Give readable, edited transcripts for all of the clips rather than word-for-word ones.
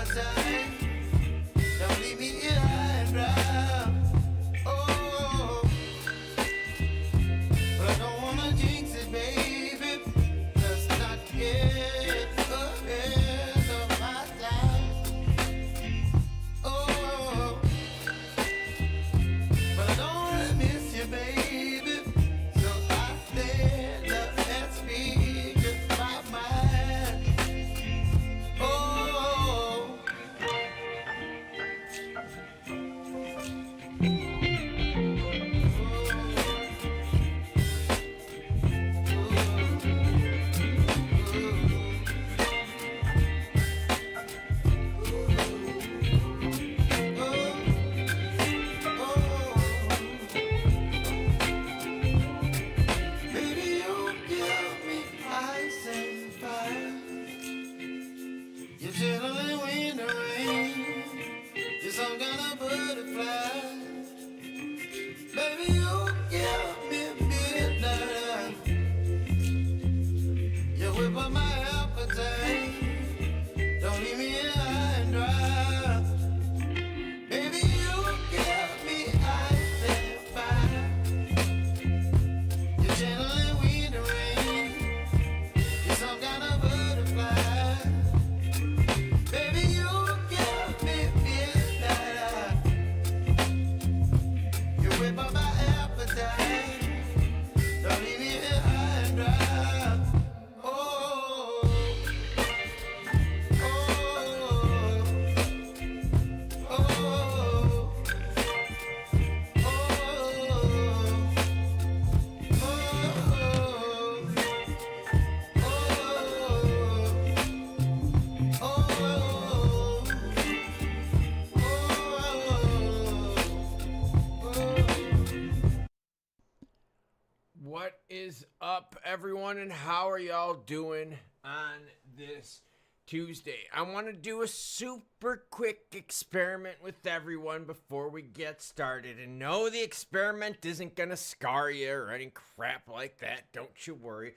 appetite. Don't leave me here high and dry. Oh, but I don't wanna jinx it, baby. Just not get ahead of my time. Oh, but I don't wanna miss you, baby. So I stand up and speak my mind. Oh. Baby, you give me ice and fire. You're chilling when the rain. You're some kind of butterfly. Baby, you give me midnight. You whip up my appetite. Don't leave me here high and dry. Baby, you give me ice and fire. You're channeling wind and rain. You're some kind of butterfly. Baby, you give me midnight. You whip up my appetite. Don't leave me here high and dry. Oh, oh, oh, oh, What is up, everyone, and how are y'all doing on this Tuesday? I want to do a super quick experiment with everyone before we get started. And no, the experiment isn't going to scar you or any crap like that. Don't you worry.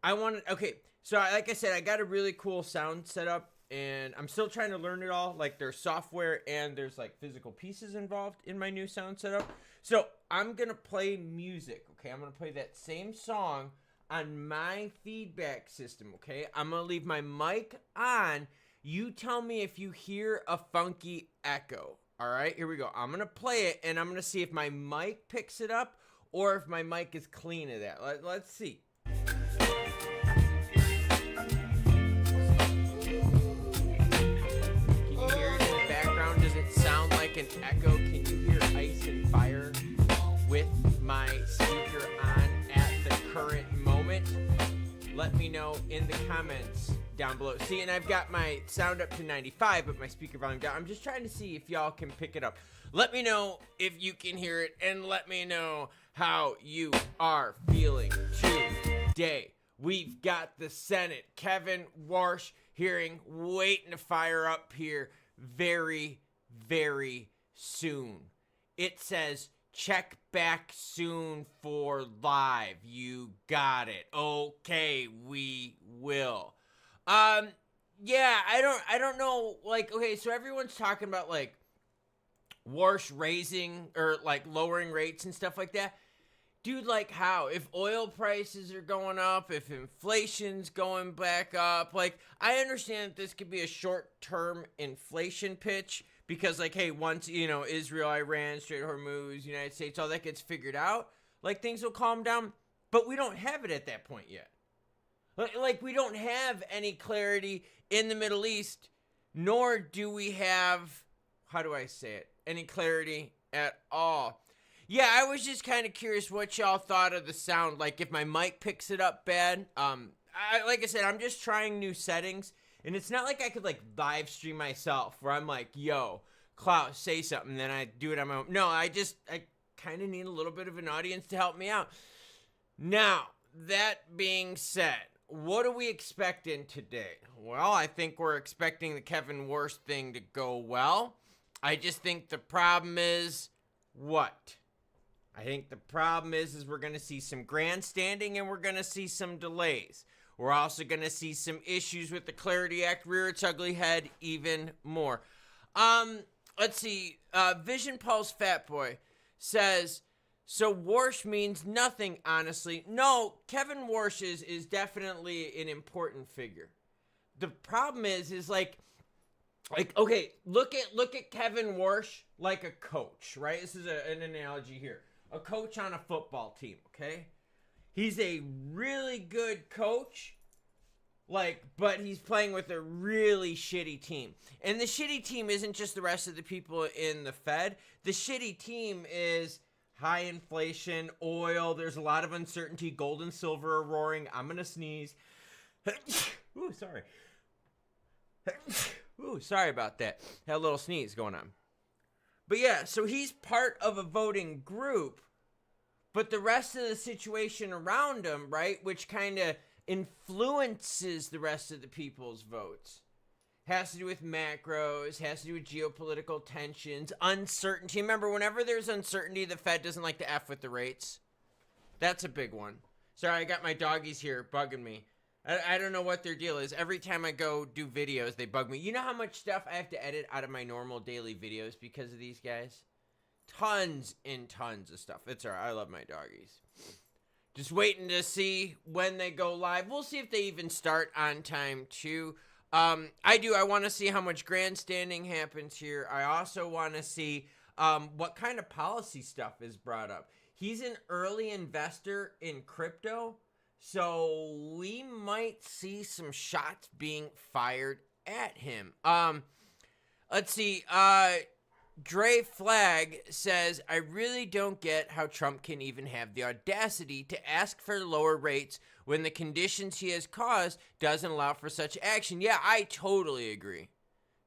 Okay, so like I said, I got a really cool sound set up, and I'm still trying to learn it all. Like, there's software and there's like physical pieces involved in my new sound setup. So I'm gonna play music. Okay, I'm gonna play that same song on my feedback system. Okay, I'm gonna leave my mic on. You tell me if you hear a funky echo. All right, here we go. I'm gonna play it, and I'm gonna see if my mic picks it up or if my mic is clean of that. Let's see. Sound like an echo? Can you hear ice and fire with my speaker on at the current moment? Let me know in the comments down below. See, and I've got my sound up to 95, but my speaker volume down. I'm just trying to see if y'all can pick it up. Let me know if you can hear it, and let me know how you are feeling today. We've got the Senate, Kevin Warsh hearing, waiting to fire up here very soon. It says check back soon for live. You got it. Okay, we will. Yeah, I don't know. Like, okay, so everyone's talking about like Warsh raising or like lowering rates and stuff like that. Dude, like how? If oil prices are going up, if inflation's going back up, like I understand that this could be a short-term inflation pitch because like, hey, once, you know, Israel, Iran, Strait of Hormuz, United States, all that gets figured out, like things will calm down, but we don't have it at that point yet. Like we don't have any clarity in the Middle East, nor do we have, how do I say it, any clarity at all. Yeah, I was just kind of curious what y'all thought of the sound. Like, if my mic picks it up bad. Like I said, I'm just trying new settings. And it's not like I could, like, live stream myself where I'm like, yo, Klaus, say something. Then I do it on my own. No, I kind of need a little bit of an audience to help me out. Now, that being said, what are we expecting today? Well, I think we're expecting the Kevin Warsh thing to go well. I just think the problem is what? I think the problem is we're going to see some grandstanding and we're going to see some delays. We're also going to see some issues with the Clarity Act rear its ugly head even more. Let's see. Vision Pulse Fatboy says, so Warsh means nothing, honestly. No, Kevin Warsh is definitely an important figure. The problem is like, okay, look at Kevin Warsh like a coach, right? This is an analogy here. A coach on a football team, okay? He's a really good coach, but he's playing with a really shitty team. And the shitty team isn't just the rest of the people in the Fed. The shitty team is high inflation, oil, there's a lot of uncertainty, gold and silver are roaring. I'm gonna sneeze. Ooh, sorry. Ooh, sorry about that. Had a little sneeze going on. But yeah, so he's part of a voting group, but the rest of the situation around him, right, which kind of influences the rest of the people's votes, has to do with macros, has to do with geopolitical tensions, uncertainty. Remember, whenever there's uncertainty, the Fed doesn't like to F with the rates. That's a big one. Sorry, I got my doggies here bugging me. I don't know what their deal is. Every time I go do videos, they bug me. You know how much stuff I have to edit out of my normal daily videos because of these guys? Tons and tons of stuff. It's all right. I love my doggies. Just waiting to see when they go live. We'll see if they even start on time, too. I want to see how much grandstanding happens here. I also want to see what kind of policy stuff is brought up. He's an early investor in crypto. So we might see some shots being fired at him. Let's see. Dre Flag says, I really don't get how Trump can even have the audacity to ask for lower rates when the conditions he has caused doesn't allow for such action. Yeah, I totally agree.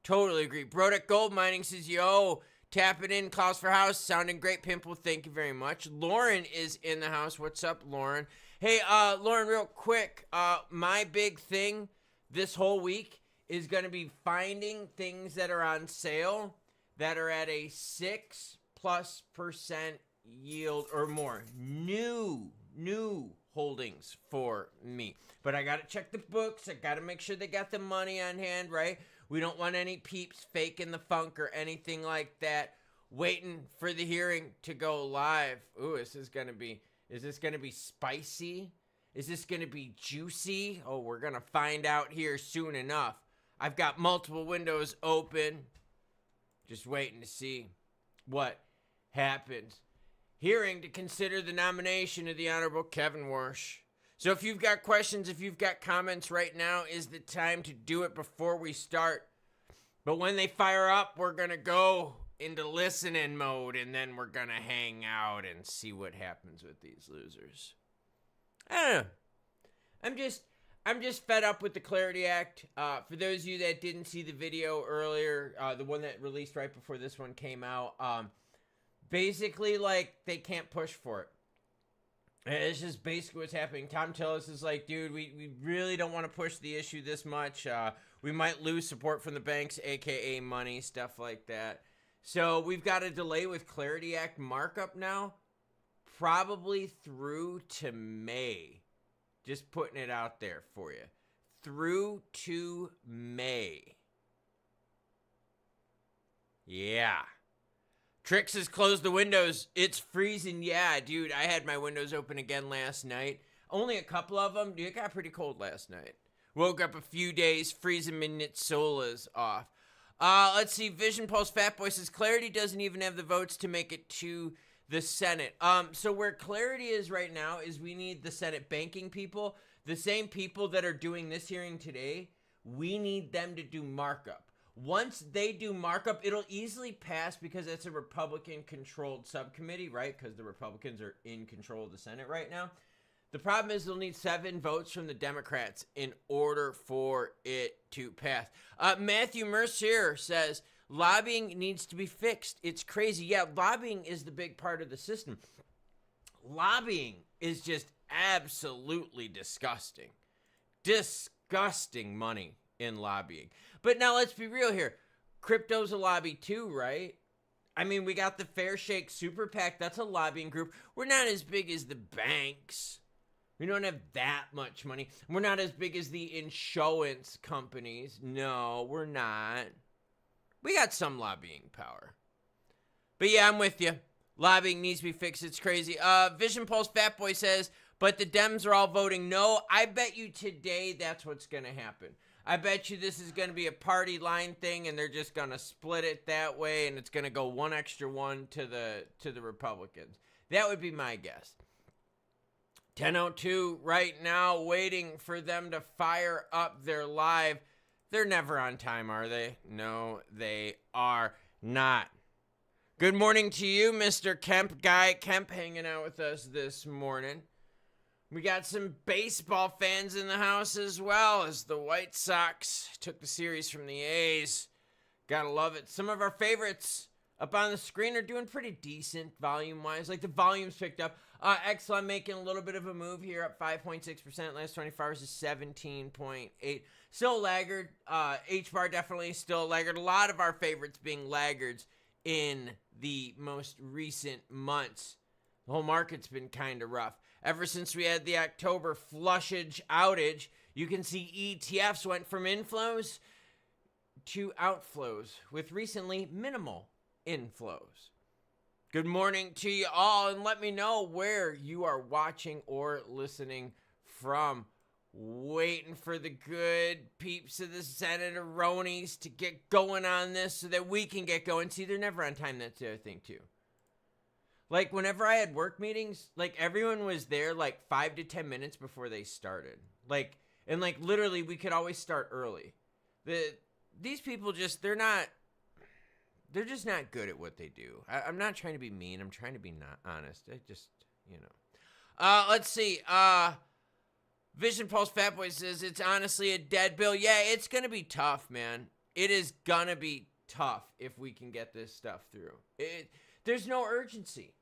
Totally agree. Brodek Gold Mining says, yo, tap it in, Klaus for House. Sounding great, Pimple. Thank you very much. Lauren is in the house. What's up, Lauren? Hey, Lauren, real quick, my big thing this whole week is going to be finding things that are on sale that are at a 6+% yield or more. New holdings for me. But I got to check the books. I got to make sure they got the money on hand, right? We don't want any peeps faking the funk or anything like that. Waiting for the hearing to go live. Ooh, is this going to be spicy? Is this going to be juicy? Oh, we're going to find out here soon enough. I've got multiple windows open. Just waiting to see what happens. Hearing to consider the nomination of the Honorable Kevin Warsh. So if you've got questions, if you've got comments right now is the time to do it before we start. But when they fire up, we're going to go into listening mode, and then we're gonna hang out and see what happens with these losers. I don't know. I'm just fed up with the Clarity Act. For those of you that didn't see the video earlier, the one that released right before this one came out, basically, like, they can't push for it. It's just basically what's happening. Tom Tillis is like, dude, we really don't want to push the issue this much. We might lose support from the banks, aka money, stuff like that. So we've got a delay with Clarity Act markup now, probably through to May. Just putting it out there for you. Through to May. Yeah. Trix has closed the windows. It's freezing. Yeah, dude, I had my windows open again last night. Only a couple of them. It got pretty cold last night. Woke up a few days, freezing minute solas off. Let's see. Vision Pulse Fatboy says Clarity doesn't even have the votes to make it to the Senate. So where Clarity is right now is we need the Senate banking people, the same people that are doing this hearing today. We need them to do markup. Once they do markup, it'll easily pass because it's a Republican-controlled subcommittee, right? Because the Republicans are in control of the Senate right now. The problem is they'll need 7 votes from the Democrats in order for it to pass. Matthew Mercier says, lobbying needs to be fixed. It's crazy. Yeah, lobbying is the big part of the system. Lobbying is just absolutely disgusting. Disgusting money in lobbying. But now let's be real here. Crypto's a lobby too, right? I mean, we got the Fair Shake Super PAC. That's a lobbying group. We're not as big as the banks. We don't have that much money. We're not as big as the insurance companies. No, we're not. We got some lobbying power. But yeah, I'm with you. Lobbying needs to be fixed. It's crazy. Vision Pulse Fat Boy says, but the Dems are all voting no. I bet you today that's what's going to happen. I bet you this is going to be a party line thing, and they're just going to split it that way, and it's going to go one extra one to the Republicans. That would be my guess. 10:02 right now, waiting for them to fire up their live. They're never on time, are they? No, they are not. Good morning to you, Mr. Kemp guy. Kemp hanging out with us this morning. We got some baseball fans in the house as well, as the White Sox took the series from the A's. Gotta love it. Some of our favorites up on the screen are doing pretty decent volume-wise. Like, the volume's picked up. Exelon making a little bit of a move here, up 5.6%. Last 24 hours is 17.8. Still a laggard. H-bar definitely still a laggard. A lot of our favorites being laggards in the most recent months. The whole market's been kind of rough. Ever since we had the October flushage outage, you can see ETFs went from inflows to outflows, with recently minimal inflows. Good morning to you all, and let me know where you are watching or listening from. Waiting for the good peeps of the Senator-ronies to get going on this so that we can get going. See, they're never on time. That's the other thing, too. Like, whenever I had work meetings, like, everyone was there, like, 5 to 10 minutes before they started. Like, and, like, literally, we could always start early. These people just, they're just not good at what they do. I'm not trying to be mean. I'm trying to be not honest. I just, you know. Let's see. Vision Pulse Fatboy says, it's honestly a dead bill. Yeah, it's going to be tough, man. It is going to be tough if we can get this stuff through. There's no urgency.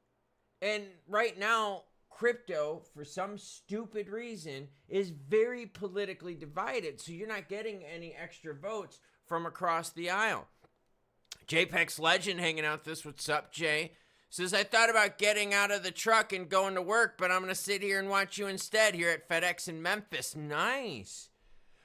And right now, crypto, for some stupid reason, is very politically divided. So you're not getting any extra votes from across the aisle. JPEX Legend hanging out with us. What's up, Jay? Says, I thought about getting out of the truck and going to work, but I'm going to sit here and watch you instead here at FedEx in Memphis. Nice.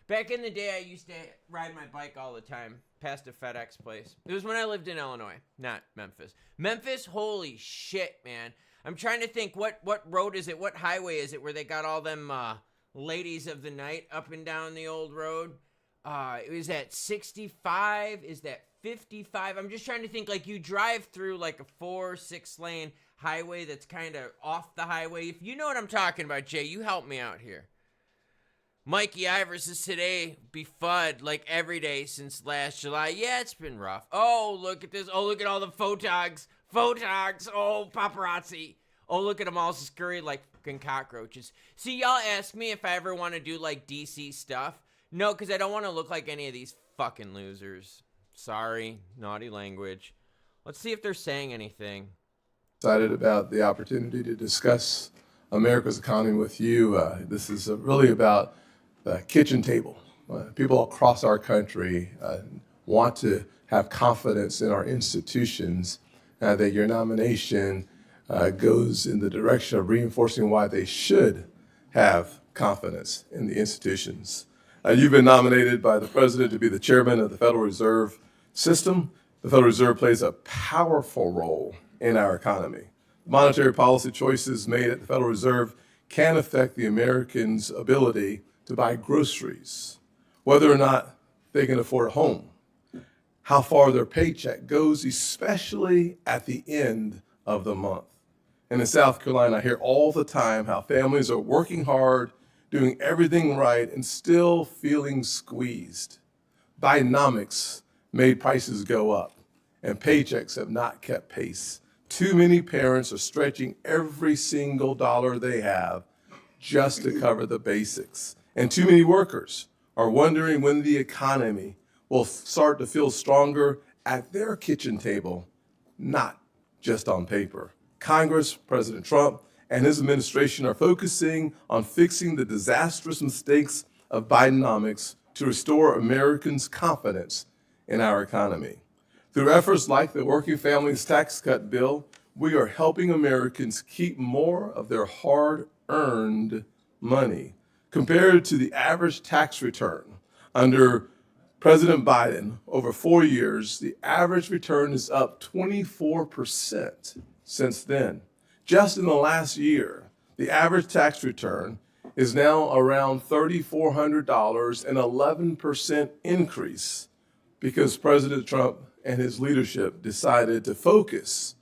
Back in the day, I used to ride my bike all the time past a FedEx place. It was when I lived in Illinois, not Memphis. Memphis, holy shit, man. I'm trying to think, what road is it? What highway is it where they got all them ladies of the night up and down the old road? Is that 65? Is that 55? I'm just trying to think, like, you drive through like a 4-6 lane highway that's kind of off the highway. If you know what I'm talking about, Jay, you help me out here. Mikey Ivers says, today be FUD like every day since last July. Yeah, it's been rough. Oh, look at this. Oh, look at all the photogs. Oh, paparazzi. Oh, look at them all scurry like fucking cockroaches. See, y'all ask me if I ever want to do like DC stuff. No, because I don't want to look like any of these fucking losers. Sorry, naughty language. Let's see if they're saying anything. Excited about the opportunity to discuss America's economy with you. This is really about the kitchen table. People across our country want to have confidence in our institutions, that your nomination goes in the direction of reinforcing why they should have confidence in the institutions. You've been nominated by the president to be the chairman of the Federal Reserve System. The Federal Reserve plays a powerful role in our economy. Monetary policy choices made at the Federal Reserve can affect the Americans' ability to buy groceries, whether or not they can afford a home, how far their paycheck goes, especially at the end of the month. And in South Carolina, I hear all the time how families are working hard, doing everything right, and still feeling squeezed. Bidenomics made prices go up, and paychecks have not kept pace. Too many parents are stretching every single dollar they have just to cover the basics. And too many workers are wondering when the economy will start to feel stronger at their kitchen table, not just on paper. Congress, President Trump, and his administration are focusing on fixing the disastrous mistakes of Bidenomics to restore Americans' confidence in our economy. Through efforts like the Working Families Tax Cut bill, we are helping Americans keep more of their hard-earned money. Compared to the average tax return under President Biden over 4 years, the average return is up 24% since then. Just in the last year, the average tax return is now around $3,400, an 11% increase because President Trump and his leadership decided to focus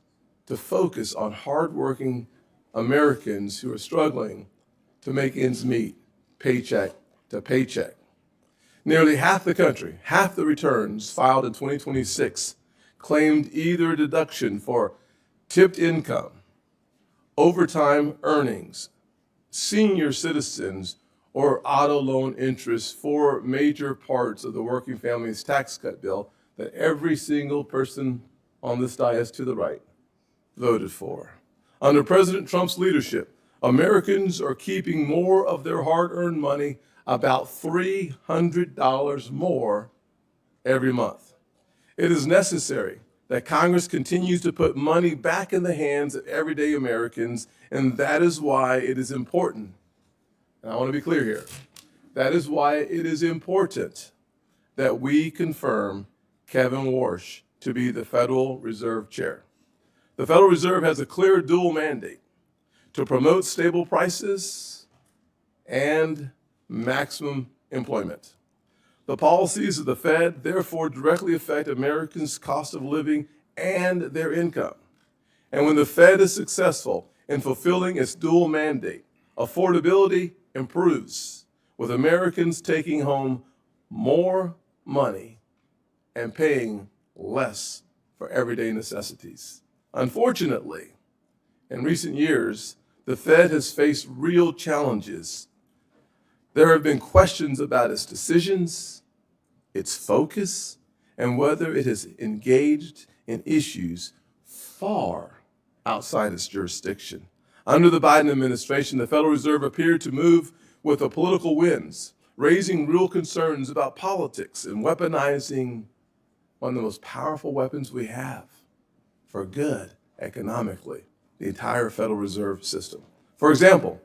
on hardworking Americans who are struggling to make ends meet, paycheck to paycheck. Nearly half the country, half the returns filed in 2026 claimed either a deduction for tipped income, overtime earnings, senior citizens, or auto loan interest, for major parts of the working families tax cut bill that every single person on this dais to the right voted for. Under President Trump's leadership, Americans are keeping more of their hard-earned money, about $300 more every month. It is necessary that Congress continues to put money back in the hands of everyday Americans, and that is why it is important, and I want to be clear here, that is why it is important that we confirm Kevin Warsh to be the Federal Reserve Chair. The Federal Reserve has a clear dual mandate to promote stable prices and maximum employment. The policies of the Fed therefore directly affect Americans' cost of living and their income. And when the Fed is successful in fulfilling its dual mandate, affordability improves, with Americans taking home more money and paying less for everyday necessities. Unfortunately, in recent years, the Fed has faced real challenges. There have been questions about its decisions, its focus, and whether it has engaged in issues far outside its jurisdiction. Under the Biden administration, the Federal Reserve appeared to move with the political winds, raising real concerns about politics and weaponizing one of the most powerful weapons we have for good economically, the entire Federal Reserve System. For example,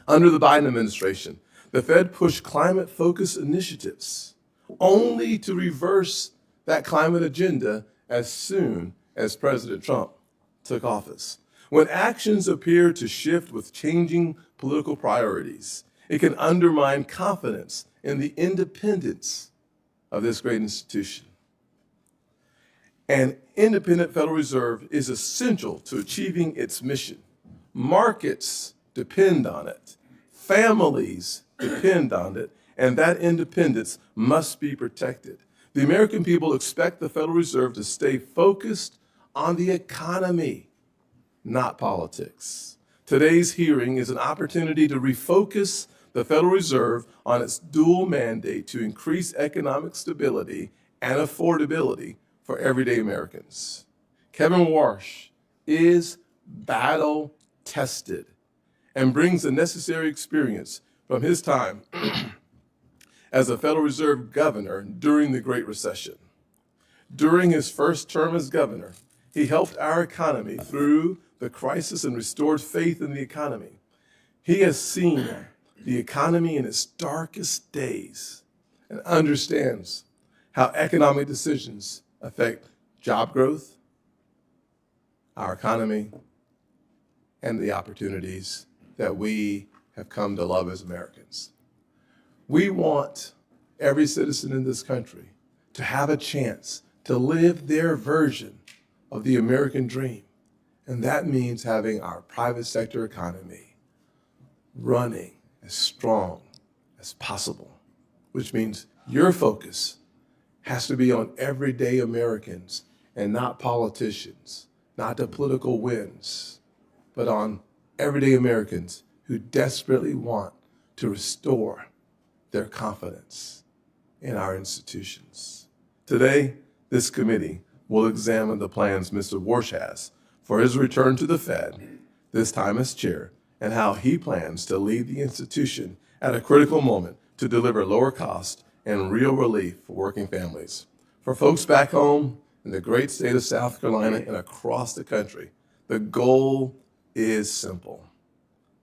under the Biden administration, the Fed pushed climate-focused initiatives only to reverse that climate agenda as soon as President Trump took office. When actions appear to shift with changing political priorities, it can undermine confidence in the independence of this great institution. An independent Federal Reserve is essential to achieving its mission. Markets depend on it. Families depend on it, and that independence must be protected. The American people expect the Federal Reserve to stay focused on the economy, not politics. Today's hearing is an opportunity to refocus the Federal Reserve on its dual mandate to increase economic stability and affordability for everyday Americans. Kevin Warsh is battle-tested and brings the necessary experience from his time as a Federal Reserve governor during the Great Recession. During his first term as governor, he helped our economy through the crisis and restored faith in the economy. He has seen the economy in its darkest days and understands how economic decisions affect job growth, our economy, and the opportunities that we have come to love as Americans. We want every citizen in this country to have a chance to live their version of the American dream. And that means having our private sector economy running as strong as possible, which means your focus has to be on everyday Americans and not politicians, not the political winds, but on everyday Americans who desperately want to restore their confidence in our institutions. Today, this committee will examine the plans Mr. Warsh has for his return to the Fed, this time as chair, and how he plans to lead the institution at a critical moment to deliver lower cost and real relief for working families. For folks back home in the great state of South Carolina and across the country, the goal is simple: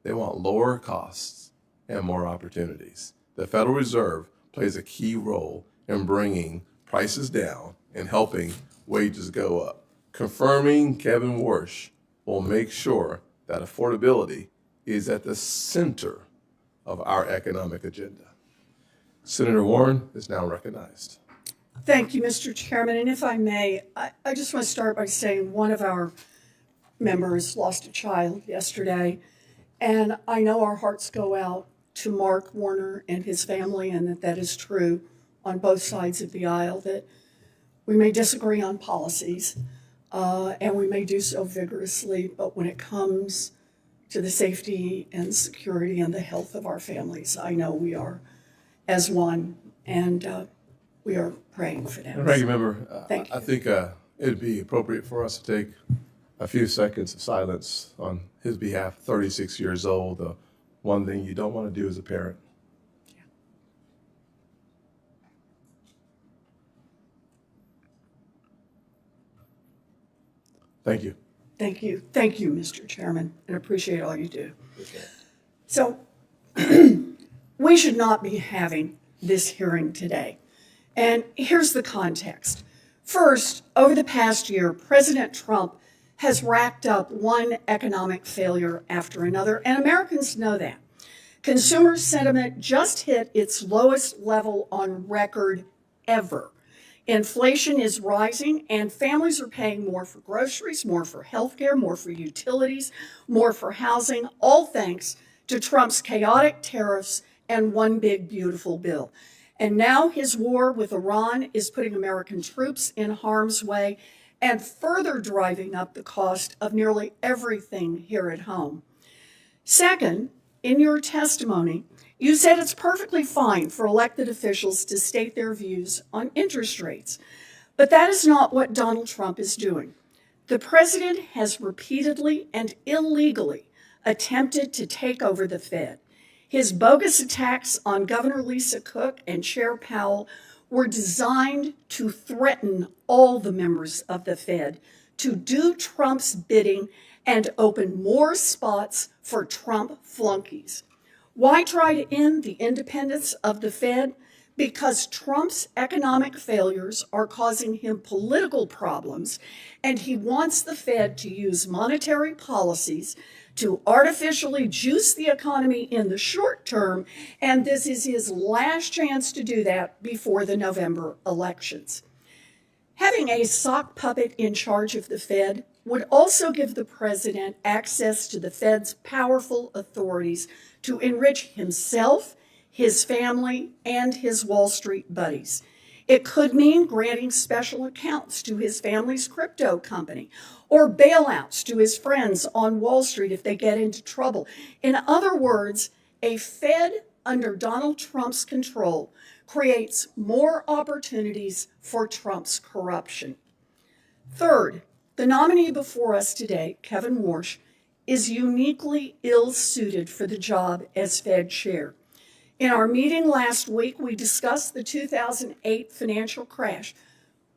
They want lower costs and more opportunities. The Federal Reserve plays a key role in bringing prices down and helping wages go up. Confirming Kevin Warsh will make sure that affordability is at the center of our economic agenda. Senator Warren is now recognized. Thank you, Mr. Chairman. And if I may, I just want to start by saying one of our members lost a child yesterday. And I know our hearts go out to Mark Warner and his family, and that is true on both sides of the aisle, that we may disagree on policies, and we may do so vigorously, but when it comes to the safety and security and the health of our families, I know we are as one, and we are praying for them. Ranking Member, Thank you. I think it'd be appropriate for us to take a few seconds of silence on his behalf, 36 years old. One thing you don't want to do as a parent. Thank you. Thank you. Thank you, Mr. Chairman, and appreciate all you do. Okay. So we should not be having this hearing today. And here's the context. First, over the past year, President Trump has racked up one economic failure after another, and Americans know that. Consumer sentiment just hit its lowest level on record ever. Inflation is rising, and families are paying more for groceries, more for healthcare, more for utilities, more for housing, all thanks to Trump's chaotic tariffs and one big beautiful bill. And now his war with Iran is putting American troops in harm's way and further driving up the cost of nearly everything here at home. Second, in your testimony, you said it's perfectly fine for elected officials to state their views on interest rates. But that is not what Donald Trump is doing. The president has repeatedly and illegally attempted to take over the Fed. His bogus attacks on Governor Lisa Cook and Chair Powell were designed to threaten all the members of the Fed to do Trump's bidding and open more spots for Trump flunkies. Why try to end the independence of the Fed? Because Trump's economic failures are causing him political problems, and he wants the Fed to use monetary policies to artificially juice the economy in the short term, and this is his last chance to do that before the November elections. Having a sock puppet in charge of the Fed would also give the president access to the Fed's powerful authorities to enrich himself, his family, and his Wall Street buddies. It could mean granting special accounts to his family's crypto company or bailouts to his friends on Wall Street if they get into trouble. In other words, a Fed under Donald Trump's control creates more opportunities for Trump's corruption. Third, the nominee before us today, Kevin Warsh, is uniquely ill-suited for the job as Fed chair. In our meeting last week, we discussed the 2008 financial crash,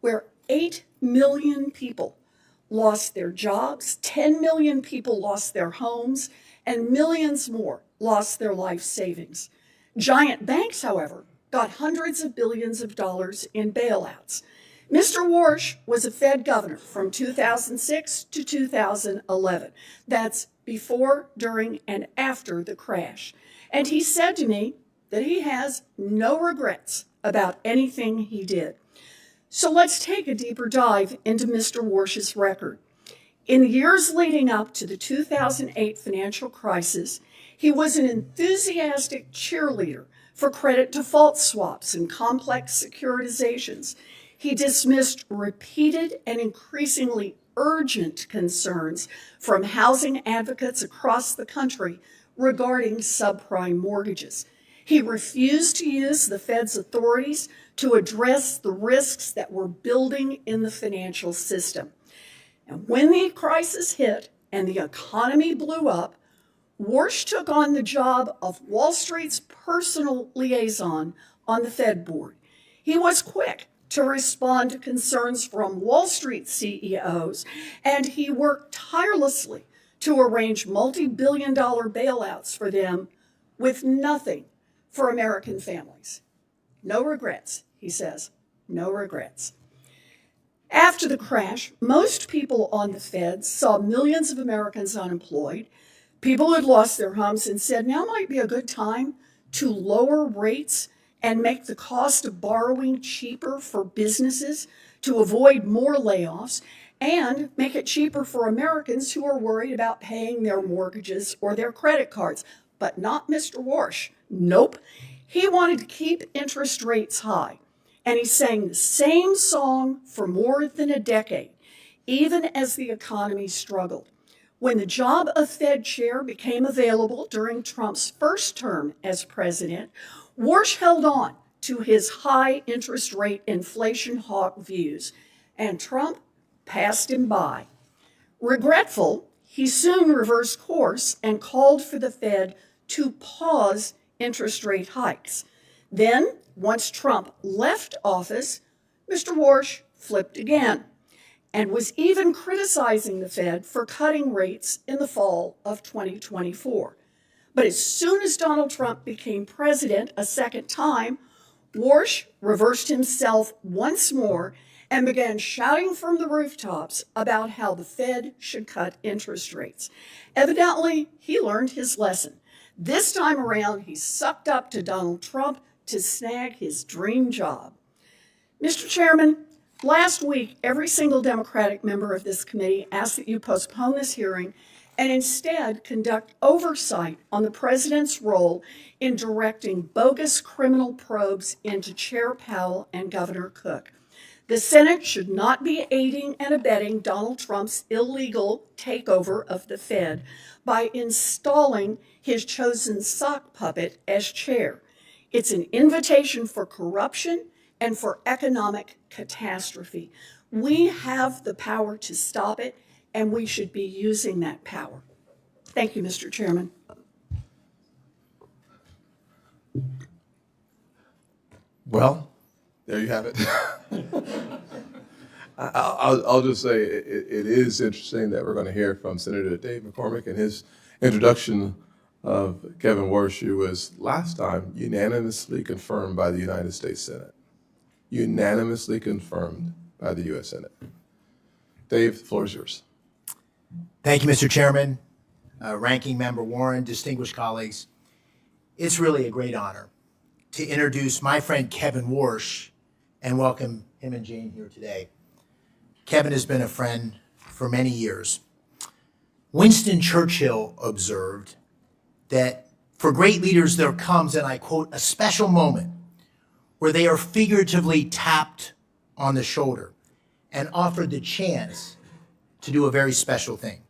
where 8 million people lost their jobs, 10 million people lost their homes, and millions more lost their life savings. Giant banks, however, got hundreds of billions of dollars in bailouts. Mr. Warsh was a Fed governor from 2006 to 2011. That's before, during, and after the crash. And he said to me that he has no regrets about anything he did. So let's take a deeper dive into Mr. Warsh's record. In the years leading up to the 2008 financial crisis, he was an enthusiastic cheerleader for credit default swaps and complex securitizations. He dismissed repeated and increasingly urgent concerns from housing advocates across the country regarding subprime mortgages. He refused to use the Fed's authorities to address the risks that were building in the financial system. And when the crisis hit and the economy blew up, Warsh took on the job of Wall Street's personal liaison on the Fed board. He was quick to respond to concerns from Wall Street CEOs, and he worked tirelessly to arrange multi-billion-dollar bailouts for them with nothing for American families. No regrets, he says, no regrets. After the crash, most people on the Fed saw millions of Americans unemployed, people who had lost their homes, and said now might be a good time to lower rates and make the cost of borrowing cheaper for businesses to avoid more layoffs and make it cheaper for Americans who are worried about paying their mortgages or their credit cards. But not Mr. Warsh. Nope. He wanted to keep interest rates high. And he sang the same song for more than a decade, even as the economy struggled. When the job of Fed chair became available during Trump's first term as president, Warsh held on to his high interest rate inflation hawk views, and Trump passed him by. Regretful, he soon reversed course and called for the Fed to pause interest rate hikes. Then, once Trump left office, Mr. Warsh flipped again and was even criticizing the Fed for cutting rates in the fall of 2024. But as soon as Donald Trump became president a second time, Warsh reversed himself once more and began shouting from the rooftops about how the Fed should cut interest rates. Evidently, he learned his lesson. This time around, he sucked up to Donald Trump to snag his dream job. Mr. Chairman, last week, every single Democratic member of this committee asked that you postpone this hearing and instead conduct oversight on the president's role in directing bogus criminal probes into Chair Powell and Governor Cook. The Senate should not be aiding and abetting Donald Trump's illegal takeover of the Fed by installing his chosen sock puppet as chair. It's an invitation for corruption and for economic catastrophe. We have the power to stop it, and we should be using that power. Thank you, Mr. Chairman. Well, there you have it. I'll just say it is interesting that we're going to hear from Senator Dave McCormick and his introduction of Kevin Warsh, who was last time unanimously confirmed by the United States Senate. Unanimously confirmed by the U.S. Senate. Dave, the floor is yours. Thank you, Mr. Chairman, Ranking Member Warren, distinguished colleagues. It's really a great honor to introduce my friend Kevin Warsh and welcome him and Jane here today. Kevin has been a friend for many years. Winston Churchill observed that for great leaders there comes, and I quote, a special moment where they are figuratively tapped on the shoulder and offered the chance to do a very special thing.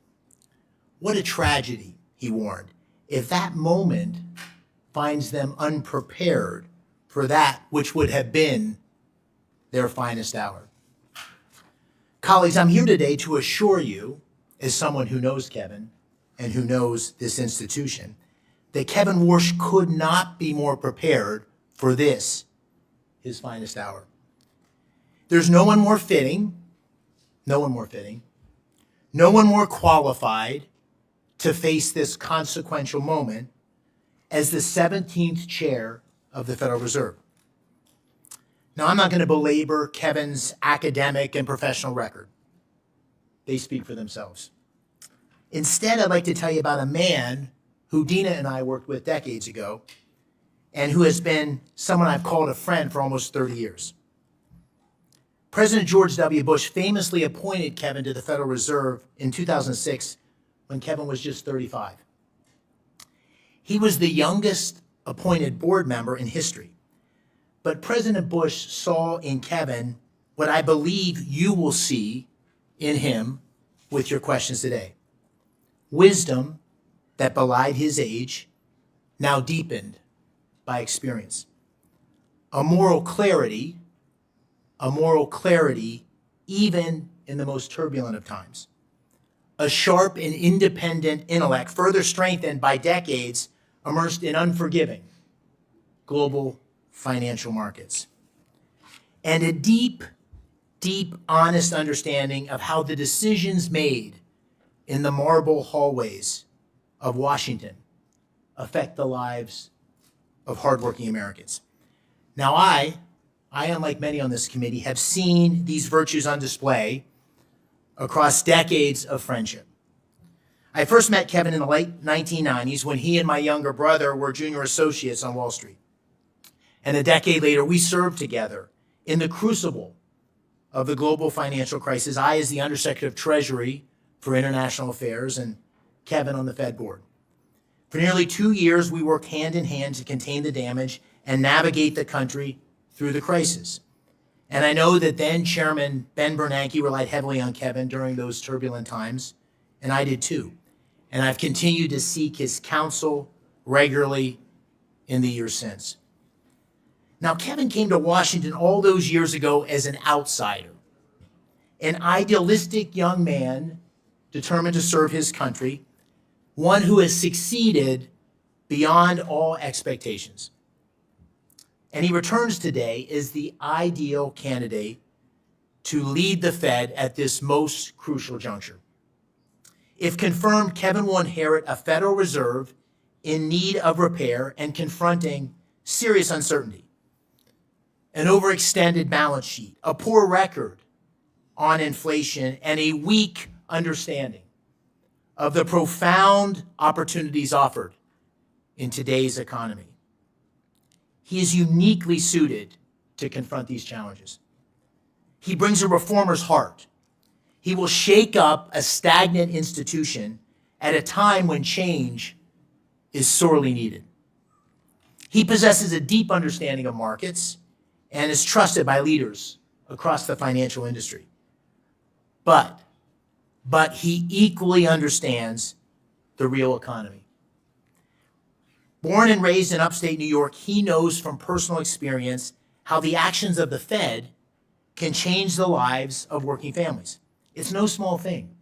What a tragedy, he warned, if that moment finds them unprepared for that which would have been their finest hour. Colleagues, I'm here today to assure you, as someone who knows Kevin and who knows this institution, that Kevin Warsh could not be more prepared for this, his finest hour. There's no one more fitting, no one more qualified to face this consequential moment as the 17th chair of the Federal Reserve. Now, I'm not going to belabor Kevin's academic and professional record. They speak for themselves. Instead, I'd like to tell you about a man who Dina and I worked with decades ago and who has been someone I've called a friend for almost 30 years. President George W. Bush famously appointed Kevin to the Federal Reserve in 2006 when Kevin was just 35. He was the youngest appointed board member in history. But President Bush saw in Kevin what I believe you will see in him with your questions today. Wisdom that belied his age, now deepened by experience. A moral clarity even in the most turbulent of times. A sharp and independent intellect, further strengthened by decades immersed in unforgiving global financial markets. And a deep, honest understanding of how the decisions made in the marble hallways of Washington affect the lives of hardworking Americans. Now, I, unlike many on this committee, have seen these virtues on display across decades of friendship. I first met Kevin in the late 1990s when he and my younger brother were junior associates on Wall Street. And a decade later, we served together in the crucible of the global financial crisis. I as the Undersecretary of Treasury for International Affairs and Kevin on the Fed board. For nearly 2 years, we worked hand in hand to contain the damage and navigate the country through the crisis. And I know that then Chairman Ben Bernanke relied heavily on Kevin during those turbulent times, and I did too. And I've continued to seek his counsel regularly in the years since. Now, Kevin came to Washington all those years ago as an outsider, an idealistic young man determined to serve his country, one who has succeeded beyond all expectations. And he returns today as the ideal candidate to lead the Fed at this most crucial juncture. If confirmed, Kevin will inherit a Federal Reserve in need of repair and confronting serious uncertainty. An overextended balance sheet, a poor record on inflation, and a weak understanding of the profound opportunities offered in today's economy. He is uniquely suited to confront these challenges. He brings a reformer's heart. He will shake up a stagnant institution at a time when change is sorely needed. He possesses a deep understanding of markets and is trusted by leaders across the financial industry. But he equally understands the real economy. Born and raised in upstate New York, he knows from personal experience how the actions of the Fed can change the lives of working families. It's no small thing.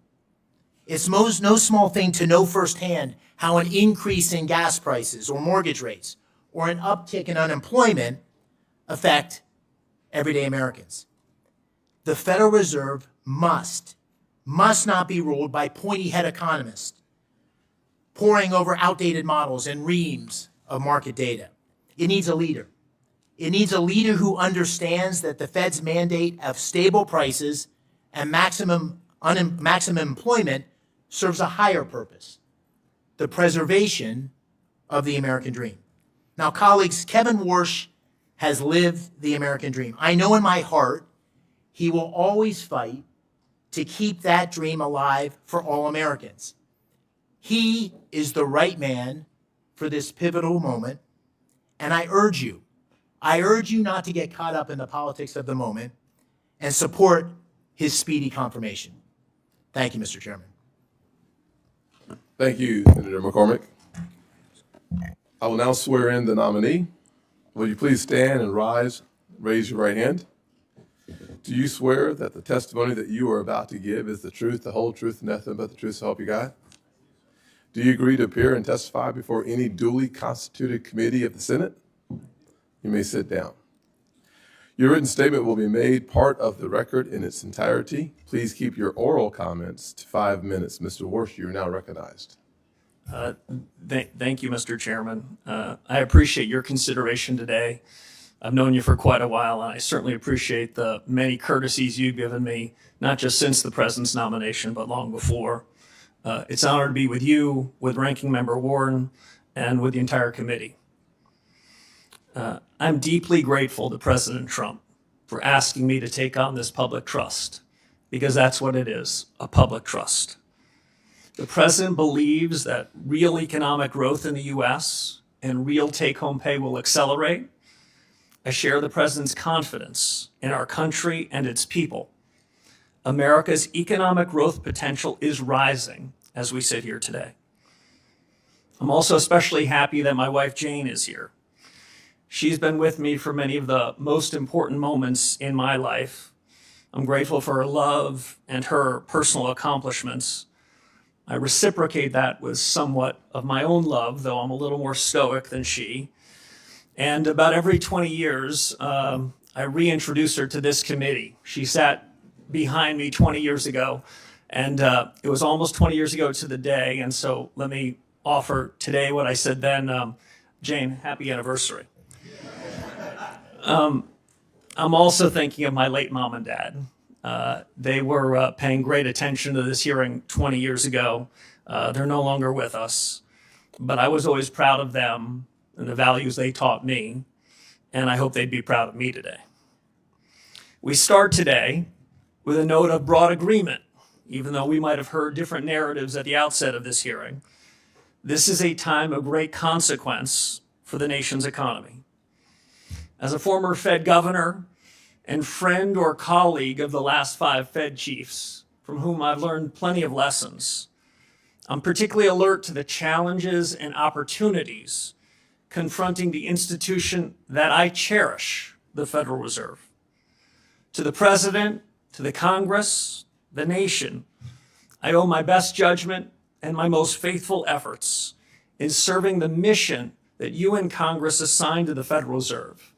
It's no small thing to know firsthand how an increase in gas prices or mortgage rates or an uptick in unemployment affect everyday Americans. The Federal Reserve must not be ruled by pointy-head economists poring over outdated models and reams of market data. It needs a leader. It needs a leader who understands that the Fed's mandate of stable prices and maximum employment serves a higher purpose, the preservation of the American dream. Now, colleagues, Kevin Warsh has lived the American dream. I know in my heart he will always fight to keep that dream alive for all Americans. He is the right man for this pivotal moment, and I urge you not to get caught up in the politics of the moment and support his speedy confirmation. Thank you, Mr. Chairman. Thank you, Senator McCormick. I will now swear in the nominee. Will you please stand and raise your right hand? Do you swear that the testimony that you are about to give is the truth, the whole truth, and nothing but the truth, so help you God? Do you agree to appear and testify before any duly constituted committee of the Senate? You may sit down. Your written statement will be made part of the record in its entirety. Please keep your oral comments to 5 minutes. Mr. Warsh, you are now recognized. Thank you, Mr. Chairman. I appreciate your consideration today. I've known you for quite a while, and I certainly appreciate the many courtesies you've given me, not just since the President's nomination, but long before. It's an honor to be with you, with Ranking Member Warren, and with the entire committee. I'm deeply grateful to President Trump for asking me to take on this public trust, because that's what it is, a public trust. The President believes that real economic growth in the U.S. and real take-home pay will accelerate. I share the President's confidence in our country and its people. America's economic growth potential is rising as we sit here today. I'm also especially happy that my wife Jane is here. She's been with me for many of the most important moments in my life. I'm grateful for her love and her personal accomplishments. I reciprocate that with somewhat of my own love, though I'm a little more stoic than she. And about every 20 years, I reintroduce her to this committee. She sat behind me 20 years ago And it was almost 20 years ago to the day. And so let me offer today what I said then. Jane, happy anniversary. I'm also thinking of my late mom and dad. They were paying great attention to this hearing 20 years ago. They're no longer with us, but I was always proud of them and the values they taught me, and I hope they'd be proud of me today. We start today with a note of broad agreement, even though we might have heard different narratives at the outset of this hearing. This is a time of great consequence for the nation's economy. As a former Fed governor and friend or colleague of the last 5 Fed chiefs, from whom I've learned plenty of lessons, I'm particularly alert to the challenges and opportunities confronting the institution that I cherish, the Federal Reserve. To the President, to the Congress, the nation, I owe my best judgment and my most faithful efforts in serving the mission that you and Congress assigned to the Federal Reserve,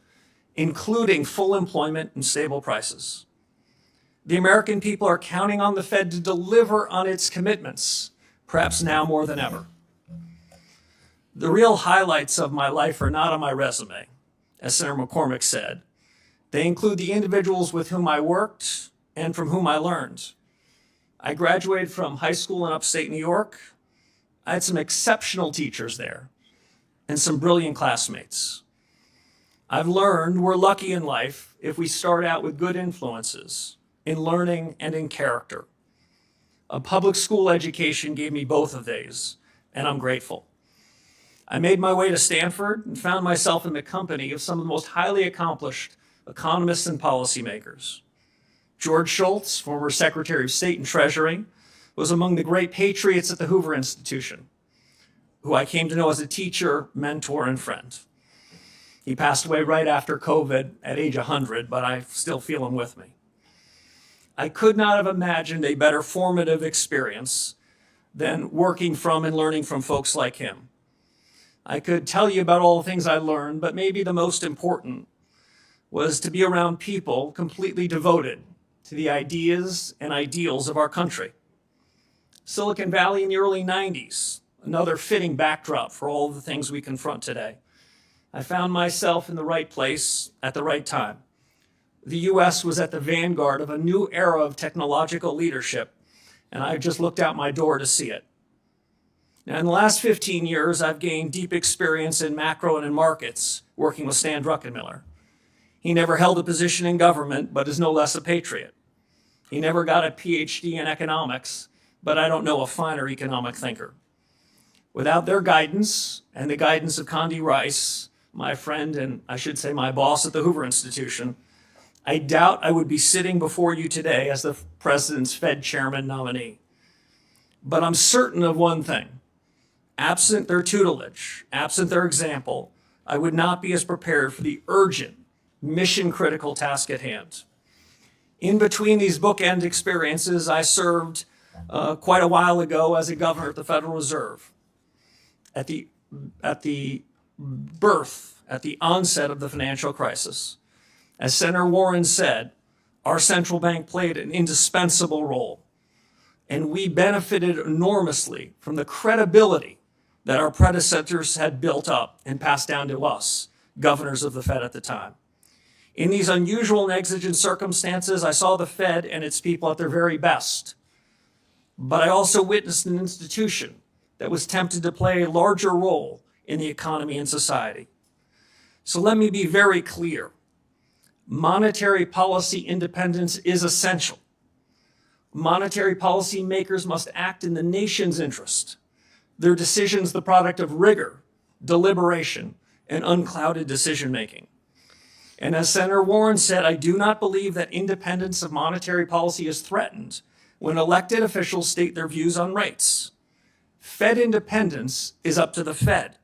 including full employment and stable prices. The American people are counting on the Fed to deliver on its commitments, perhaps now more than ever. The real highlights of my life are not on my resume, as Senator McCormick said. They include the individuals with whom I worked and from whom I learned. I graduated from high school in upstate New York. I had some exceptional teachers there and some brilliant classmates. I've learned we're lucky in life if we start out with good influences in learning and in character. A public school education gave me both of these, and I'm grateful. I made my way to Stanford and found myself in the company of some of the most highly accomplished economists and policymakers. George Shultz, former Secretary of State and Treasury, was among the great patriots at the Hoover Institution, who I came to know as a teacher, mentor, and friend. He passed away right after COVID at age 100, but I still feel him with me. I could not have imagined a better formative experience than working from and learning from folks like him. I could tell you about all the things I learned, but maybe the most important was to be around people completely devoted to the ideas and ideals of our country. Silicon Valley in the early 90s, another fitting backdrop for all the things we confront today. I found myself in the right place at the right time. The US was at the vanguard of a new era of technological leadership, and I just looked out my door to see it. Now, in the last 15 years, I've gained deep experience in macro and in markets, working with Stan Druckenmiller. He never held a position in government, but is no less a patriot. He never got a PhD in economics, but I don't know a finer economic thinker. Without their guidance and the guidance of Condi Rice, my friend and I should say my boss at the Hoover Institution, I doubt I would be sitting before you today as the President's Fed Chairman nominee. But I'm certain of one thing. Absent their tutelage, absent their example, I would not be as prepared for the urgent, mission-critical task at hand. In between these bookend experiences, I served quite a while ago as a governor at the Federal Reserve. At the onset of the financial crisis, as Senator Warren said, our central bank played an indispensable role, and we benefited enormously from the credibility that our predecessors had built up and passed down to us, governors of the Fed at the time. In these unusual and exigent circumstances, I saw the Fed and its people at their very best. But I also witnessed an institution that was tempted to play a larger role in the economy and society. So let me be very clear. Monetary policy independence is essential. Monetary policy makers must act in the nation's interest. Their decisions the product of rigor, deliberation, and unclouded decision-making. And as Senator Warren said, I do not believe that independence of monetary policy is threatened when elected officials state their views on rates. Fed independence is up to the Fed.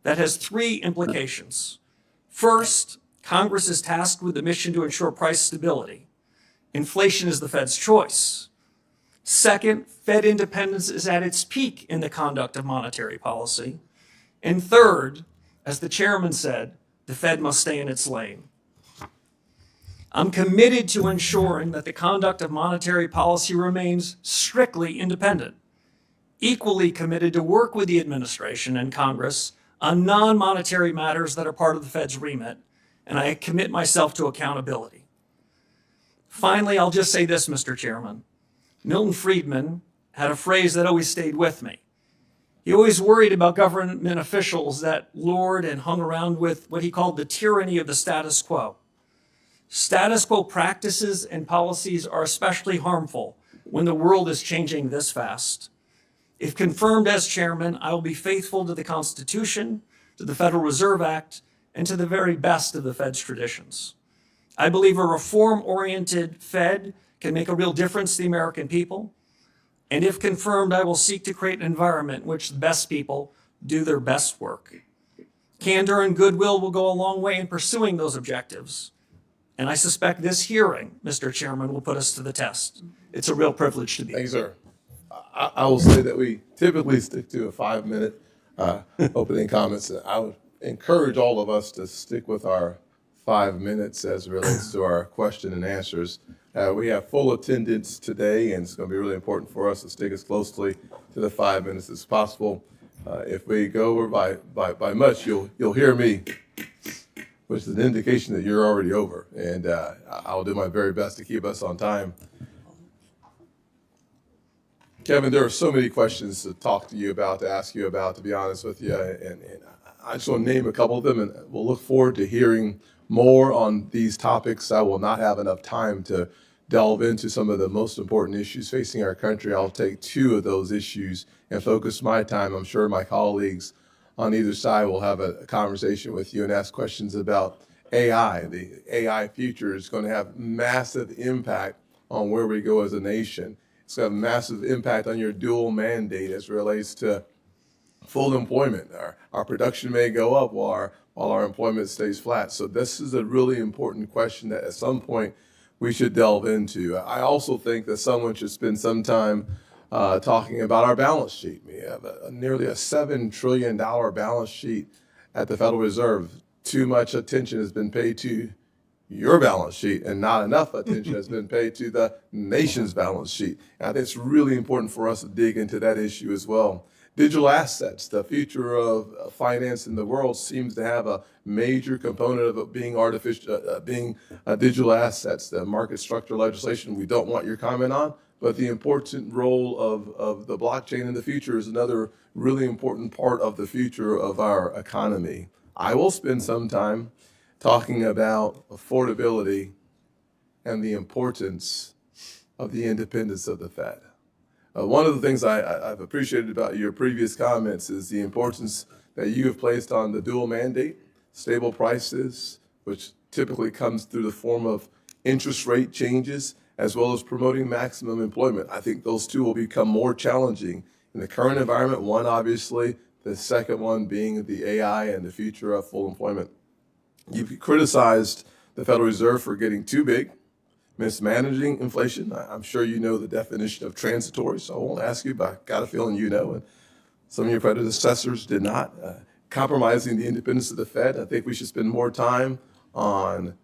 That has 3 implications. First, Congress is tasked with the mission to ensure price stability. Inflation is the Fed's choice. Second, Fed independence is at its peak in the conduct of monetary policy. And third, as the chairman said, the Fed must stay in its lane. I'm committed to ensuring that the conduct of monetary policy remains strictly independent, equally committed to work with the administration and Congress on non-monetary matters that are part of the Fed's remit, and I commit myself to accountability. Finally, I'll just say this, Mr. Chairman. Milton Friedman had a phrase that always stayed with me. He always worried about government officials that lured and hung around with what he called the tyranny of the status quo. Status quo practices and policies are especially harmful when the world is changing this fast. If confirmed as chairman, I will be faithful to the Constitution, to the Federal Reserve Act, and to the very best of the Fed's traditions. I believe a reform-oriented Fed can make a real difference to the American people. And if confirmed, I will seek to create an environment in which the best people do their best work. Candor and goodwill will go a long way in pursuing those objectives. And I suspect this hearing, Mr. Chairman, will put us to the test. It's a real privilege to be Thanks, here. sir. I will say that we typically stick to a 5-minute opening comments. I would encourage all of us to stick with our 5 minutes as it relates to our question and answers. We have full attendance today, and it's going to be really important for us to stick as closely to the 5 minutes as possible. If we go over by much, you'll hear me, which is an indication that you're already over, and I'll do my very best to keep us on time. Kevin, there are so many questions to talk to you about, to ask you about, to be honest with you, and I just want to name a couple of them, and we'll look forward to hearing more on these topics. I will not have enough time to delve into some of the most important issues facing our country. I'll take 2 of those issues and focus my time. I'm sure my colleagues on either side will have a conversation with you and ask questions about AI. The AI future is going to have massive impact on where we go as a nation. It's got a massive impact on your dual mandate as it relates to full employment. Our production may go up while our employment stays flat. So this is a really important question that at some point we should delve into. I also think that someone should spend some time talking about our balance sheet. We have nearly a $7 trillion balance sheet at the Federal Reserve. Too much attention has been paid to your balance sheet, and not enough attention has been paid to the nation's balance sheet. And I think it's really important for us to dig into that issue as well. Digital assets, the future of finance in the world seems to have a major component of it being digital assets. The market structure legislation, we don't want your comment on, but the important role of the blockchain in the future is another really important part of the future of our economy. I will spend some time talking about affordability and the importance of the independence of the Fed. One of the things I've appreciated about your previous comments is the importance that you have placed on the dual mandate, stable prices, which typically comes through the form of interest rate changes, as well as promoting maximum employment. I think those 2 will become more challenging in the current environment. One, obviously, the second one being the AI and the future of full employment. You've criticized the Federal Reserve for getting too big, mismanaging inflation. I'm sure you know the definition of transitory, so I won't ask you, but I got a feeling you know, and some of your predecessors did not. Compromising the independence of the Fed. I think we should spend more time on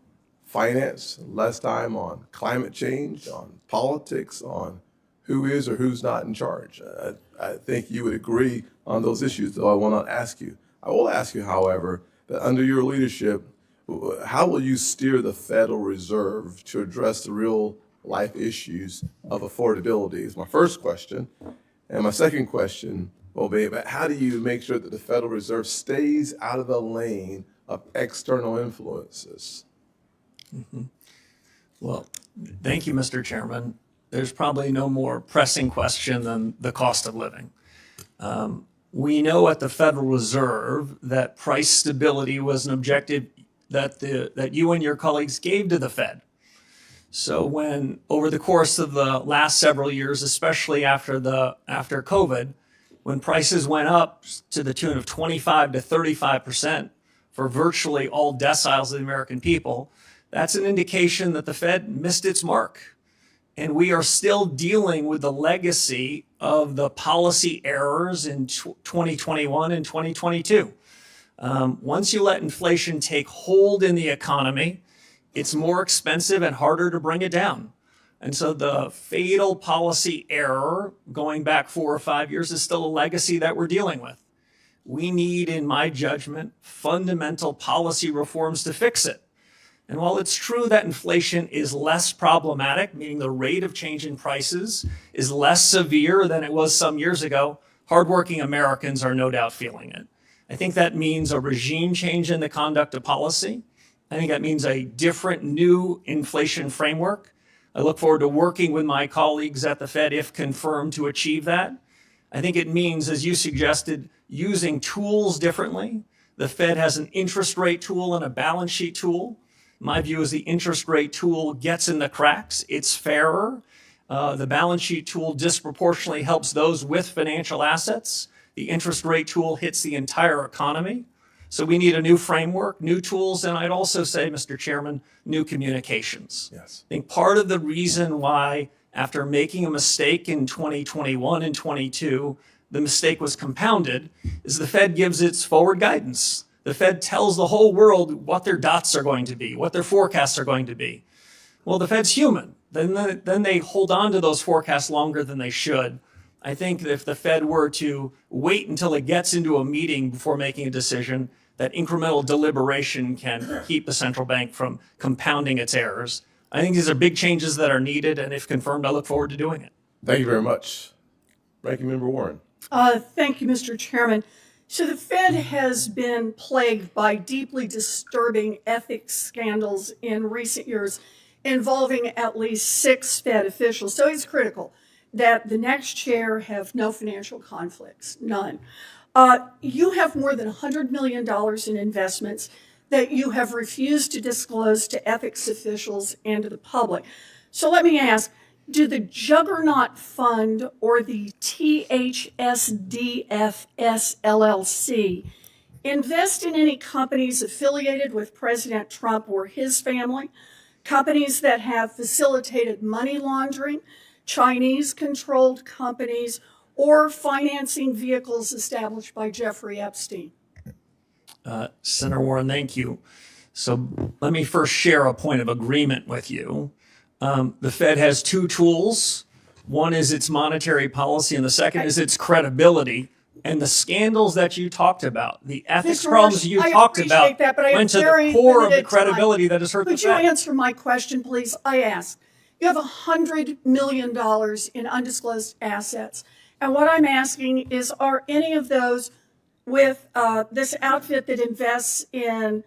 finance, less time on climate change, on politics, on who is or who's not in charge. I think you would agree on those issues, though I will not ask you. I will ask you, however, that under your leadership, how will you steer the Federal Reserve to address the real life issues of affordability is my first question. And my second question will be about how do you make sure that the Federal Reserve stays out of the lane of external influences? Mm-hmm. Well, thank you, Mr. Chairman. There's probably no more pressing question than the cost of living. We know at the Federal Reserve that price stability was an objective that you and your colleagues gave to the Fed. So when over the course of the last several years, especially after COVID, when prices went up to the tune of 25 to 35% for virtually all deciles of the American people, that's an indication that the Fed missed its mark. And we are still dealing with the legacy of the policy errors in 2021 and 2022. Once you let inflation take hold in the economy, it's more expensive and harder to bring it down. And so the fatal policy error going back 4 or 5 years is still a legacy that we're dealing with. We need, in my judgment, fundamental policy reforms to fix it. And while it's true that inflation is less problematic, meaning the rate of change in prices is less severe than it was some years ago, hardworking Americans are no doubt feeling it. I think that means a regime change in the conduct of policy. I think that means a different new inflation framework. I look forward to working with my colleagues at the Fed, if confirmed, to achieve that. I think it means, as you suggested, using tools differently. The Fed has an interest rate tool and a balance sheet tool. My view is the interest rate tool gets in the cracks. It's fairer. The balance sheet tool disproportionately helps those with financial assets. The interest rate tool hits the entire economy. So we need a new framework, new tools, and I'd also say, Mr. Chairman, new communications. Yes. I think part of the reason why, after making a mistake in 2021 and 22, the mistake was compounded is the Fed gives its forward guidance. The Fed tells the whole world what their dots are going to be, what their forecasts are going to be. Well, the Fed's human. Then they hold on to those forecasts longer than they should. I think that if the Fed were to wait until it gets into a meeting before making a decision, that incremental deliberation can keep the central bank from compounding its errors. I think these are big changes that are needed, and if confirmed, I look forward to doing it. Thank you very much. Ranking Member Warren. Thank you, Mr. Chairman. So the Fed has been plagued by deeply disturbing ethics scandals in recent years involving at least 6 Fed officials. So it's critical that the next chair have no financial conflicts, none. You have more than $100 million in investments that you have refused to disclose to ethics officials and to the public. So let me ask, do the Juggernaut Fund or the THSDFS LLC invest in any companies affiliated with President Trump or his family, companies that have facilitated money laundering, Chinese-controlled companies, or financing vehicles established by Jeffrey Epstein? Senator Warren, thank you. So let me first share a point of agreement with you. The Fed has 2 tools. One is its monetary policy, and the second is its credibility. And the scandals that you talked about, the ethics Mr. problems Warsh, you I talked appreciate about, that, but I have went to the very core of the limited credibility time. that has hurt the Could you Fed. answer my question, please? I asked. You have $100 million in undisclosed assets. And what I'm asking is, are any of those with this outfit that invests in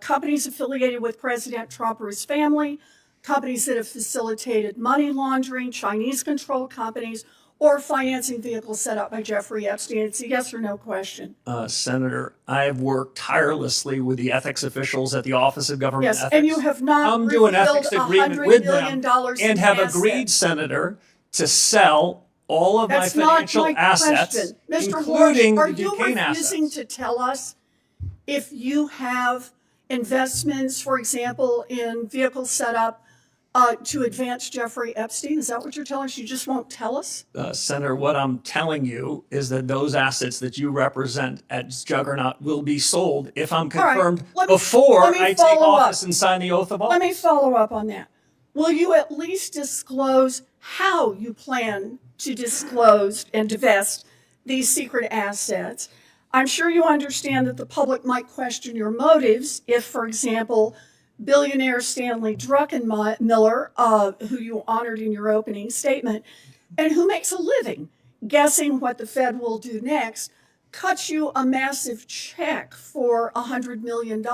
companies affiliated with President Trump or his family, companies that have facilitated money laundering, Chinese-controlled companies, or financing vehicles set up by Jeffrey Epstein? It's a yes or no question. Senator, I've worked tirelessly with the ethics officials at the Office of Government Yes, Ethics. and you have not Come to an ethics revealed agreement $100 with million them in and have assets. agreed, Senator, to sell all of That's my not financial my assets, question. Mr. including Warsh, are the you Duquesne refusing assets. to tell us if you have investments, for example, in vehicles set up to advance Jeffrey Epstein? Is that what you're telling us? You just won't tell us? Senator, what I'm telling you is that those assets that you represent at Juggernaut will be sold if I'm All right, confirmed let me before I take follow up. office and sign the oath of office. Let me follow up on that. Will you at least disclose how you plan to disclose and divest these secret assets? I'm sure you understand that the public might question your motives if, for example, billionaire Stanley Druckenmiller, who you honored in your opening statement, and who makes a living guessing what the Fed will do next, cuts you a massive check for $100 million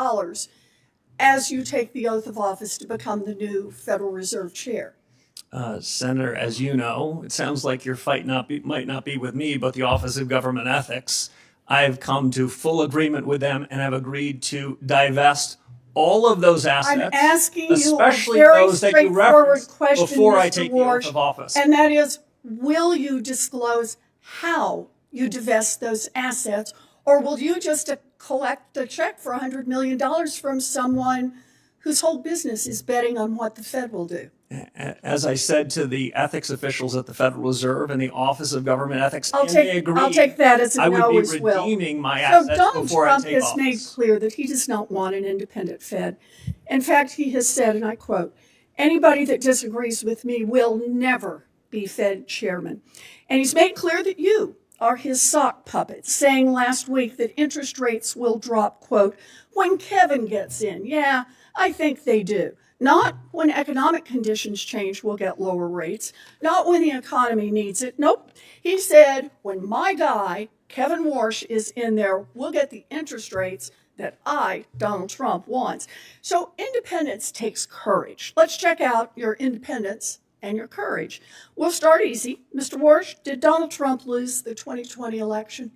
as you take the oath of office to become the new Federal Reserve Chair. Senator, as you know, it sounds like your fight might not be with me, but the Office of Government Ethics. I've come to full agreement with them and have agreed to divest all of those assets, I'm asking especially you a very those that you straightforward referenced question, before Mr. I take the oath Warsh, of office. and that is, will you disclose how you divest those assets, or will you just collect a check for $100 million from someone whose whole business is betting on what the Fed will do? As I said to the ethics officials at the Federal Reserve and the Office of Government Ethics, I'll take that as a I would no be as well. redeeming my So assets Donald before Trump I take has office. made clear that he does not want an independent Fed. In fact, he has said, and I quote, "Anybody that disagrees with me will never be Fed chairman." And he's made clear that you are his sock puppet, saying last week that interest rates will drop, quote, "when Kevin gets in." Yeah, I think they do. Not when economic conditions change, we'll get lower rates. Not when the economy needs it. Nope. He said, when my guy, Kevin Warsh, is in there, we'll get the interest rates that I, Donald Trump, wants. So independence takes courage. Let's check out your independence and your courage. We'll start easy. Mr. Warsh, did Donald Trump lose the 2020 election?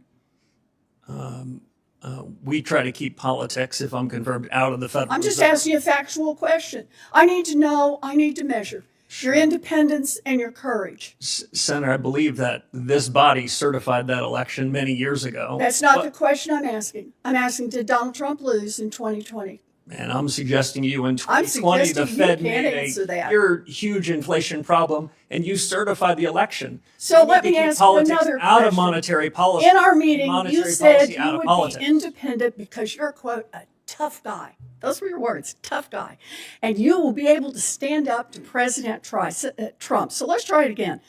We try to keep politics, if I'm confirmed, out of the Federal I'm just Reserve. asking you a factual question. I need to know, I need to measure your independence and your courage. Senator, I believe that this body certified that election many years ago. That's not the question I'm asking. I'm asking, did Donald Trump lose in 2020? And I'm suggesting you in I'm 2020, the suggesting you Fed can't made answer that. a huge inflation problem, and you certified the election. So You need let to me keep ask you politics another out of question. monetary policy. In our meeting, you monetary said policy you out of would politics. be independent because you're, quote, a tough guy. Those were your words, tough guy. And you will be able to stand up to President Trump. So let's try it again.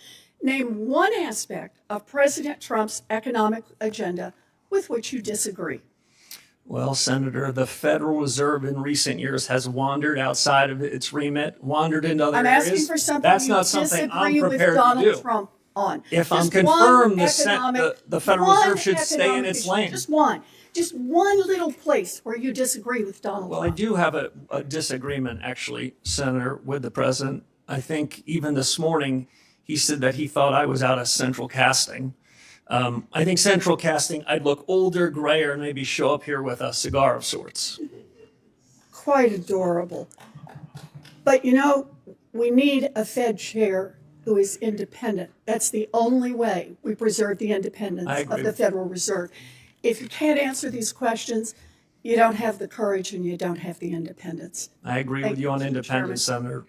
Name one aspect of President Trump's economic agenda with which you disagree. Well, Senator, the Federal Reserve in recent years has wandered outside of its remit, wandered into other I'm areas. asking for something That's you not something I'm disagree with prepared Donald to do. Trump on. If I'm Just one confirmed, economic- the Federal one Reserve should stay in economic its issue. lane. Just one little place where you disagree with Donald Well, I Trump. do have a disagreement, actually, Senator, with the president. I think even this morning, he said that he thought I was out of central casting. I think central casting, I'd look older, grayer, and maybe show up here with a cigar of sorts. Quite adorable. But you know, we need a Fed chair who is independent. That's the only way we preserve the independence I agree. of the Federal Reserve. If you can't answer these questions, you don't have the courage and you don't have the independence. I agree Thank with you on Mr. independence, Senator.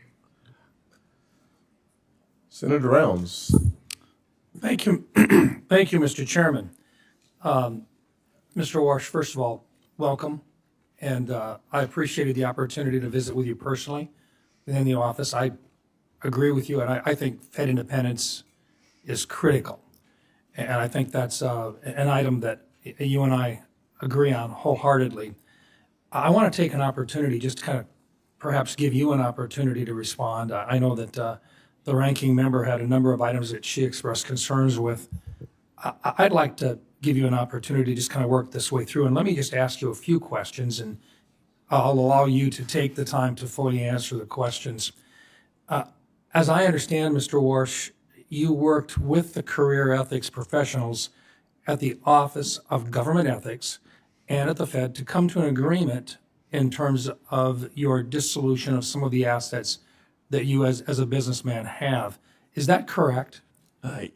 Senator Rounds. Thank you. Thank you, Mr. Chairman. Mr. Warsh, first of all, welcome. And I appreciated the opportunity to visit with you personally within the office. I agree with you, and I think Fed independence is critical. And I think that's an item that you and I agree on wholeheartedly. I want to take an opportunity just to kind of perhaps give you an opportunity to respond. I know that the ranking member had a number of items that she expressed concerns with. I'd like to give you an opportunity to just kind of work this way through. And let me just ask you a few questions, and I'll allow you to take the time to fully answer the questions. As I understand, Mr. Warsh, you worked with the career ethics professionals at the Office of Government Ethics and at the Fed to come to an agreement in terms of your dissolution of some of the assets that you as a businessman have. Is that correct?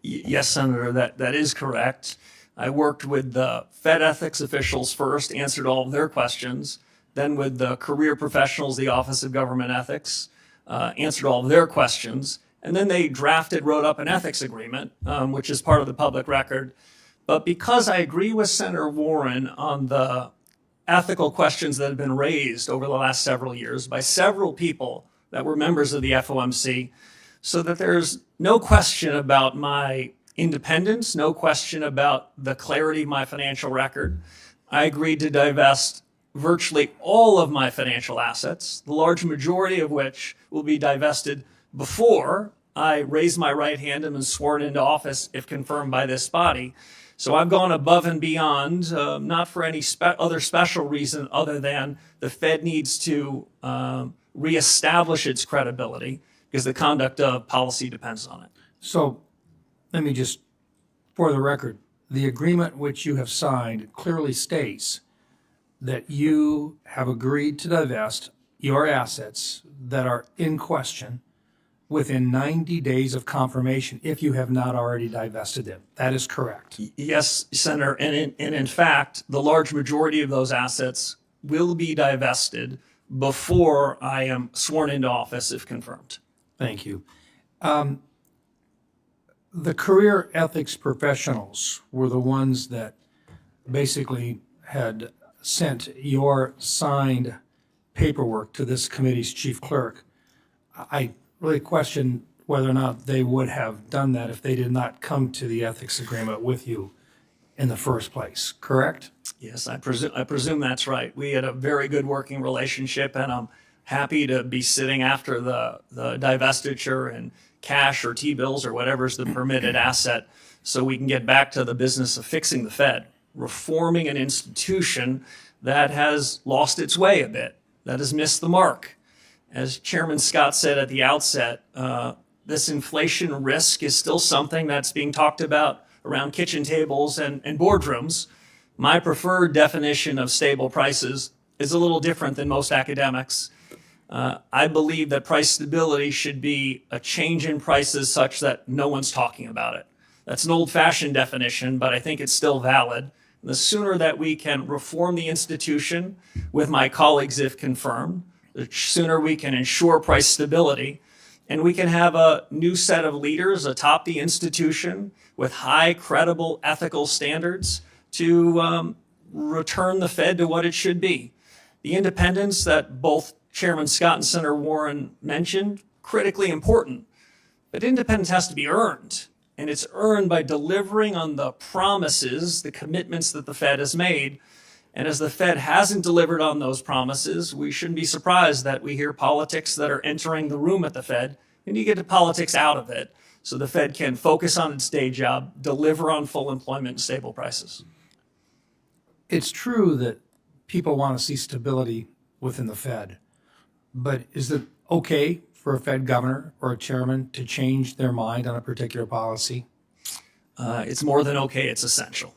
Yes, Senator, that is correct. I worked with the Fed ethics officials first, answered all of their questions, then with the career professionals, the Office of Government Ethics, answered all of their questions, and then they wrote up an ethics agreement, which is part of the public record. But because I agree with Senator Warren on the ethical questions that have been raised over the last several years by several people that were members of the FOMC, so that there's no question about my independence, no question about the clarity of my financial record, I agreed to divest virtually all of my financial assets, the large majority of which will be divested before I raise my right hand and am sworn into office if confirmed by this body. So I've gone above and beyond, not for any other special reason other than the Fed needs to reestablish its credibility because the conduct of policy depends on it. So let me just, for the record, the agreement which you have signed clearly states that you have agreed to divest your assets that are in question within 90 days of confirmation if you have not already divested them. That is correct. Yes, Senator, and in fact, the large majority of those assets will be divested before I am sworn into office if confirmed. Thank you. The career ethics professionals were the ones that basically had sent your signed paperwork to this committee's chief clerk. I really question whether or not they would have done that if they did not come to the ethics agreement with you in the first place, correct? Yes, I presume that's right. We had a very good working relationship, and I'm happy to be sitting after the divestiture and cash or T-bills or whatever's the permitted asset, so we can get back to the business of fixing the Fed, reforming an institution that has lost its way a bit, that has missed the mark. As Chairman Scott said at the outset, this inflation risk is still something that's being talked about around kitchen tables and boardrooms. My preferred definition of stable prices is a little different than most academics. I believe that price stability should be a change in prices such that no one's talking about it. That's an old-fashioned definition, but I think it's still valid. The sooner that we can reform the institution with my colleagues, if confirmed, the sooner we can ensure price stability, and we can have a new set of leaders atop the institution with high, credible, ethical standards to return the Fed to what it should be. The independence that both Chairman Scott and Senator Warren mentioned, critically important, but independence has to be earned. And it's earned by delivering on the promises, the commitments that the Fed has made. And as the Fed hasn't delivered on those promises, we shouldn't be surprised that we hear politics that are entering the room at the Fed. And you get the politics out of it so the Fed can focus on its day job, deliver on full employment and stable prices. It's true that people want to see stability within the Fed, but is it okay for a Fed governor or a chairman to change their mind on a particular policy? It's more than okay, it's essential.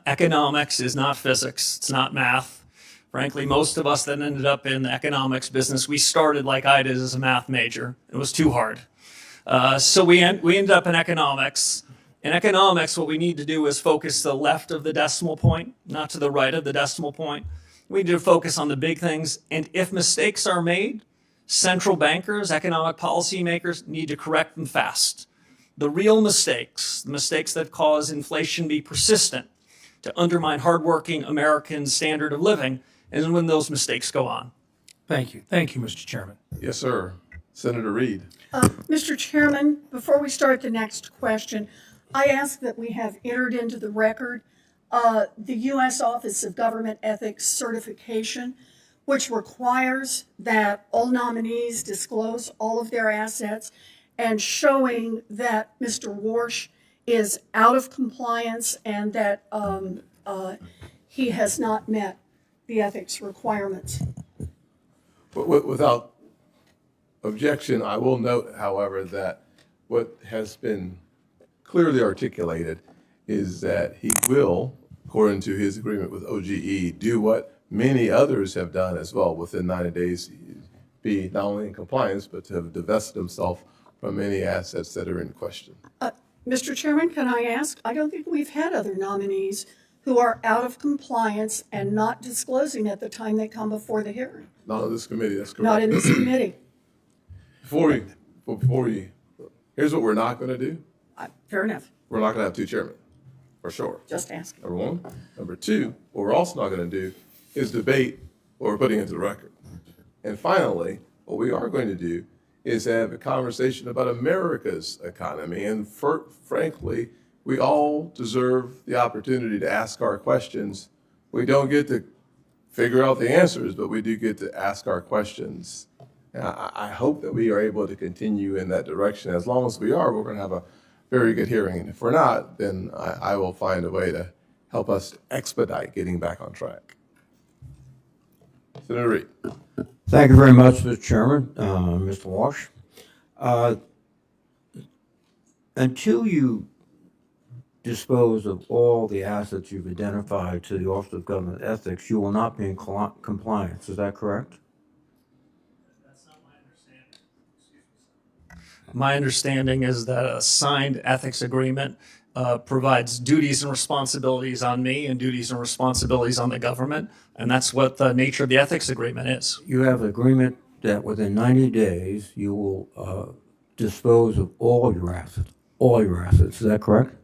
Economics is not physics, it's not math. Frankly, most of us that ended up in the economics business, we started like I did as a math major. It was too hard. So we ended up in economics. In economics, what we need to do is focus to the left of the decimal point, not to the right of the decimal point. We need to focus on the big things. And if mistakes are made, central bankers, economic policymakers need to correct them fast. The real mistakes, the mistakes that cause inflation to be persistent, to undermine hardworking Americans' standard of living, and when those mistakes go on. Thank you. Thank you, Mr. Chairman. Yes, sir. Senator Reed. Mr. Chairman, before we start the next question, I ask that we have entered into the record the U.S. Office of Government Ethics certification, which requires that all nominees disclose all of their assets, and showing that Mr. Warsh is out of compliance and that he has not met the ethics requirements. Without objection, I will note, however, that what has been clearly articulated is that he will, according to his agreement with OGE, do what many others have done as well within 90 days, be not only in compliance, but to have divested himself from any assets that are in question. Mr. Chairman, can I ask? I don't think we've had other nominees who are out of compliance and not disclosing at the time they come before the hearing. Not on this committee, that's correct. Not in this committee. Before we, here's what we're not going to do. Fair enough. We're not going to have two chairmen, for sure. Just asking. Number one. Number two, what we're also not going to do is debate what we're putting into the record. And finally, what we are going to do is have a conversation about America's economy. And frankly, we all deserve the opportunity to ask our questions. We don't get to figure out the answers, but we do get to ask our questions. And I hope that we are able to continue in that direction. As long as we are, we're going to have a very good hearing. And if we're not, then I will find a way to help us expedite getting back on track. Senator Reed. Thank you very much, Mr. Chairman, Mr. Warsh. Until you dispose of all the assets you've identified to the Office of Government Ethics, you will not be in compliance. Is that correct? That's not my understanding. My understanding is that a signed ethics agreement provides duties and responsibilities on me and duties and responsibilities on the government, and that's what the nature of the ethics agreement is. You have an agreement that within 90 days you will dispose of all your assets. All your assets. Is that correct?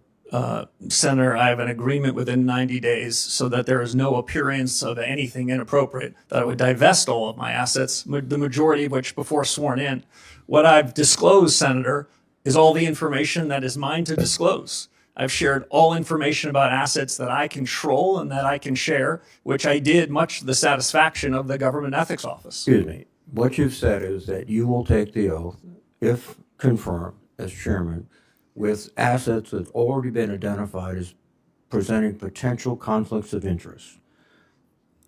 Senator, I have an agreement within 90 days so that there is no appearance of anything inappropriate, that I would divest all of my assets, the majority of which before sworn in. What I've disclosed, Senator, is all the information that is mine to disclose. I've shared all information about assets that I control and that I can share, which I did much to the satisfaction of the Government Ethics Office. Excuse me. What you've said is that you will take the oath, if confirmed as chairman, with assets that have already been identified as presenting potential conflicts of interest.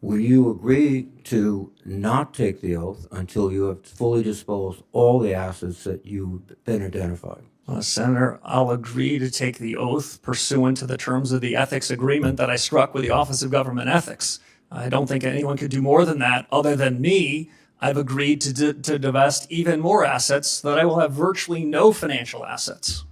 Will you agree to not take the oath until you have fully disposed all the assets that you've been identified? Senator, I'll agree to take the oath pursuant to the terms of the ethics agreement that I struck with the Office of Government Ethics. I don't think anyone could do more than that other than me. I've agreed to divest even more assets so that I will have virtually no financial assets.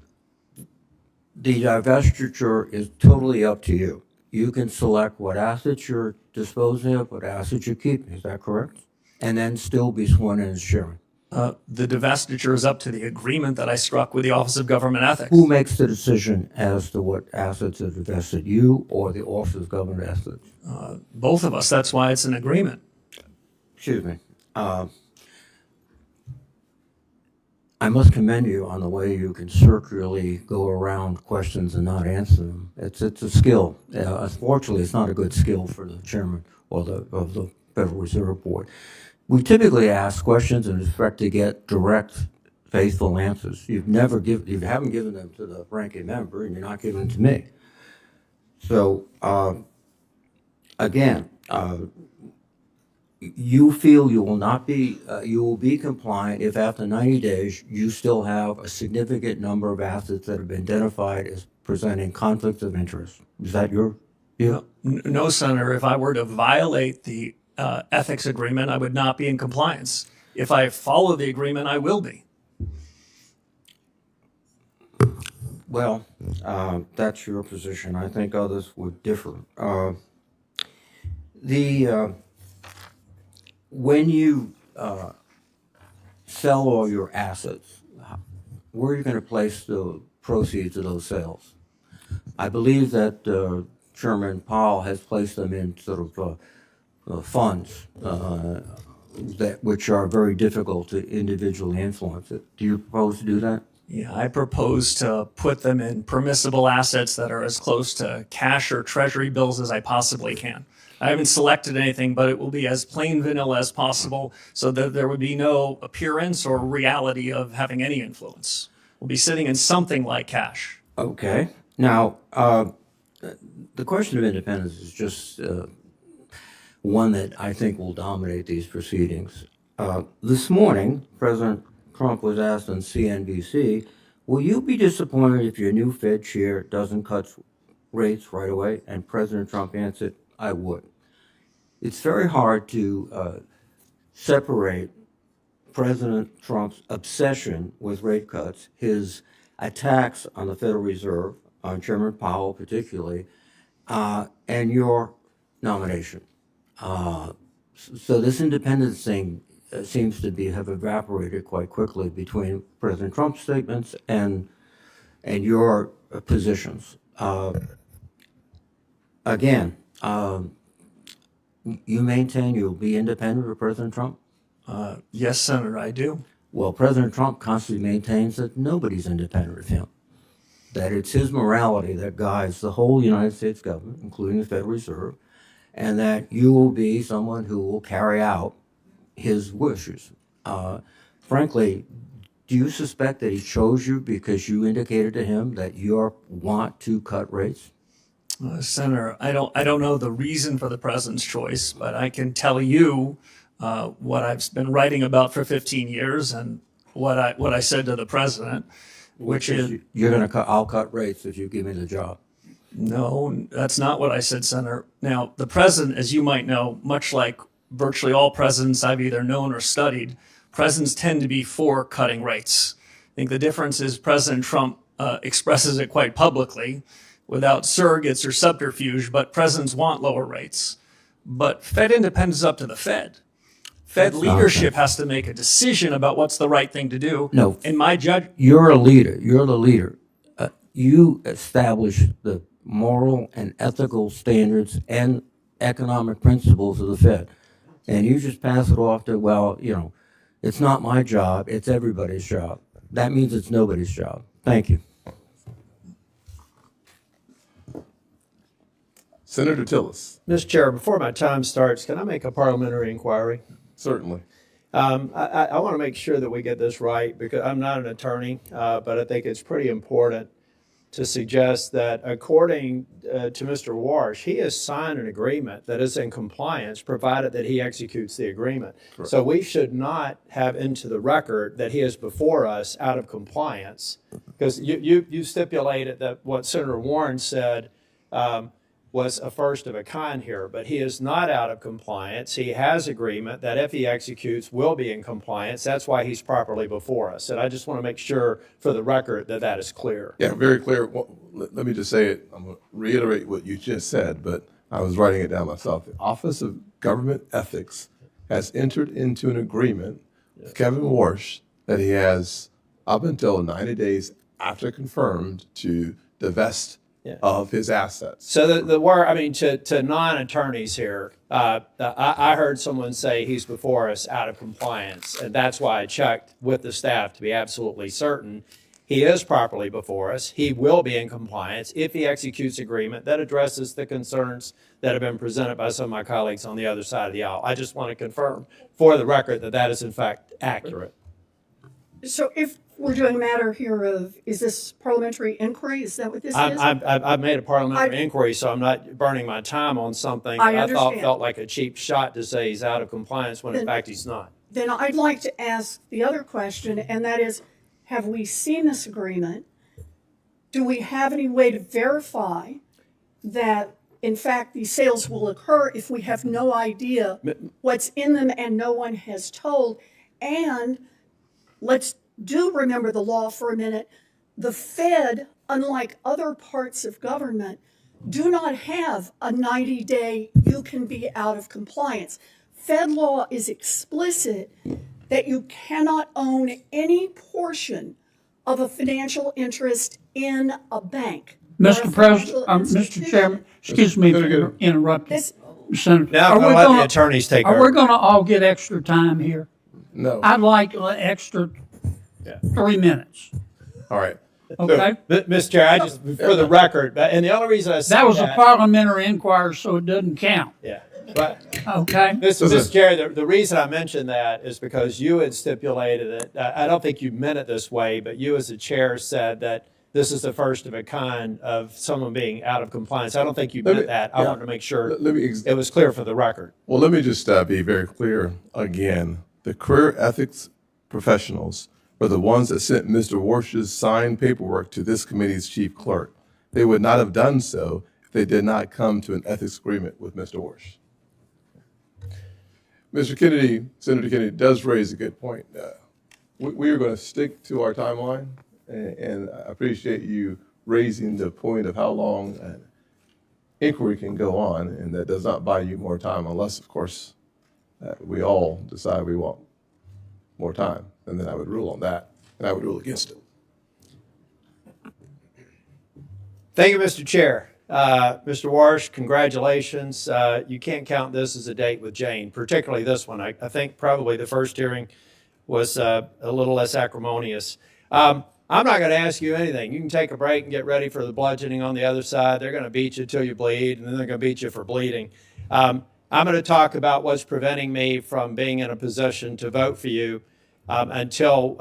The divestiture is totally up to you. You can select what assets you're disposing of, what assets you keep. Is that correct? And then still be sworn in as chairman. The divestiture is up to the agreement that I struck with the Office of Government Ethics. Who makes the decision as to what assets are divested, you or the Office of Government Ethics? Both of us. That's why it's an agreement. Excuse me. I must commend you on the way you can circularly go around questions and not answer them. It's a skill. Unfortunately, it's not a good skill for the chairman of the Federal Reserve Board. We typically ask questions and expect to get direct, faithful answers. You haven't given them to the ranking member, and you're not giving them to me. So again, you feel you will not be, you will be compliant if after 90 days you still have a significant number of assets that have been identified as presenting conflicts of interest. Is that your view? No, Senator. If I were to violate the ethics agreement, I would not be in compliance. If I follow the agreement, I will be. Well, that's your position. I think others would differ. When you sell all your assets, where are you going to place the proceeds of those sales? I believe that Chairman Powell has placed them in sort of funds which are very difficult to individually influence. Do you propose to do that? Yeah, I propose to put them in permissible assets that are as close to cash or treasury bills as I possibly can. I haven't selected anything, but it will be as plain vanilla as possible so that there would be no appearance or reality of having any influence. We'll be sitting in something like cash. Okay. Now, the question of independence is just one that I think will dominate these proceedings. This morning, President Trump was asked on CNBC, will you be disappointed if your new Fed chair doesn't cut rates right away? And President Trump answered, I would. It's very hard to separate President Trump's obsession with rate cuts, his attacks on the Federal Reserve, on Chairman Powell particularly, and your nomination. So this independence thing seems to have evaporated quite quickly between President Trump's statements and your positions. Again, you maintain you'll be independent of President Trump? Yes, Senator, I do. Well, President Trump constantly maintains that nobody's independent of him, that it's his morality that guides the whole United States government, including the Federal Reserve, and that you will be someone who will carry out his wishes. Frankly, do you suspect that he chose you because you indicated to him that you want to cut rates? Senator, I don't know the reason for the president's choice, but I can tell you what I've been writing about for 15 years and what I said to the president, which is you're going to I'll cut rates if you give me the job. No, that's not what I said, Senator. Now, the president, as you might know, much like virtually all presidents I've either known or studied, presidents tend to be for cutting rates. I think the difference is President Trump expresses it quite publicly without surrogates or subterfuge, but presidents want lower rates. But Fed independence is up to the Fed. Fed leadership has to make a decision about what's the right thing to do. No. In my judgment, You're a leader. You're the leader. you establish the moral and ethical standards and economic principles of the Fed. And you just pass it off to, well, it's not my job, it's everybody's job. That means it's nobody's job. Thank you. Senator Tillis. Mr. Chair, before my time starts, can I make a parliamentary inquiry? Certainly. I want to make sure that we get this right because I'm not an attorney, but I think it's pretty important to suggest that according to Mr. Warsh, he has signed an agreement that is in compliance provided that he executes the agreement. Correct. So we should not have into the record that he is before us out of compliance because you stipulated that what Senator Warren said was a first of a kind here, but he is not out of compliance. He has agreement that if he executes, will be in compliance. That's why he's properly before us. And I just want to make sure for the record that that is clear. Yeah, very clear. Well, let me just say it. I'm going to reiterate what you just said, but I was writing it down myself. The Office of Government Ethics has entered into an agreement with Kevin Warsh that he has up until 90 days after confirmed to divest of his assets. So the word, I mean, to non-attorneys here, I heard someone say he's before us out of compliance, and that's why I checked with the staff to be absolutely certain he is properly before us. He will be in compliance if he executes agreement that addresses the concerns that have been presented by some of my colleagues on the other side of the aisle. I just want to confirm for the record that that is in fact accurate. So if we're doing a matter here of, is this parliamentary inquiry? Is that what this is? I've made a parliamentary inquiry, so I'm not burning my time on something I that I thought understand. felt like a cheap shot to say he's out of compliance when in fact he's not. Then I'd like to ask the other question, and that is, have we seen this agreement? Do we have any way to verify that, in fact, these sales will occur if we have no idea what's in them and no one has told? And let's remember the law for a minute. The Fed, unlike other parts of government, do not have a 90-day you can be out of compliance. Fed law is explicit that you cannot own any portion of a financial interest in a bank. Mr. President, Mr. Chairman, excuse me for interrupting. Senator, Now I'm going to let the attorneys take are we over. going to all get extra time here? No. I'd like an extra 3 minutes. All right. Okay? Mr. Chair, I just, for the record, and the only reason I say That was a parliamentary inquiry, so it doesn't count. Yeah. But, Okay? Mr. Chair, the reason I mentioned that is because you had stipulated it. I don't think you meant it this way, but you as the chair said that this is the first of a kind of someone being out of compliance. I don't think you meant that. I wanted to make sure it was clear for the record. Well, let me just be very clear again. The career ethics professionals were the ones that sent Mr. Warsh's signed paperwork to this committee's chief clerk. They would not have done so if they did not come to an ethics agreement with Mr. Warsh. Mr. Kennedy, Senator Kennedy does raise a good point. We are going to stick to our timeline, and I appreciate you raising the point of how long an inquiry can go on, and that does not buy you more time unless, of course, we all decide we want more time, and then I would rule on that, and I would rule against it. Thank you, Mr. Chair. Mr. Warsh, congratulations. You can't count this as a date with Jane, particularly this one. I think probably the first hearing was a little less acrimonious. I'm not going to ask you anything. You can take a break and get ready for the bludgeoning on the other side. They're going to beat you till you bleed, and then they're going to beat you for bleeding. I'm going to talk about what's preventing me from being in a position to vote for you until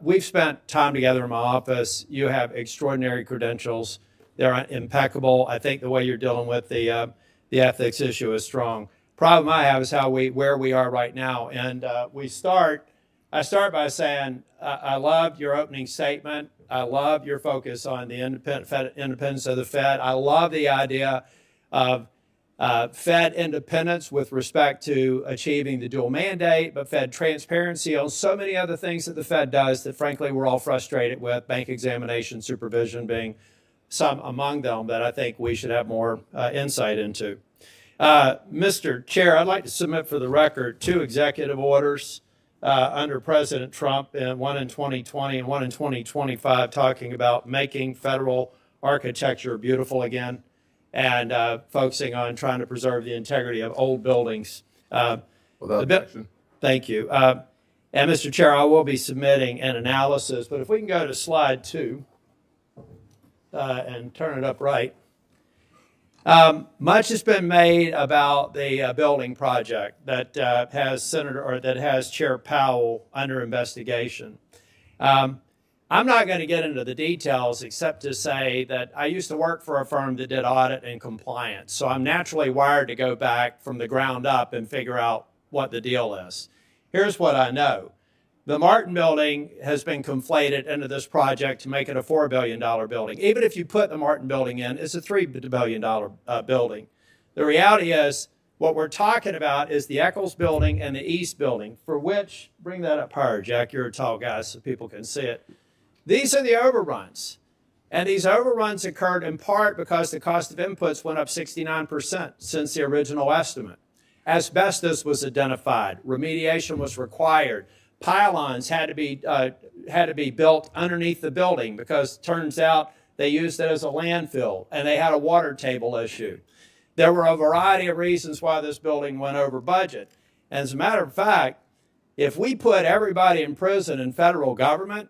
we've spent time together in my office. You have extraordinary credentials. They're impeccable. I think the way you're dealing with the ethics issue is strong. Problem I have is where we are right now. And I start by saying I love your opening statement. I love your focus on the independence of the Fed. I love the idea of Fed independence with respect to achieving the dual mandate, but Fed transparency on so many other things that the Fed does that, frankly, we're all frustrated with, bank examination, supervision being some among them that I think we should have more insight into. Mr. Chair, I'd like to submit for the record 2 executive orders under President Trump, and one in 2020 and one in 2025, talking about making federal architecture beautiful again and focusing on trying to preserve the integrity of old buildings. Without objection. Thank you. And Mr. Chair, I will be submitting an analysis, but if we can go to slide 2 and turn it up right. Much has been made about the building project that has Chair Powell under investigation. I'm not going to get into the details except to say that I used to work for a firm that did audit and compliance, so I'm naturally wired to go back from the ground up and figure out what the deal is. Here's what I know. The Martin building has been conflated into this project to make it a $4 billion building. Even if you put the Martin building in, it's a $3 billion building. The reality is, what we're talking about is the Eccles building and the East building, for which, bring that up higher, Jack, you're a tall guy so people can see it. These are the overruns. And these overruns occurred in part because the cost of inputs went up 69% since the original estimate. Asbestos was identified. Remediation was required. Pylons had to be built underneath the building because it turns out they used it as a landfill and they had a water table issue. There were a variety of reasons why this building went over budget. And as a matter of fact, if we put everybody in prison in federal government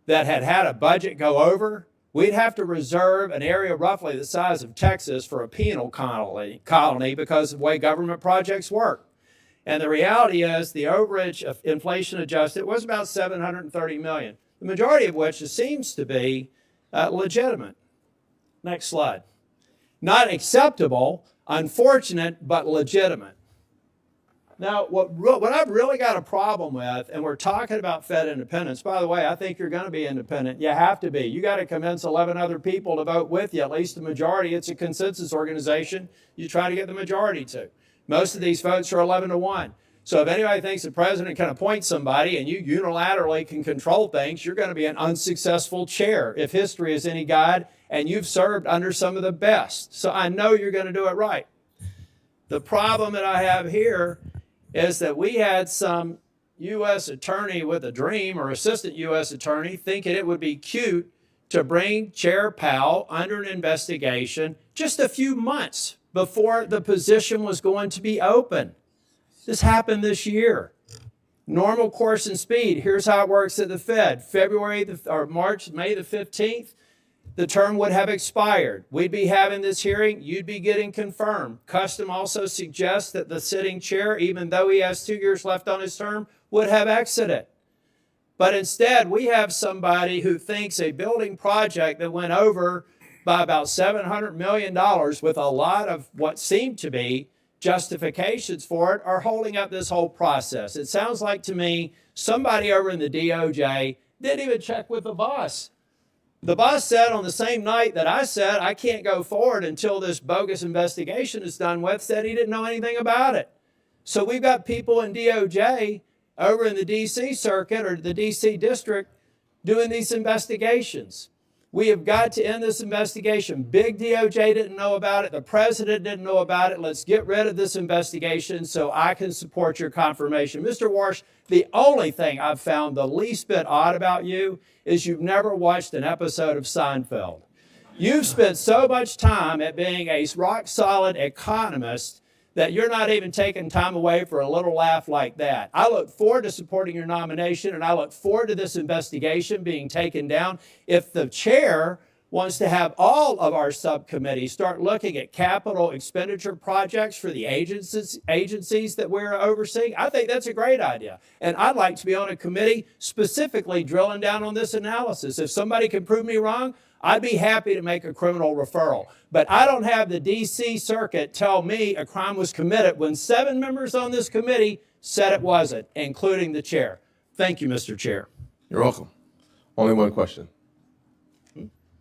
that had a budget go over, we'd have to reserve an area roughly the size of Texas for a penal colony because of the way government projects work. And the reality is the overage of inflation adjusted was about $730 million, the majority of which seems to be legitimate. Next slide. Not acceptable, unfortunate, but legitimate. Now, what I've really got a problem with, and we're talking about Fed independence. By the way, I think you're going to be independent. You have to be. You got to convince 11 other people to vote with you, at least the majority. It's a consensus organization. You try to get the majority to. Most of these votes are 11-1. So if anybody thinks the president can appoint somebody and you unilaterally can control things, you're going to be an unsuccessful chair if history is any guide, and you've served under some of the best. So I know you're going to do it right. The problem that I have here is that we had some U.S. attorney with a dream, or assistant U.S. attorney, thinking it would be cute to bring Chair Powell under an investigation just a few months before the position was going to be open. This happened this year. Normal course and speed. Here's how it works at the Fed. May the 15th, the term would have expired. We'd be having this hearing. You'd be getting confirmed. Custom also suggests that the sitting chair, even though he has 2 years left on his term, would have exited. But instead, we have somebody who thinks a building project that went over by about $700 million with a lot of what seemed to be justifications for it are holding up this whole process. It sounds like to me somebody over in the DOJ didn't even check with the boss. The boss said on the same night that I said I can't go forward until this bogus investigation is done with, said he didn't know anything about it. So we've got people in DOJ over in the D.C. circuit or the D.C. district doing these investigations. We have got to end this investigation. Big DOJ didn't know about it. The president didn't know about it. Let's get rid of this investigation so I can support your confirmation. Mr. Warsh, the only thing I've found the least bit odd about you is you've never watched an episode of Seinfeld. You've spent so much time at being a rock-solid economist that you're not even taking time away for a little laugh like that. I look forward to supporting your nomination, and I look forward to this investigation being taken down. If the chair wants to have all of our subcommittees start looking at capital expenditure projects for the agencies that we're overseeing, I think that's a great idea. And I'd like to be on a committee specifically drilling down on this analysis. If somebody can prove me wrong, I'd be happy to make a criminal referral. But I don't have the D.C. Circuit tell me a crime was committed when 7 members on this committee said it wasn't, including the chair. Thank you, Mr. Chair. You're welcome. Only one question.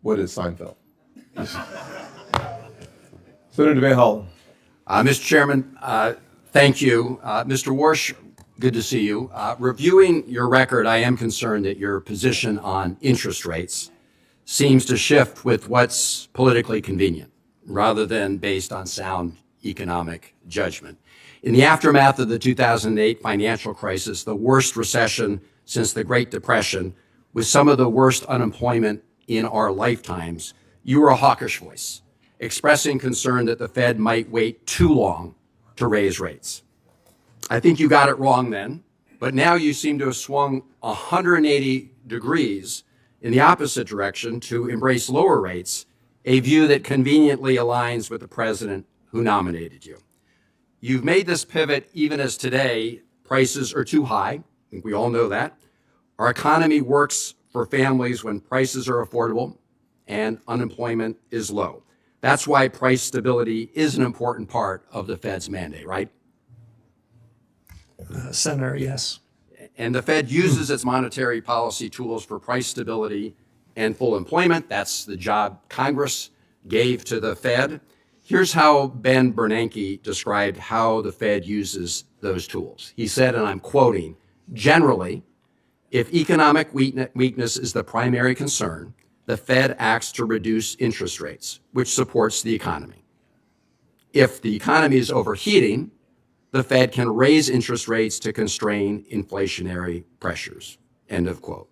What is Seinfeld? Senator Van Hollen. Mr. Chairman, thank you. Mr. Warsh, good to see you. Reviewing your record, I am concerned that your position on interest rates seems to shift with what's politically convenient rather than based on sound economic judgment. In the aftermath of the 2008 financial crisis, the worst recession since the Great Depression, with some of the worst unemployment in our lifetimes, you were a hawkish voice, expressing concern that the Fed might wait too long to raise rates. I think you got it wrong then, but now you seem to have swung 180 degrees in the opposite direction to embrace lower rates, a view that conveniently aligns with the president who nominated you. You've made this pivot even as today prices are too high. I think we all know that. Our economy works for families when prices are affordable and unemployment is low. That's why price stability is an important part of the Fed's mandate, right? Senator, yes. And the Fed uses its monetary policy tools for price stability and full employment. That's the job Congress gave to the Fed. Here's how Ben Bernanke described how the Fed uses those tools. He said, and I'm quoting, "Generally, if economic weakness is the primary concern, the Fed acts to reduce interest rates, which supports the economy. If the economy is overheating, the Fed can raise interest rates to constrain inflationary pressures," end of quote.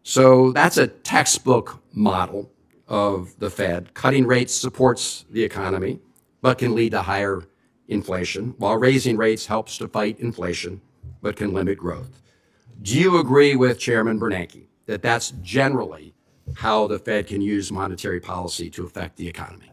So that's a textbook model of the Fed. Cutting rates supports the economy, but can lead to higher inflation, while raising rates helps to fight inflation, but can limit growth. Do you agree with Chairman Bernanke that that's generally how the Fed can use monetary policy to affect the economy?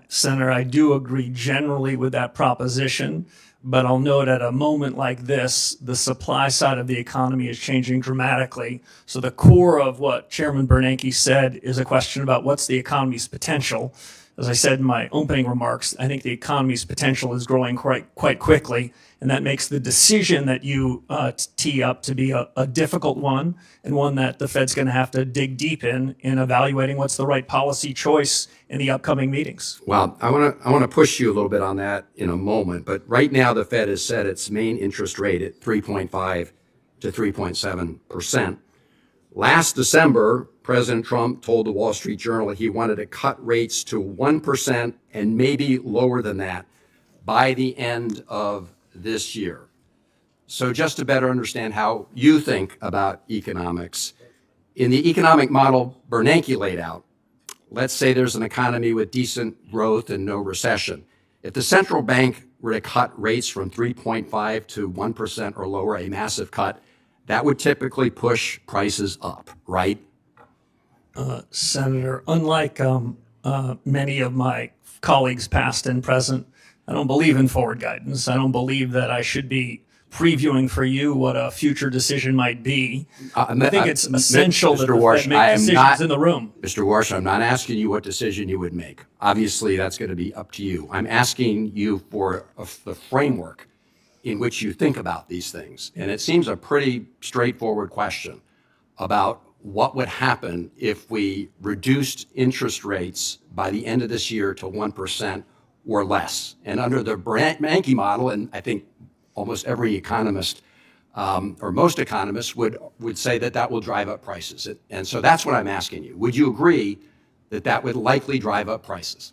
Senator, I do agree generally with that proposition, but I'll note at a moment like this, the supply side of the economy is changing dramatically. So the core of what Chairman Bernanke said is a question about what's the economy's potential. As I said in my opening remarks, I think the economy's potential is growing quite quickly, and that makes the decision that you tee up to be a difficult one, and one that the Fed's going to have to dig deep in evaluating what's the right policy choice in the upcoming meetings. Well, I want to push you a little bit on that in a moment, but right now the Fed has set its main interest rate at 3.5 to 3.7%. Last December, President Trump told the Wall Street Journal he wanted to cut rates to 1% and maybe lower than that by the end of this year. So just to better understand how you think about economics, in the economic model Bernanke laid out, let's say there's an economy with decent growth and no recession. If the central bank were to cut rates from 3.5 to 1% or lower, a massive cut, that would typically push prices up, right? Senator, unlike many of my colleagues, past and present, I don't believe in forward guidance. I don't believe that I should be previewing for you what a future decision might be. I think it's essential that the Fed make decisions in the room. Mr. Warsh, I'm not asking you what decision you would make. Obviously, that's going to be up to you. I'm asking you for the framework in which you think about these things. And it seems a pretty straightforward question about what would happen if we reduced interest rates by the end of this year to 1% or less. And under the Bernanke model, and I think almost every economist or most economists would say that that will drive up prices. And so that's what I'm asking you. Would you agree that that would likely drive up prices?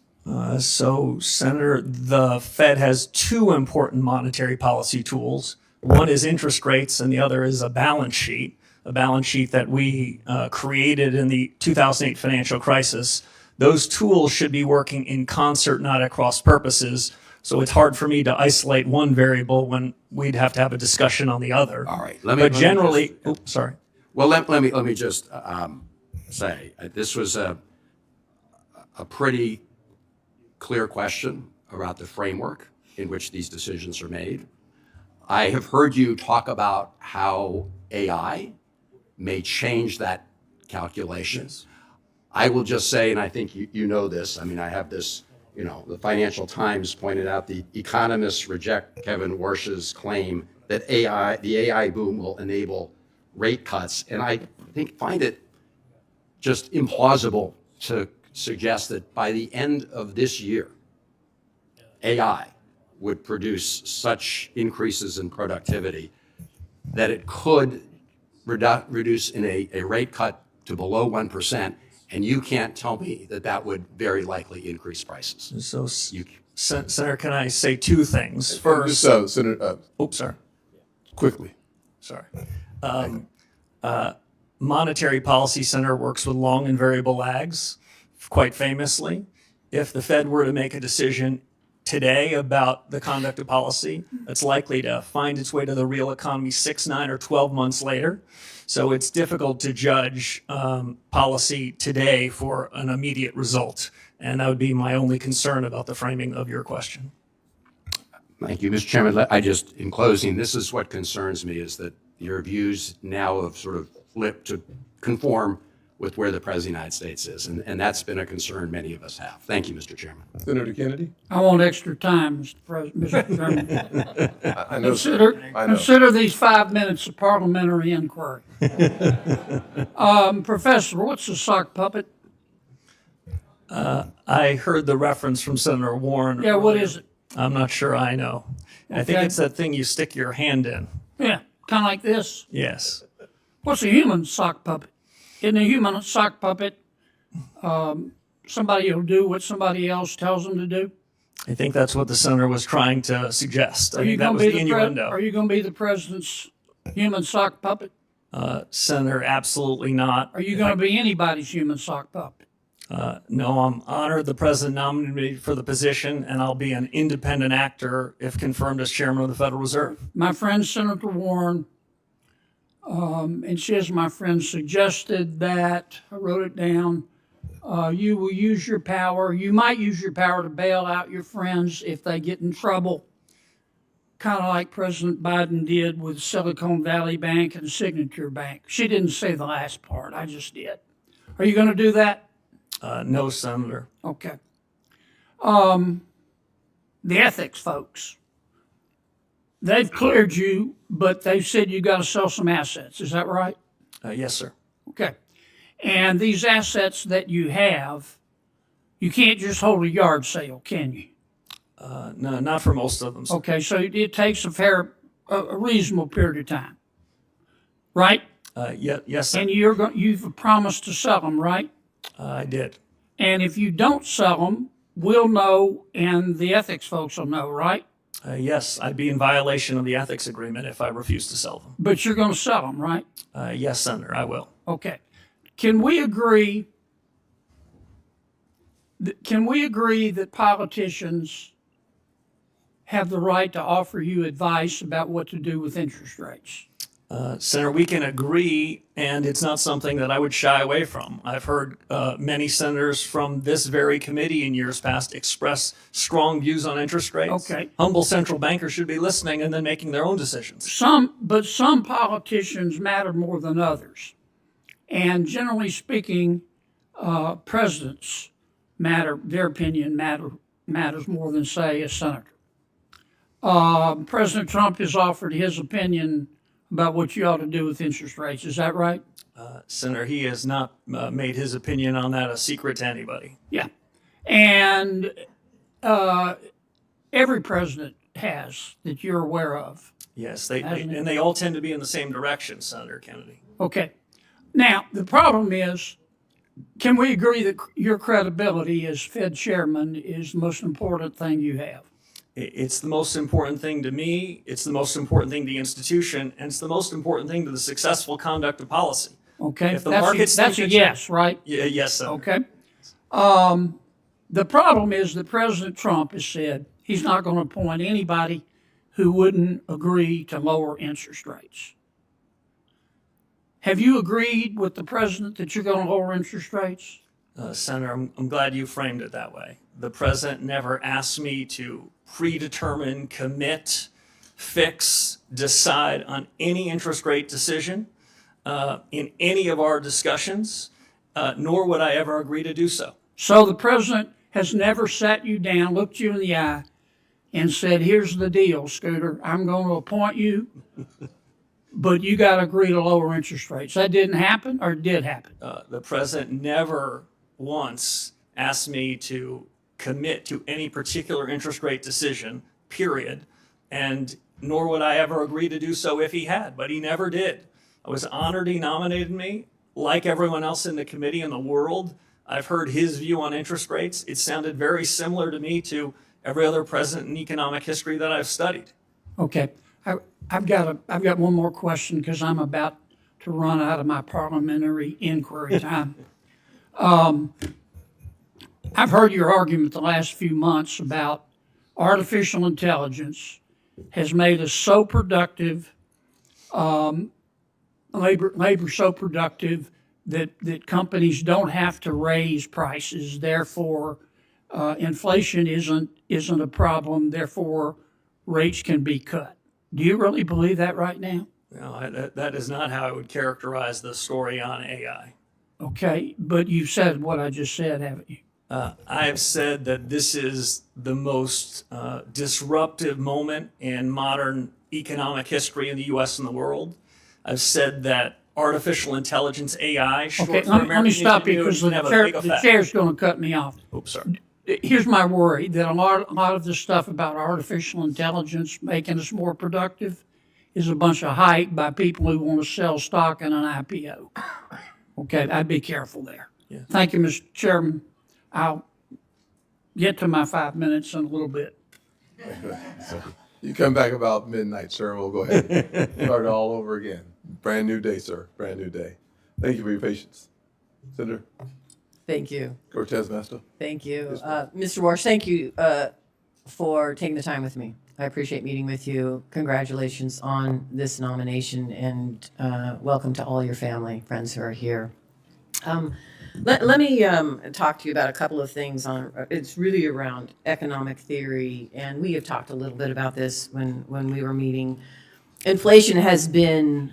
So, Senator, the Fed has two important monetary policy tools. One is interest rates, and the other is a balance sheet that we created in the 2008 financial crisis. Those tools should be working in concert, not at cross purposes. So it's hard for me to isolate one variable when we'd have to have a discussion on the other. All right. Well, let me just say this was a pretty clear question about the framework in which these decisions are made. I have heard you talk about how AI may change that calculation. Yes. I will just say, and I think you know this, I mean, I have this, the Financial Times pointed out the economists reject Kevin Warsh's claim that the AI boom will enable rate cuts. And I find it just implausible to suggest that by the end of this year, AI would produce such increases in productivity that it could reduce in a rate cut to below 1%. And you can't tell me that that would very likely increase prices. So, Senator, can I say two things? First, So, Senator, oops, sorry. quickly. Sorry. Monetary Policy Center works with long and variable lags, quite famously. If the Fed were to make a decision today about the conduct of policy, it's likely to find its way to the real economy 6, 9, or 12 months later. So it's difficult to judge policy today for an immediate result. And that would be my only concern about the framing of your question. Thank you, Mr. Chairman. I just, in closing, this is what concerns me, is that your views now have sort of flipped to conform with where the President of the United States is. And that's been a concern many of us have. Thank you, Mr. Chairman. Senator Kennedy? I want extra time, Mr. Chairman. I know, sir. I know. Consider these 5 minutes of parliamentary inquiry. Professor, what's a sock puppet? I heard the reference from Senator Warren. Yeah, what earlier. is it? I'm not sure I know. I think Okay. it's that thing you stick your hand in. Yeah, kind of like this. Yes. What's a human sock puppet? Isn't a human sock puppet somebody will do what somebody else tells them to do? I think that's what the senator was trying to suggest. I Are you think that going was to the be innuendo. Are you going to be the president's human sock puppet? Senator, absolutely not. Are you going to be anybody's human sock puppet? No, I'm honored the president nominated me for the position, and I'll be an independent actor if confirmed as chairman of the Federal Reserve. My friend Senator Warren, and she, as my friend, suggested that, I wrote it down, you will use your power, you might use your power to bail out your friends if they get in trouble, kind of like President Biden did with Silicon Valley Bank and Signature Bank. She didn't say the last part, I just did. Are you going to do that? No, Senator. Okay. The ethics folks, they've cleared you, but they've said you got to sell some assets. Is that right? Yes, sir. Okay. And these assets that you have, you can't just hold a yard sale, can you? No, not for most of them. Sir. Okay, so it takes a reasonable period of time, right? Yes, sir. And you've promised to sell them, right? I did. And if you don't sell them, we'll know, and the ethics folks will know, right? Yes, I'd be in violation of the ethics agreement if I refused to sell them. But you're going to sell them, right? Yes, Senator, I will. Okay. Can we agree that politicians have the right to offer you advice about what to do with interest rates? Senator, we can agree, and it's not something that I would shy away from. I've heard many senators from this very committee in years past express strong views on interest rates. Okay. Humble central bankers should be listening and then making their own decisions. But some politicians matter more than others. And generally speaking, presidents matter, their opinion matters more than, say, a senator. President Trump has offered his opinion about what you ought to do with interest rates. Is that right? Senator, he has not made his opinion on that a secret to anybody. Yeah. And every president has that you're aware of. Yes, they all tend to be in the same direction, Senator Kennedy. Okay. Now, the problem is, can we agree that your credibility as Fed chairman is the most important thing you have? It's the most important thing to me, it's the most important thing to the institution, and it's the most important thing to the successful conduct of policy. Okay, If the markets that's a think yes, right? Yes, Senator. Okay. The problem is that President Trump has said he's not going to appoint anybody who wouldn't agree to lower interest rates. Have you agreed with the president that you're going to lower interest rates? Senator, I'm glad you framed it that way. The president never asked me to predetermine, commit, fix, decide on any interest rate decision in any of our discussions, nor would I ever agree to do so. So the president has never sat you down, looked you in the eye, and said, here's the deal, Scooter. I'm going to appoint you, but you got to agree to lower interest rates. That didn't happen, or it did happen? The president never once asked me to commit to any particular interest rate decision, period, and nor would I ever agree to do so if he had, but he never did. I was honored he nominated me. Like everyone else in the committee in the world, I've heard his view on interest rates. It sounded very similar to me to every other president in economic history that I've studied. Okay, I've got one more question because I'm about to run out of my parliamentary inquiry time. I've heard your argument the last few months about artificial intelligence has made us so productive, labor so productive that companies don't have to raise prices. Therefore, inflation isn't a problem. Therefore, rates can be cut. Do you really believe that right now? No, that is not how I would characterize the story on AI. Okay, but you've said what I just said, haven't you? I have said that this is the most disruptive moment in modern economic history in the U.S. and the world. I've said that artificial intelligence, AI, short Okay, for let me American stop you ingenuity, because can have a big the effect. chair's going to cut me off. Oops, sorry. Here's my worry, that a lot of this stuff about artificial intelligence making us more productive is a bunch of hype by people who want to sell stock in an IPO. Okay, I'd be careful there. Yeah. Thank you, Mr. Chairman. I'll get to my 5 minutes in a little bit. You come back about midnight, sir, we'll go ahead and start all over again. Brand new day, sir, brand new day. Thank you for your patience. Senator Thank you. Cortez Masto. Thank you. Yes, ma'am. Mr. Warsh, thank you for taking the time with me. I appreciate meeting with you. Congratulations on this nomination, and welcome to all your family, friends who are here. Let me talk to you about a couple of things. It's really around economic theory, and we have talked a little bit about this when we were meeting. Inflation has been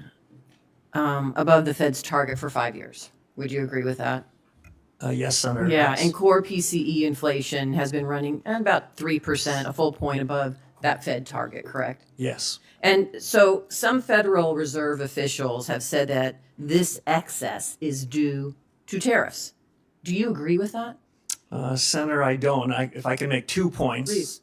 above the Fed's target for 5 years. Would you agree with that? Yes, Senator. Yeah, Yes. and core PCE inflation has been running at about 3%, a full point above that Fed target, correct? Yes. And so some Federal Reserve officials have said that this excess is due to tariffs. Do you agree with that? Senator, I don't. If I can make 2 points. Please.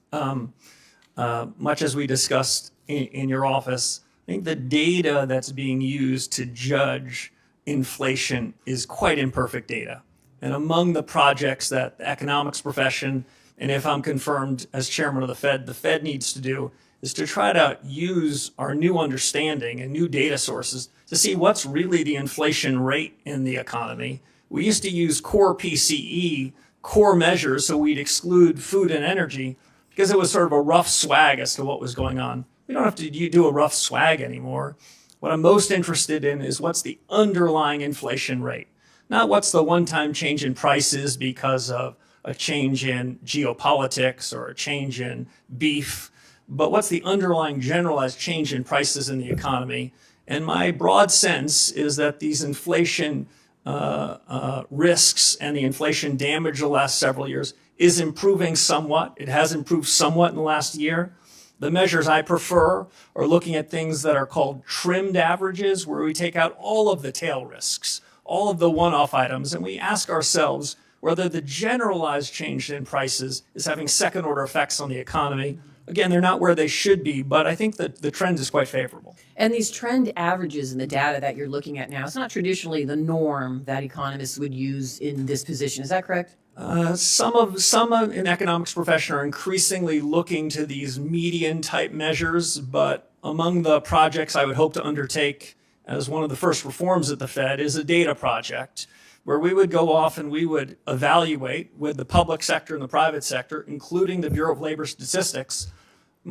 Much as we discussed in your office, I think the data that's being used to judge inflation is quite imperfect data. And among the projects that the economics profession, and if I'm confirmed as chairman of the Fed needs to do, is to try to use our new understanding and new data sources to see what's really the inflation rate in the economy. We used to use core PCE, core measures, so we'd exclude food and energy because it was sort of a rough swag as to what was going on. We don't have to do a rough swag anymore. What I'm most interested in is what's the underlying inflation rate, not what's the one-time change in prices because of a change in geopolitics or a change in beef, but what's the underlying generalized change in prices in the economy. And my broad sense is that these inflation risks and the inflation damage the last several years is improving somewhat. It has improved somewhat in the last year. The measures I prefer are looking at things that are called trimmed averages, where we take out all of the tail risks, all of the one-off items, and we ask ourselves whether the generalized change in prices is having second-order effects on the economy. Again, they're not where they should be, but I think that the trend is quite favorable. And these trend averages and the data that you're looking at now, it's not traditionally the norm that economists would use in this position. Is that correct? Some in economics profession are increasingly looking to these median type measures, but among the projects I would hope to undertake as one of the first reforms at the Fed is a data project where we would go off and we would evaluate with the public sector and the private sector, including the Bureau of Labor Statistics,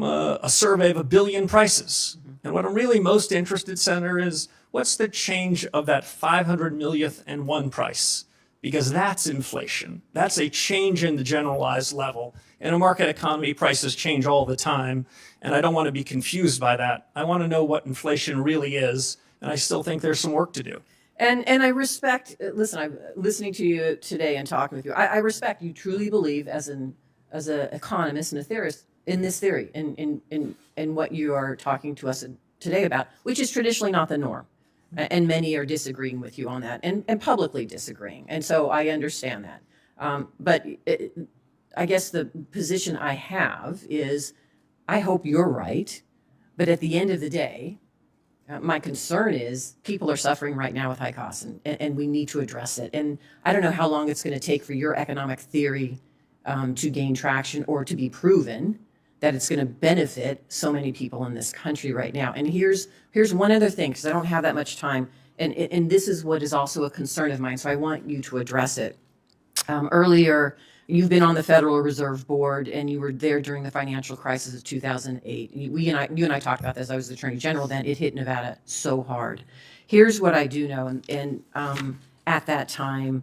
a survey of 1 billion prices. And what I'm really most interested, Senator, is what's the change of that 500 millionth and one price? Because that's inflation. That's a change in the generalized level. In a market economy, prices change all the time, and I don't want to be confused by that. I want to know what inflation really is, and I still think there's some work to do. And I respect, listen, I'm listening to you today and talking with you. I respect you truly believe as an economist and a theorist in this theory, in what you are talking to us today about, which is traditionally not the norm. And many are disagreeing with you on that and publicly disagreeing. And so I understand that. But I guess the position I have is I hope you're right. But at the end of the day, my concern is people are suffering right now with high costs and we need to address it. And I don't know how long it's going to take for your economic theory to gain traction or to be proven that it's going to benefit so many people in this country right now. And here's one other thing, because I don't have that much time, and this is what is also a concern of mine, so I want you to address it. Earlier, you've been on the Federal Reserve Board, and you were there during the financial crisis of 2008. You and I talked about this. I was the Attorney General then. It hit Nevada so hard. Here's what I do know, and at that time,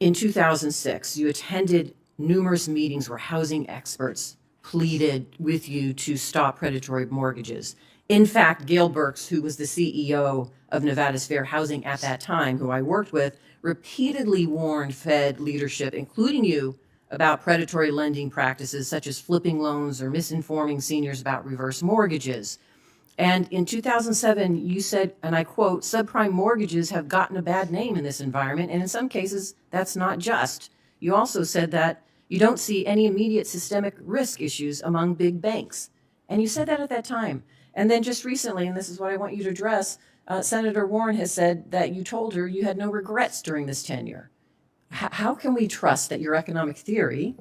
in 2006, you attended numerous meetings where housing experts pleaded with you to stop predatory mortgages. In fact, Gail Burks, who was the CEO of Nevada's Fair Housing at that time, who I worked with, repeatedly warned Fed leadership, including you, about predatory lending practices such as flipping loans or misinforming seniors about reverse mortgages. And in 2007, you said, and I quote, "Subprime mortgages have gotten a bad name in this environment, and in some cases, that's not just." You also said that you don't see any immediate systemic risk issues among big banks. And you said that at that time. And then just recently, and this is what I want you to address, Senator Warren has said that you told her you had no regrets during this tenure. How can we trust that your economic theory,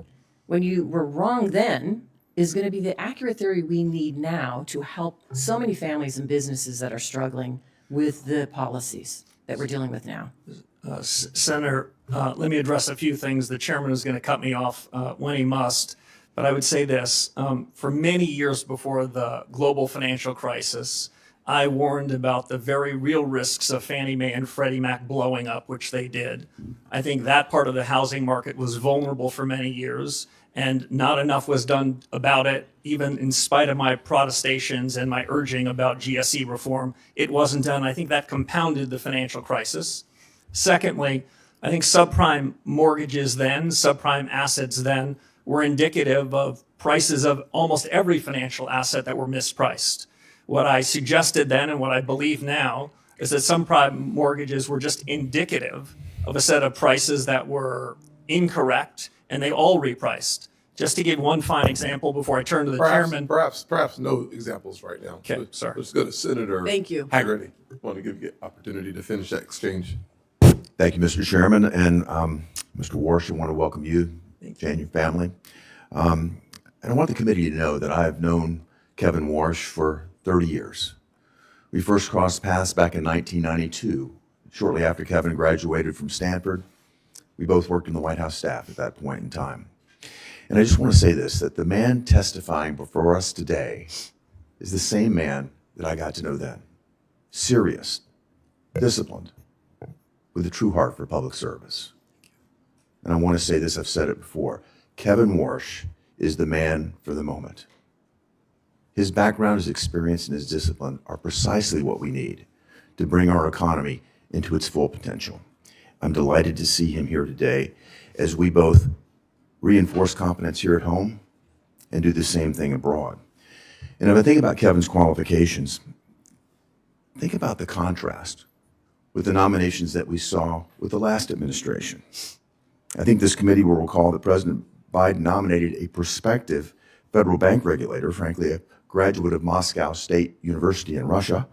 when you were wrong then, is going to be the accurate theory we need now to help so many families and businesses that are struggling with the policies that we're dealing with now? Senator, let me address a few things. The chairman is going to cut me off when he must, but I would say this. For many years before the global financial crisis, I warned about the very real risks of Fannie Mae and Freddie Mac blowing up, which they did. I think that part of the housing market was vulnerable for many years, and not enough was done about it, even in spite of my protestations and my urging about GSE reform. It wasn't done. I think that compounded the financial crisis. Secondly, I think subprime mortgages then, subprime assets then, were indicative of prices of almost every financial asset that were mispriced. What I suggested then and what I believe now is that subprime mortgages were just indicative of a set of prices that were incorrect, and they all repriced. Just to give one fine example before I turn to the chairman. Perhaps no examples right now. Okay, sorry. Let's go to Senator Thank you. Haggerty. I want to give you an opportunity to finish that exchange. Thank you, Mr. Chairman, and Mr. Warsh, I want to welcome you, Jane, your family. And I want the committee to know that I've known Kevin Warsh for 30 years. We first crossed paths back in 1992, shortly after Kevin graduated from Stanford. We both worked in the White House staff at that point in time. And I just want to say this, that the man testifying before us today is the same man that I got to know then. Serious, disciplined, with a true heart for public service. And I want to say this, I've said it before, Kevin Warsh is the man for the moment. His background, his experience, and his discipline are precisely what we need to bring our economy into its full potential. I'm delighted to see him here today as we both reinforce competence here at home and do the same thing abroad. And if I think about Kevin's qualifications, think about the contrast with the nominations that we saw with the last administration. I think this committee will recall that President Biden nominated a prospective federal bank regulator, frankly, a graduate of Moscow State University in Russia,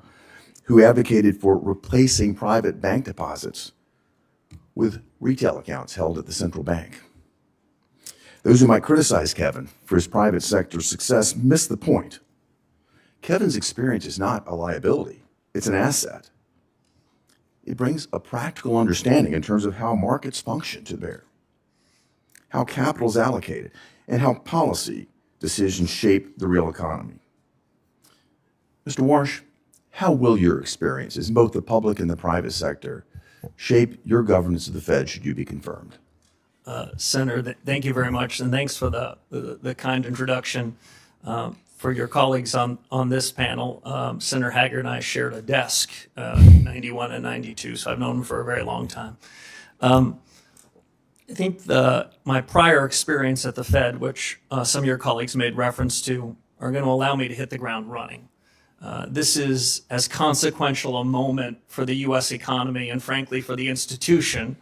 who advocated for replacing private bank deposits with retail accounts held at the central bank. Those who might criticize Kevin for his private sector success miss the point. Kevin's experience is not a liability, it's an asset. It brings a practical understanding in terms of how markets function to bear, how capital is allocated, and how policy decisions shape the real economy. Mr. Warsh, how will your experiences in both the public and the private sector shape your governance of the Fed should you be confirmed? Senator, thank you very much, and thanks for the kind introduction. For your colleagues on this panel, Senator Haggard and I shared a desk, 91 and 92, so I've known him for a very long time. I think my prior experience at the Fed, which some of your colleagues made reference to, are going to allow me to hit the ground running. This is as consequential a moment for the U.S. economy and, frankly, for the institution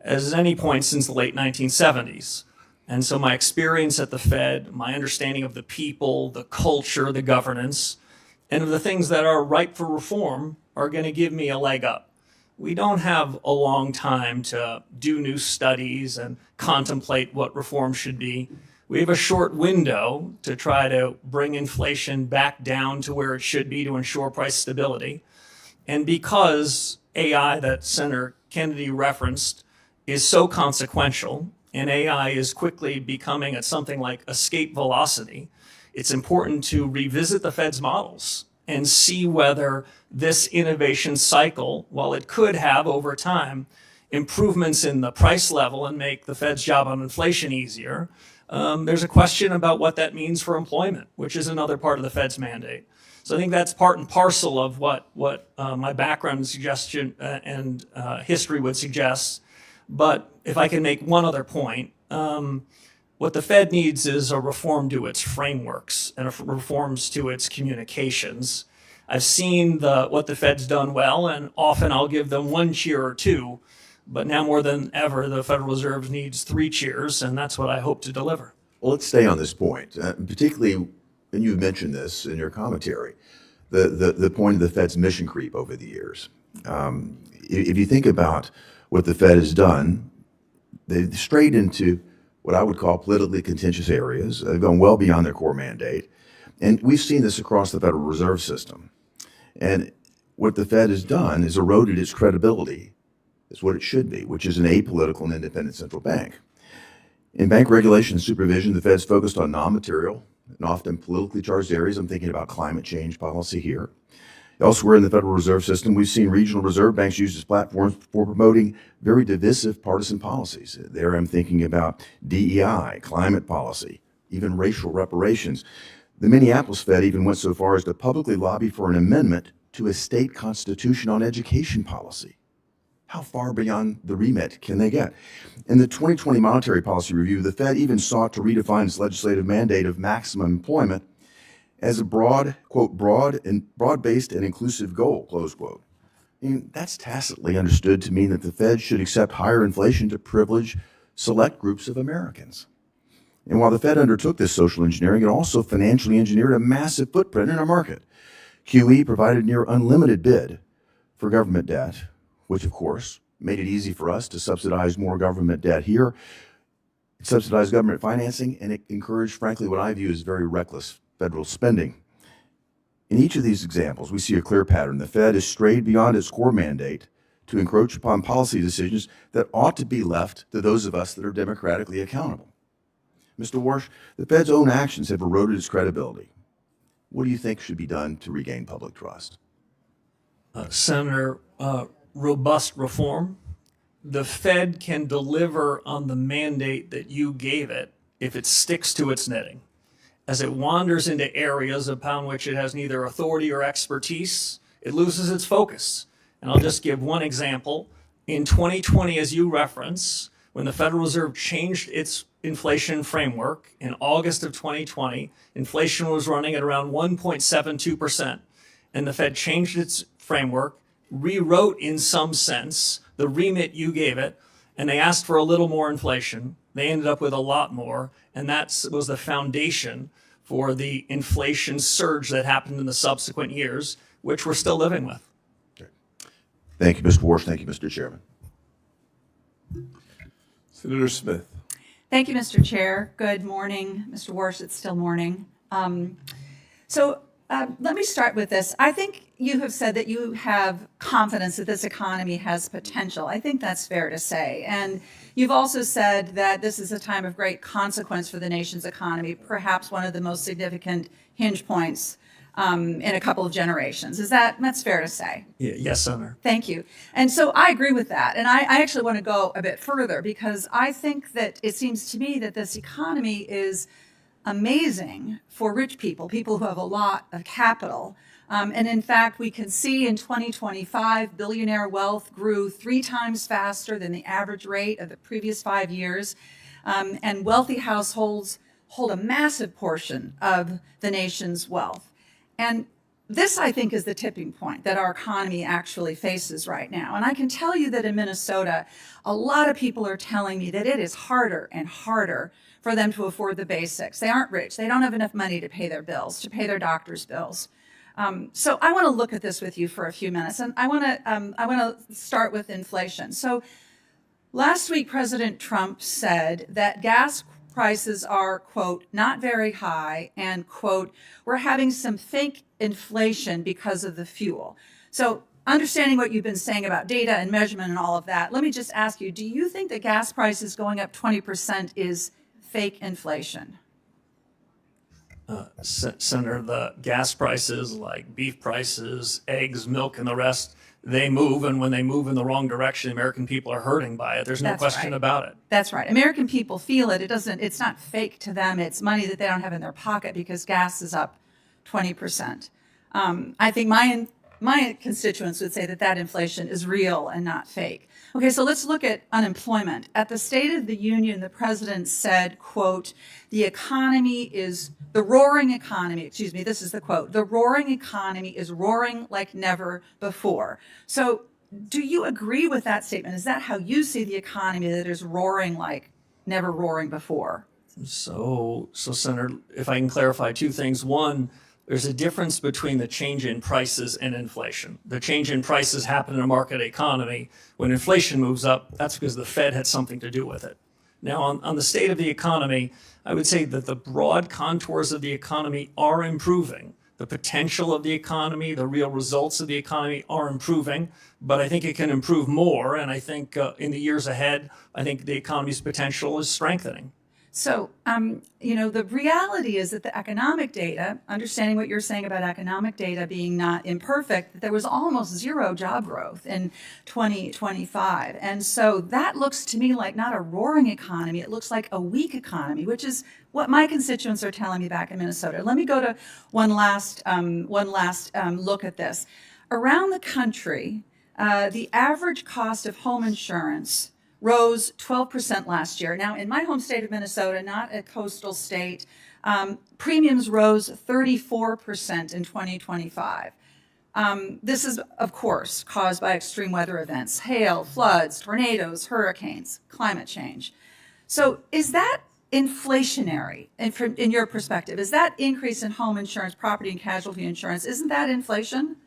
as any point since the late 1970s. And so my experience at the Fed, my understanding of the people, the culture, the governance, and of the things that are ripe for reform are going to give me a leg up. we don't have a long time to do new studies and contemplate what reform should be. We have a short window to try to bring inflation back down to where it should be to ensure price stability. And because AI that Senator Kennedy referenced is so consequential, and AI is quickly becoming at something like escape velocity, it's important to revisit the Fed's models and see whether this innovation cycle, while it could have over time improvements in the price level and make the Fed's job on inflation easier, there's a question about what that means for employment, which is another part of the Fed's mandate. So I think that's part and parcel of what my background suggestion and history would suggest. But if I can make one other point, what the Fed needs is a reform to its frameworks and reforms to its communications. I've seen what the Fed's done well, and often I'll give them one cheer or two, but now more than ever, the Federal Reserve needs 3 cheers, and that's what I hope to deliver. Well, let's stay on this point, particularly, and you mentioned this in your commentary, the point of the Fed's mission creep over the years. If you think about what the Fed has done, they've strayed into what I would call politically contentious areas. They've gone well beyond their core mandate. And we've seen this across the Federal Reserve System. And what the Fed has done is eroded its credibility. It's what it should be, which is an apolitical and independent central bank. In bank regulation and supervision, the Fed's focused on non-material and often politically charged areas. I'm thinking about climate change policy here. Elsewhere in the Federal Reserve System, we've seen regional reserve banks used as platforms for promoting very divisive partisan policies. There I'm thinking about DEI, climate policy, even racial reparations. The Minneapolis Fed even went so far as to publicly lobby for an amendment to a state constitution on education policy. How far beyond the remit can they get? In the 2020 Monetary Policy Review, the Fed even sought to redefine its legislative mandate of maximum employment as a broad-based and inclusive goal, close quote. I mean, that's tacitly understood to mean that the Fed should accept higher inflation to privilege select groups of Americans. And while the Fed undertook this social engineering, it also financially engineered a massive footprint in our market. QE provided near unlimited bid for government debt, which of course made it easy for us to subsidize more government debt here. It subsidized government financing, and it encouraged, frankly, what I view as very reckless federal spending. In each of these examples, we see a clear pattern. The Fed has strayed beyond its core mandate to encroach upon policy decisions that ought to be left to those of us that are democratically accountable. Mr. Warsh, the Fed's own actions have eroded its credibility. What do you think should be done to regain public trust? Senator, robust reform. The Fed can deliver on the mandate that you gave it if it sticks to its knitting. As it wanders into areas upon which it has neither authority or expertise, it loses its focus. And I'll just give one example. In 2020, as you reference, when the Federal Reserve changed its inflation framework in August of 2020, inflation was running at around 1.72%. And the Fed changed its framework, rewrote in some sense the remit you gave it, and they asked for a little more inflation. They ended up with a lot more, and that was the foundation for the inflation surge that happened in the subsequent years, which we're still living with. Thank you, Mr. Warsh. Thank you, Mr. Chairman. Senator Smith. Thank you, Mr. Chair. Good morning, Mr. Warsh. It's still morning. Let me start with this. I think you have said that you have confidence that this economy has potential. I think that's fair to say. And you've also said that this is a time of great consequence for the nation's economy, perhaps one of the most significant hinge points in a couple of generations. That's fair to say? Yes, Senator. Thank you. And so I agree with that. And I actually want to go a bit further because I think that it seems to me that this economy is amazing for rich people who have a lot of capital. And in fact, we can see in 2025, billionaire wealth grew 3 times faster than the average rate of the previous 5 years. And wealthy households hold a massive portion of the nation's wealth. And this, I think, is the tipping point that our economy actually faces right now. And I can tell you that in Minnesota, a lot of people are telling me that it is harder and harder for them to afford the basics. They aren't rich. They don't have enough money to pay their bills, to pay their doctor's bills. So I want to look at this with you for a few minutes, and I want to start with inflation. So last week, President Trump said that gas prices are, quote, not very high, and, quote, we're having some fake inflation because of the fuel. So understanding what you've been saying about data and measurement and all of that, let me just ask you, do you think that gas prices going up 20% is fake inflation? Senator, the gas prices like beef prices, eggs, milk, and the rest, they move, and when they move in the wrong direction, American people are hurting by it. There's no question about it. That's right. American people feel it. It's not fake to them. It's money that they don't have in their pocket because gas is up 20%. I think my constituents would say that inflation is real and not fake. Okay, so let's look at unemployment. At the State of the Union, the president said, quote, the roaring economy, excuse me, this is the quote, the roaring economy is roaring like never before. So do you agree with that statement? Is that how you see the economy, that it is roaring like never roaring before? So Senator, if I can clarify two things. One, there's a difference between the change in prices and inflation. The change in prices happen in a market economy. When inflation moves up, that's because the Fed had something to do with it. Now, on the state of the economy, I would say that the broad contours of the economy are improving. The potential of the economy, the real results of the economy are improving, but I think it can improve more. And I think in the years ahead, I think the economy's potential is strengthening. So, the reality is that the economic data, understanding what you're saying about economic data being not imperfect, that there was almost zero job growth in 2025. And so that looks to me like not a roaring economy. It looks like a weak economy, which is what my constituents are telling me back in Minnesota. Let me go to one last look at this. Around the country, the average cost of home insurance rose 12% last year. Now, in my home state of Minnesota, not a coastal state, premiums rose 34% in 2025. This is, of course, caused by extreme weather events, hail, floods, tornadoes, hurricanes, climate change. So is that inflationary in your perspective? Is that increase in home insurance, property and casualty insurance, isn't that inflation?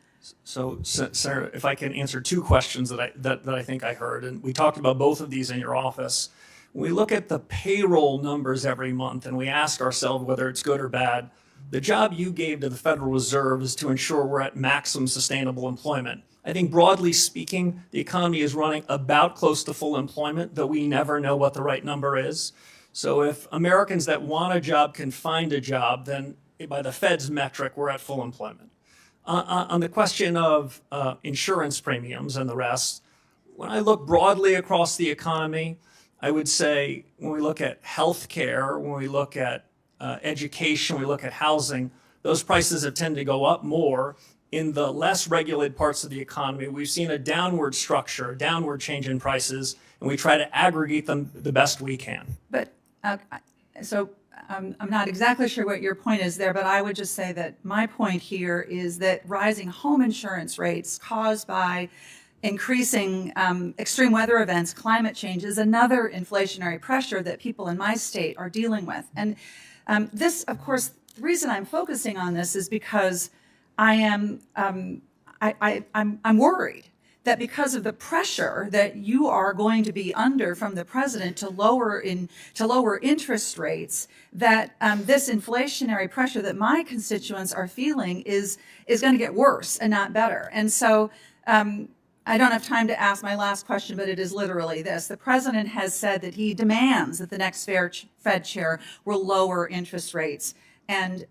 So, Senator, if I can answer two questions that I think I heard, and we talked about both of these in your office. When we look at the payroll numbers every month and we ask ourselves whether it's good or bad, the job you gave to the Federal Reserve is to ensure we're at maximum sustainable employment. I think broadly speaking, the economy is running about close to full employment, though we never know what the right number is. So if Americans that want a job can find a job, then by the Fed's metric, we're at full employment. On the question of insurance premiums and the rest, when I look broadly across the economy, I would say when we look at healthcare, when we look at education, we look at housing, those prices have tended to go up more. In the less regulated parts of the economy, we've seen a downward structure, a downward change in prices, and we try to aggregate them the best we can. But I'm not exactly sure what your point is there, but I would just say that my point here is that rising home insurance rates caused by increasing extreme weather events, climate change, is another inflationary pressure that people in my state are dealing with. And this, of course, the reason I'm focusing on this is because I'm worried that because of the pressure that you are going to be under from the president to lower interest rates, that this inflationary pressure that my constituents are feeling is going to get worse and not better. And so I don't have time to ask my last question, but it is literally this. The president has said that he demands that the next Fed chair will lower interest rates. And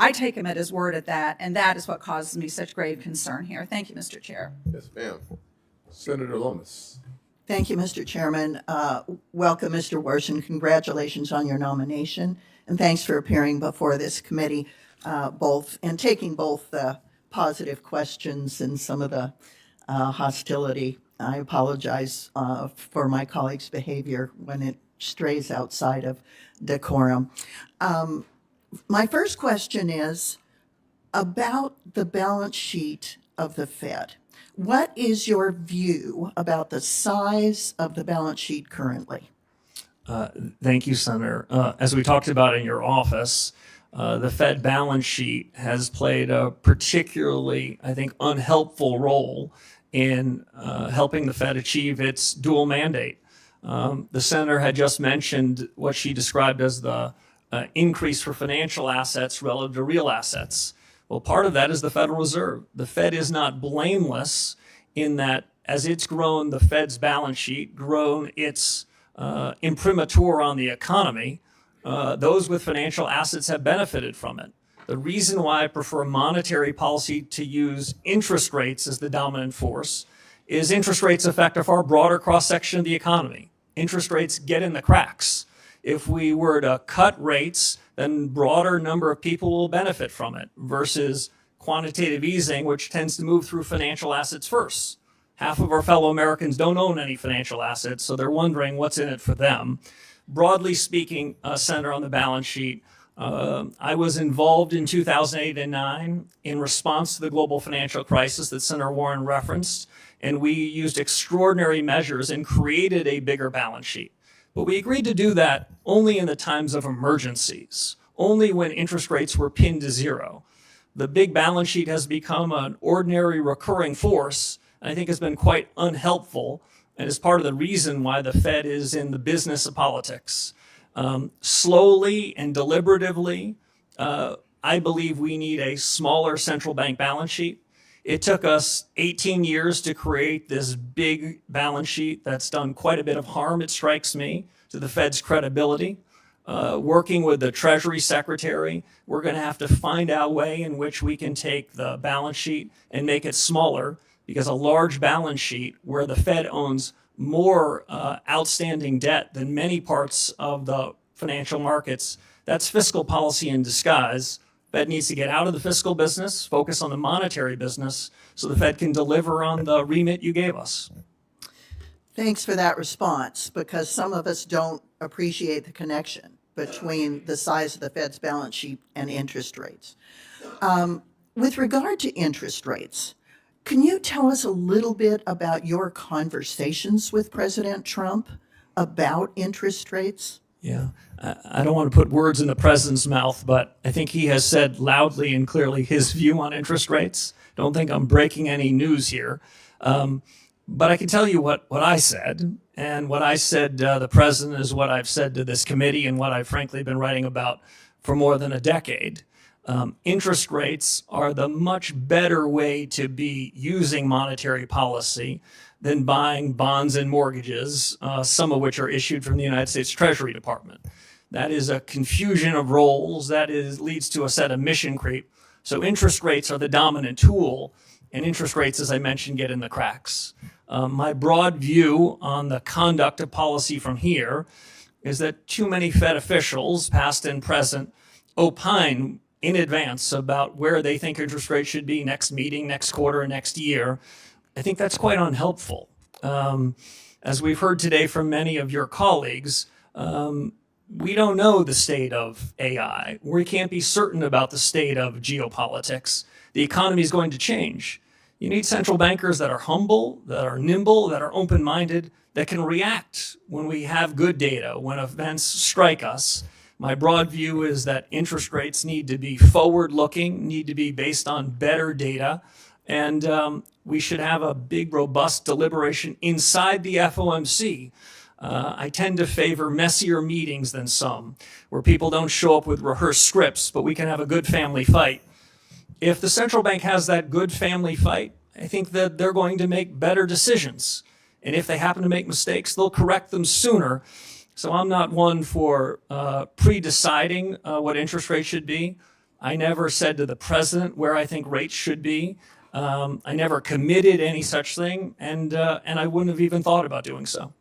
I take him at his word at that, and that is what causes me such grave concern here. Thank you, Mr. Chair. Yes, ma'am. Senator Lumens. Thank you, Mr. Chairman. Welcome, Mr. Warsh, and congratulations on your nomination. And thanks for appearing before this committee, taking both the positive questions and some of the hostility. I apologize for my colleagues' behavior when it strays outside of decorum. My first question is about the balance sheet of the Fed. What is your view about the size of the balance sheet currently? Thank you, Senator. As we talked about in your office, the Fed balance sheet has played a particularly, I think, unhelpful role in helping the Fed achieve its dual mandate. The senator had just mentioned what she described as the increase for financial assets relative to real assets. Well, part of that is the Federal Reserve. The Fed is not blameless in that as it's grown the Fed's balance sheet, grown its imprimatur on the economy, those with financial assets have benefited from it. The reason why I prefer monetary policy to use interest rates as the dominant force is interest rates affect a far broader cross-section of the economy. Interest rates get in the cracks. If we were to cut rates, then broader number of people will benefit from it versus quantitative easing, which tends to move through financial assets first. Half of our fellow Americans don't own any financial assets, so they're wondering what's in it for them. Broadly speaking, Senator, on the balance sheet, I was involved in 2008 and 9 in response to the global financial crisis that Senator Warren referenced, and we used extraordinary measures and created a bigger balance sheet. But we agreed to do that only in the times of emergencies, only when interest rates were pinned to zero. The big balance sheet has become an ordinary recurring force, and I think has been quite unhelpful, and is part of the reason why the Fed is in the business of politics. Slowly and deliberatively, I believe we need a smaller central bank balance sheet. It took us 18 years to create this big balance sheet that's done quite a bit of harm, it strikes me, to the Fed's credibility. Working with the Treasury Secretary, we're going to have to find out a way in which we can take the balance sheet and make it smaller, because a large balance sheet where the Fed owns more outstanding debt than many parts of the financial markets, that's fiscal policy in disguise. Fed needs to get out of the fiscal business, focus on the monetary business, so the Fed can deliver on the remit you gave us. Thanks for that response, because some of us don't appreciate the connection between the size of the Fed's balance sheet and interest rates. With regard to interest rates, can you tell us a little bit about your conversations with President Trump about interest rates? Yeah, I don't want to put words in the president's mouth, but I think he has said loudly and clearly his view on interest rates. Don't think I'm breaking any news here. But I can tell you what I said, and what I said the president is what I've said to this committee and what I've frankly been writing about for more than a decade. Interest rates are the much better way to be using monetary policy than buying bonds and mortgages, some of which are issued from the United States Treasury Department. That is a confusion of roles. That leads to a set of mission creep. So interest rates are the dominant tool, and interest rates, as I mentioned, get in the cracks. My broad view on the conduct of policy from here is that too many Fed officials, past and present, opine in advance about where they think interest rates should be next meeting, next quarter, next year. I think that's quite unhelpful. As we've heard today from many of your colleagues, we don't know the state of AI. We can't be certain about the state of geopolitics. The economy is going to change. You need central bankers that are humble, that are nimble, that are open-minded, that can react when we have good data, when events strike us. My broad view is that interest rates need to be forward-looking, need to be based on better data, and we should have a big, robust deliberation inside the FOMC. I tend to favor messier meetings than some, where people don't show up with rehearsed scripts, but we can have a good family fight. If the central bank has that good family fight, I think that they're going to make better decisions. And if they happen to make mistakes, they'll correct them sooner. So I'm not one for pre-deciding what interest rates should be. I never said to the president where I think rates should be. I never committed any such thing, and I wouldn't have even thought about doing so.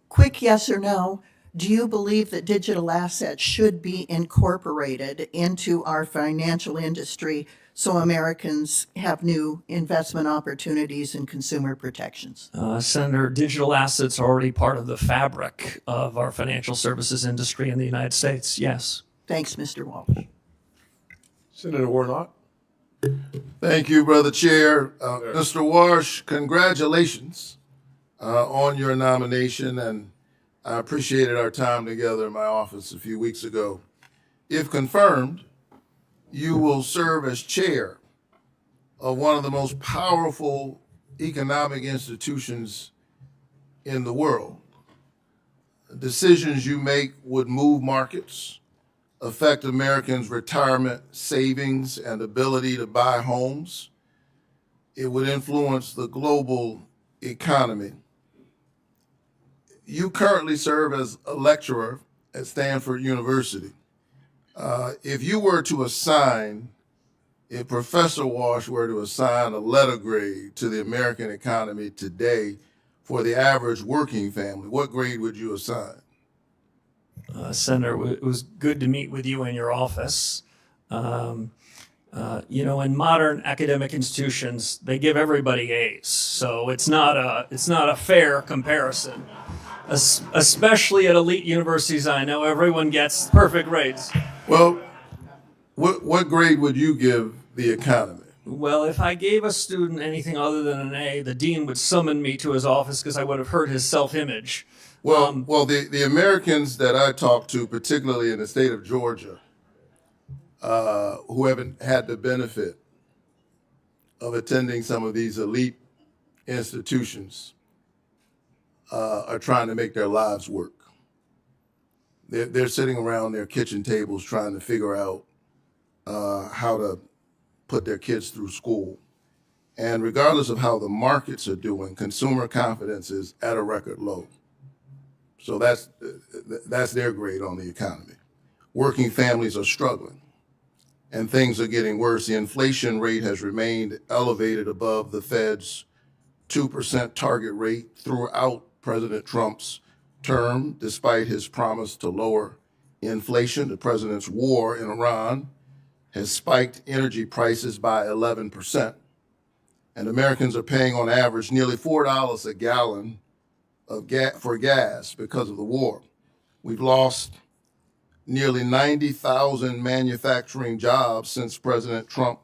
Quick yes or no. Do you believe that digital assets should be incorporated into our financial industry so Americans have new investment opportunities and consumer protections? Senator, digital assets are already part of the fabric of our financial services industry in the United States, yes. Thanks, Mr. Walsh. Senator Warnock. Thank you, Brother Chair. Mr. Warsh, congratulations on your nomination, and I appreciated our time together in my office a few weeks ago. If confirmed, you will serve as chair of one of the most powerful economic institutions in the world. Decisions you make would move markets, affect Americans' retirement savings and ability to buy homes. It would influence the global economy. You currently serve as a lecturer at Stanford University. If you were to assign, if Professor Warsh were to assign a letter grade to the American economy today for the average working family, what grade would you assign? Senator, it was good to meet with you in your office. You know, in modern academic institutions, they give everybody A's, so it's not a fair comparison. Especially at elite universities, I know everyone gets perfect grades. Well, what grade would you give the economy? Well, if I gave a student anything other than an A, the dean would summon me to his office because I would have hurt his self-image. Well, the Americans that I talk to, particularly in the state of Georgia, who haven't had the benefit of attending some of these elite institutions, are trying to make their lives work. They're sitting around their kitchen tables trying to figure out how to put their kids through school. And regardless of how the markets are doing, consumer confidence is at a record low. So that's their grade on the economy. Working families are struggling, and things are getting worse. The inflation rate has remained elevated above the Fed's 2% target rate throughout President Trump's term, despite his promise to lower inflation. The president's war in Iran has spiked energy prices by 11%, and Americans are paying on average nearly $4 a gallon for gas because of the war. We've lost nearly 90,000 manufacturing jobs since President Trump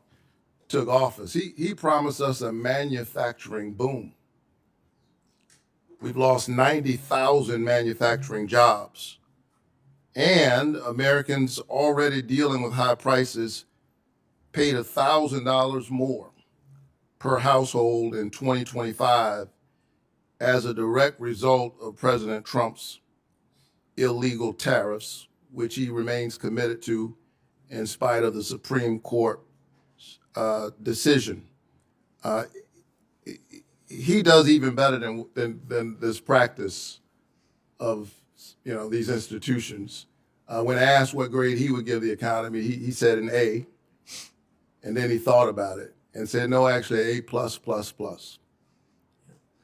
took office. He promised us a manufacturing boom. We've lost 90,000 manufacturing jobs. And Americans already dealing with high prices paid $1,000 more per household in 2025 as a direct result of President Trump's illegal tariffs, which he remains committed to in spite of the Supreme Court decision. He does even better than this practice of these institutions. When asked what grade he would give the economy, he said an A, and then he thought about it and said, no, actually A plus plus plus.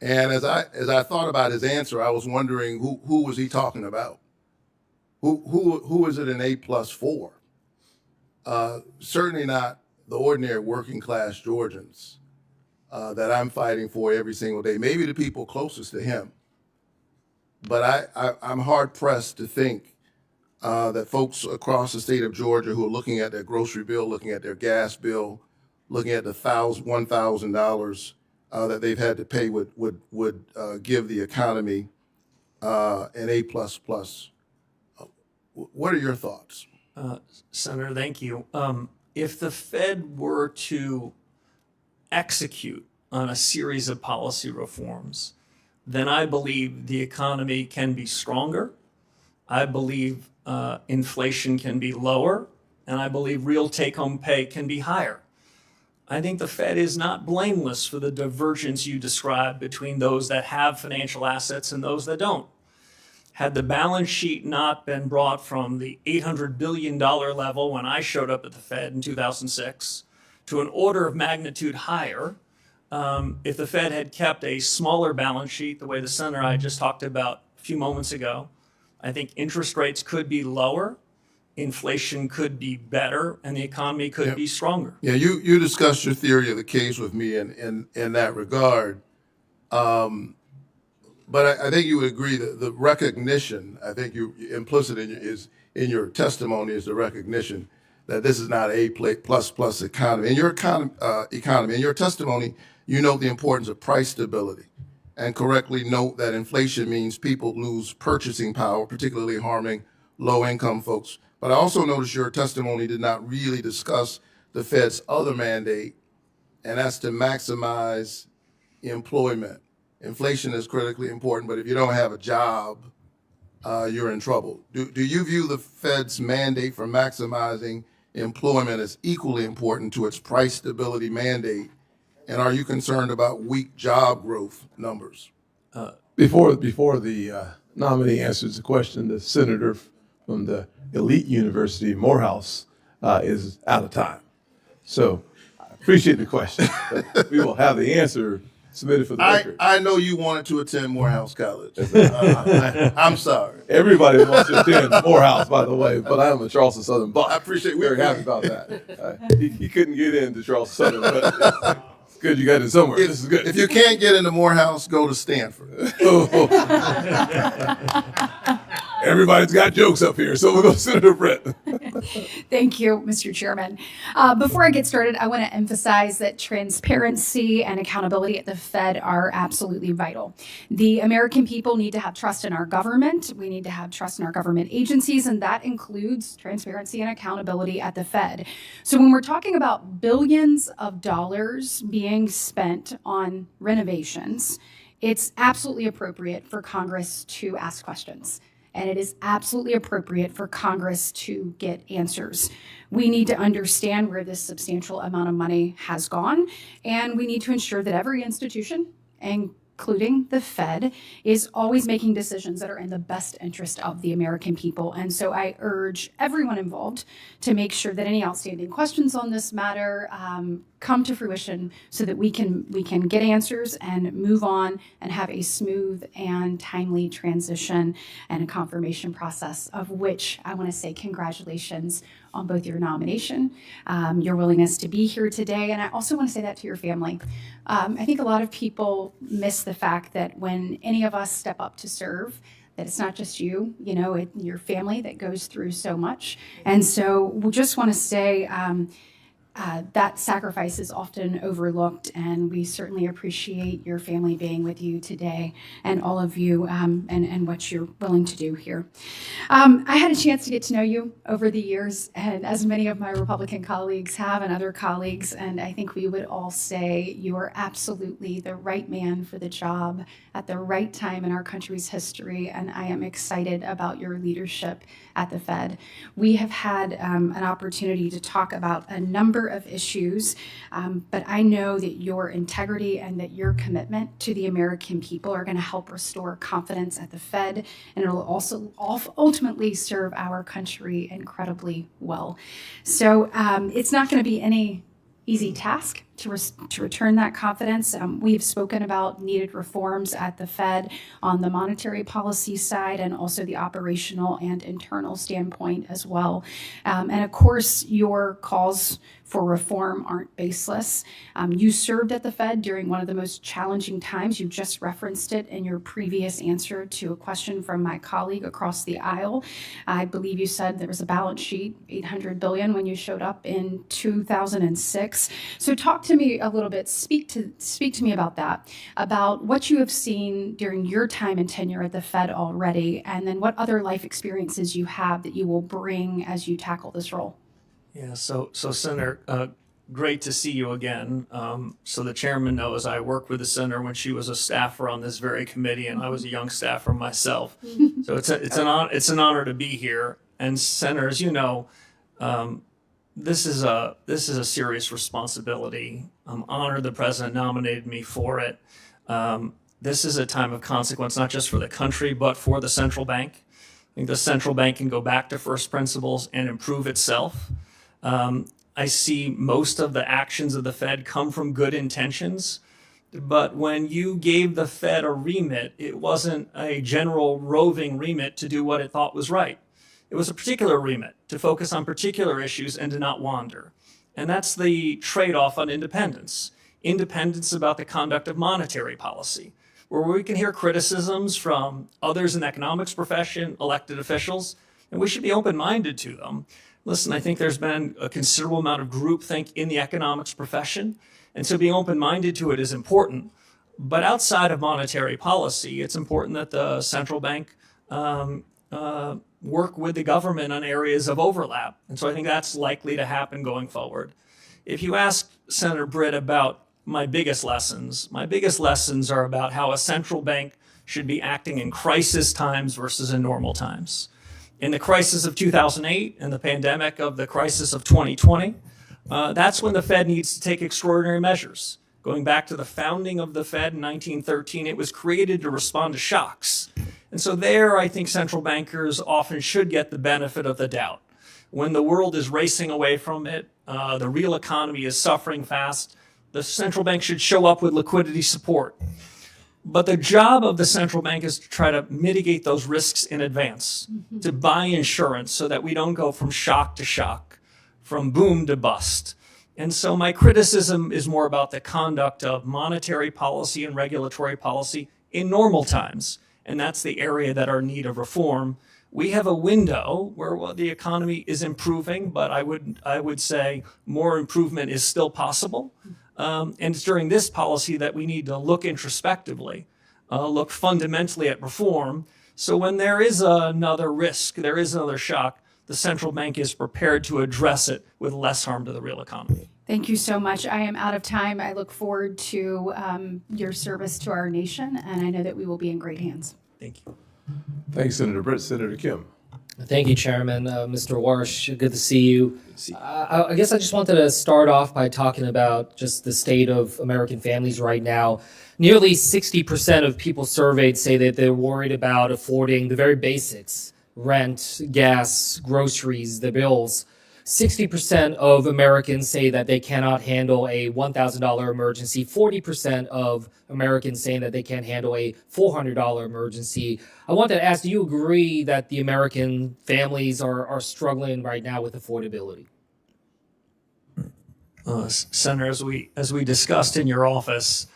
And as I thought about his answer, I was wondering who was he talking about? Who is it an A plus for? Certainly not the ordinary working class Georgians that I'm fighting for every single day. Maybe the people closest to him. But I'm hard pressed to think that folks across the state of Georgia who are looking at their grocery bill, looking at their gas bill, looking at the $1,000 that they've had to pay would give the economy an A plus plus. What are your thoughts? Senator, thank you. If the Fed were to execute on a series of policy reforms, then I believe the economy can be stronger. I believe inflation can be lower, and I believe real take-home pay can be higher. I think the Fed is not blameless for the divergence you described between those that have financial assets and those that don't. Had the balance sheet not been brought from the $800 billion level when I showed up at the Fed in 2006 to an order of magnitude higher, if the Fed had kept a smaller balance sheet, the way the senator I just talked about a few moments ago, I think interest rates could be lower, inflation could be better, and the economy could be stronger. Yeah, you discussed your theory of the case with me in that regard. But I think you would agree that the recognition, I think you implicit in your testimony is the recognition that this is not a plus plus economy. In your economy, in your testimony, you note the importance of price stability and correctly note that inflation means people lose purchasing power, particularly harming low-income folks. But I also noticed your testimony did not really discuss the Fed's other mandate, and that's to maximize employment. Inflation is critically important, but if you don't have a job, you're in trouble. Do you view the Fed's mandate for maximizing employment as equally important to its price stability mandate? And are you concerned about weak job growth numbers? Before the nominee answers the question, the senator from the elite university, Morehouse, is out of time. So I appreciate the question. But we will have the answer submitted for the record. I know you wanted to attend Morehouse College. I'm sorry. Everybody wants to attend Morehouse, by the way, but I am a Charleston Southern buck. I appreciate We're very happy about that. He couldn't get into Charleston Southern, but it's good you got in somewhere. This is good. If you can't get into Morehouse, go to Stanford. Everybody's got jokes up here, so we'll go Senator Brett. Thank you, Mr. Chairman. Before I get started, I want to emphasize that transparency and accountability at the Fed are absolutely vital. The American people need to have trust in our government. We need to have trust in our government agencies, and that includes transparency and accountability at the Fed. So when we're talking about billions of dollars being spent on renovations, it's absolutely appropriate for Congress to ask questions. And it is absolutely appropriate for Congress to get answers. We need to understand where this substantial amount of money has gone, and we need to ensure that every institution, including the Fed, is always making decisions that are in the best interest of the American people. And so I urge everyone involved to make sure that any outstanding questions on this matter come to fruition so that we can get answers and move on and have a smooth and timely transition and a confirmation process, of which I want to say congratulations on both your nomination, your willingness to be here today, and I also want to say that to your family. I think a lot of people miss the fact that when any of us step up to serve, that it's not just you, your family that goes through so much. And so we just want to say that sacrifice is often overlooked, and we certainly appreciate your family being with you today and all of you and what you're willing to do here. I had a chance to get to know you over the years, and as many of my Republican colleagues have and other colleagues, and I think we would all say you are absolutely the right man for the job at the right time in our country's history, and I am excited about your leadership at the Fed. We have had an opportunity to talk about a number of issues, but I know that your integrity and that your commitment to the American people are going to help restore confidence at the Fed, and it'll also ultimately serve our country incredibly well. So it's not going to be any easy task to return that confidence. We have spoken about needed reforms at the Fed on the monetary policy side and also the operational and internal standpoint as well. And of course, your calls for reform aren't baseless. You served at the Fed during one of the most challenging times. You just referenced it in your previous answer to a question from my colleague across the aisle. I believe you said there was a balance sheet, $800 billion, when you showed up in 2006. So talk to me a little bit, speak to me about that, about what you have seen during your time and tenure at the Fed already, and then what other life experiences you have that you will bring as you tackle this role. Yeah, so Senator, great to see you again. So the chairman knows I worked with the senator when she was a staffer on this very committee, and I was a young staffer myself. So it's an honor to be here. And Senator, as you know, this is a serious responsibility. I'm honored the president nominated me for it. This is a time of consequence, not just for the country, but for the central bank. I think the central bank can go back to first principles and improve itself. I see most of the actions of the Fed come from good intentions, but when you gave the Fed a remit, it wasn't a general roving remit to do what it thought was right. It was a particular remit to focus on particular issues and to not wander. And that's the trade-off on independence. Independence about the conduct of monetary policy, where we can hear criticisms from others in the economics profession, elected officials, and we should be open-minded to them. Listen, I think there's been a considerable amount of groupthink in the economics profession, and so being open-minded to it is important. But outside of monetary policy, it's important that the central bank work with the government on areas of overlap. And so I think that's likely to happen going forward. If you ask Senator Britt about my biggest lessons are about how a central bank should be acting in crisis times versus in normal times. In the crisis of 2008 and the pandemic of the crisis of 2020, that's when the Fed needs to take extraordinary measures. Going back to the founding of the Fed in 1913, it was created to respond to shocks. And so there, I think central bankers often should get the benefit of the doubt. When the world is racing away from it, the real economy is suffering fast, the central bank should show up with liquidity support. But the job of the central bank is to try to mitigate those risks in advance, to buy insurance so that we don't go from shock to shock, from boom to bust. And so my criticism is more about the conduct of monetary policy and regulatory policy in normal times. And that's the area that are in need of reform. We have a window where the economy is improving, but I would say more improvement is still possible. And it's during this policy that we need to look introspectively, look fundamentally at reform. So when there is another risk, there is another shock, the central bank is prepared to address it with less harm to the real economy. Thank you so much. I am out of time. I look forward to your service to our nation, and I know that we will be in great hands. Thank you. Thanks, Senator Britt. Senator Kim. Thank you, Chairman. Mr. Warsh, good to see you. I guess I just wanted to start off by talking about just the state of American families right now. Nearly 60% of people surveyed say that they're worried about affording the very basics, rent, gas, groceries, the bills. 60% of Americans say that they cannot handle a $1,000 emergency. 40% of Americans saying that they can't handle a $400 emergency. I wanted to ask, do you agree that the American families are struggling right now with affordability? Senator, as we discussed in your office,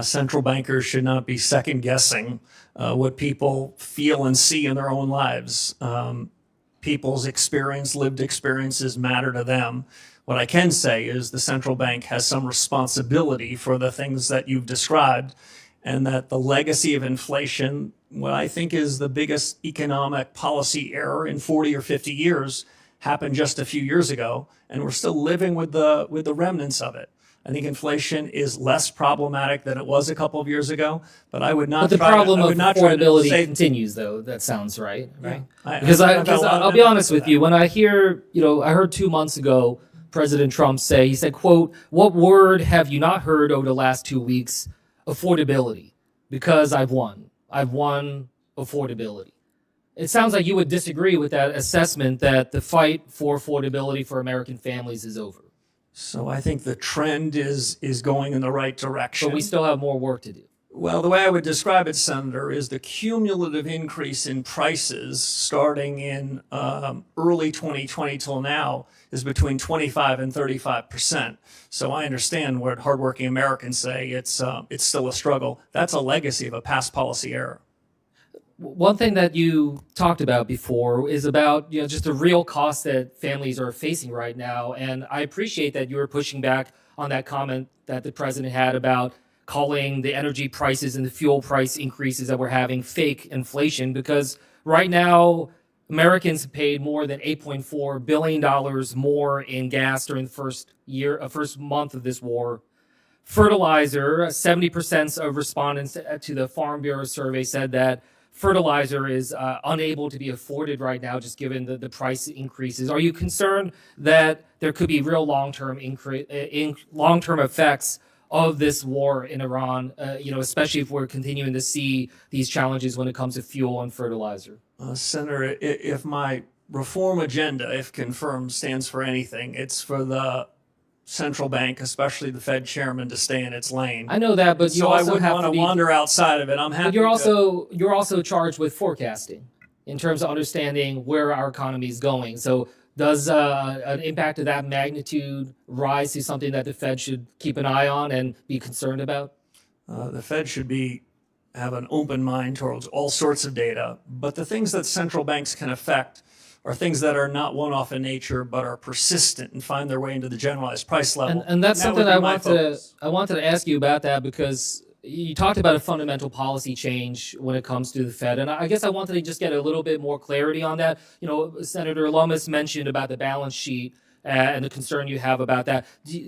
central bankers should not be second guessing what people feel and see in their own lives. People's lived experiences matter to them. What I can say is the central bank has some responsibility for the things that you've described, and that the legacy of inflation, what I think is the biggest economic policy error in 40 or 50 years, happened just a few years ago, and we're still living with the remnants of it. I think inflation is less problematic than it was a couple of years ago, but I would not. But the problem of affordability continues, though. That sounds right, right? Yeah. Because I'll be honest with you. When I hear, I heard 2 months ago President Trump say, he said, "quote What word have you not heard over the last 2 weeks? Affordability, because I've won. I've won affordability." It sounds like you would disagree with that assessment that the fight for affordability for American families is over. So I think the trend is going in the right direction. But we still have more work to do. Well, the way I would describe it, Senator, is the cumulative increase in prices starting in early 2020 till now is between 25 and 35%. So I understand what hardworking Americans say. It's still a struggle. That's a legacy of a past policy error. One thing that you talked about before is about just the real costs that families are facing right now. And I appreciate that you were pushing back on that comment that the president had about calling the energy prices and the fuel price increases that we're having fake inflation, because right now Americans have paid more than $8.4 billion more in gas during the first month of this war. Fertilizer, 70% of respondents to the Farm Bureau survey said that fertilizer is unable to be afforded right now, just given the price increases. Are you concerned that there could be real long-term effects of this war in Iran, especially if we're continuing to see these challenges when it comes to fuel and fertilizer? Senator, if my reform agenda, if confirmed, stands for anything, it's for the central bank, especially the Fed chairman, to stay in its lane. I know that, but I wouldn't want to wander outside of it. I'm happy. But you're also charged with forecasting in terms of understanding where our economy is going. So does an impact of that magnitude rise to something that the Fed should keep an eye on and be concerned about? The Fed should have an open mind towards all sorts of data, but the things that central banks can affect are things that are not one-off in nature, but are persistent and find their way into the generalized price level. And that's something I wanted to ask you about that, because you talked about a fundamental policy change when it comes to the Fed, and I guess I wanted to just get a little bit more clarity on that. You know, Senator Lumens mentioned about the balance sheet and the concern you have about that.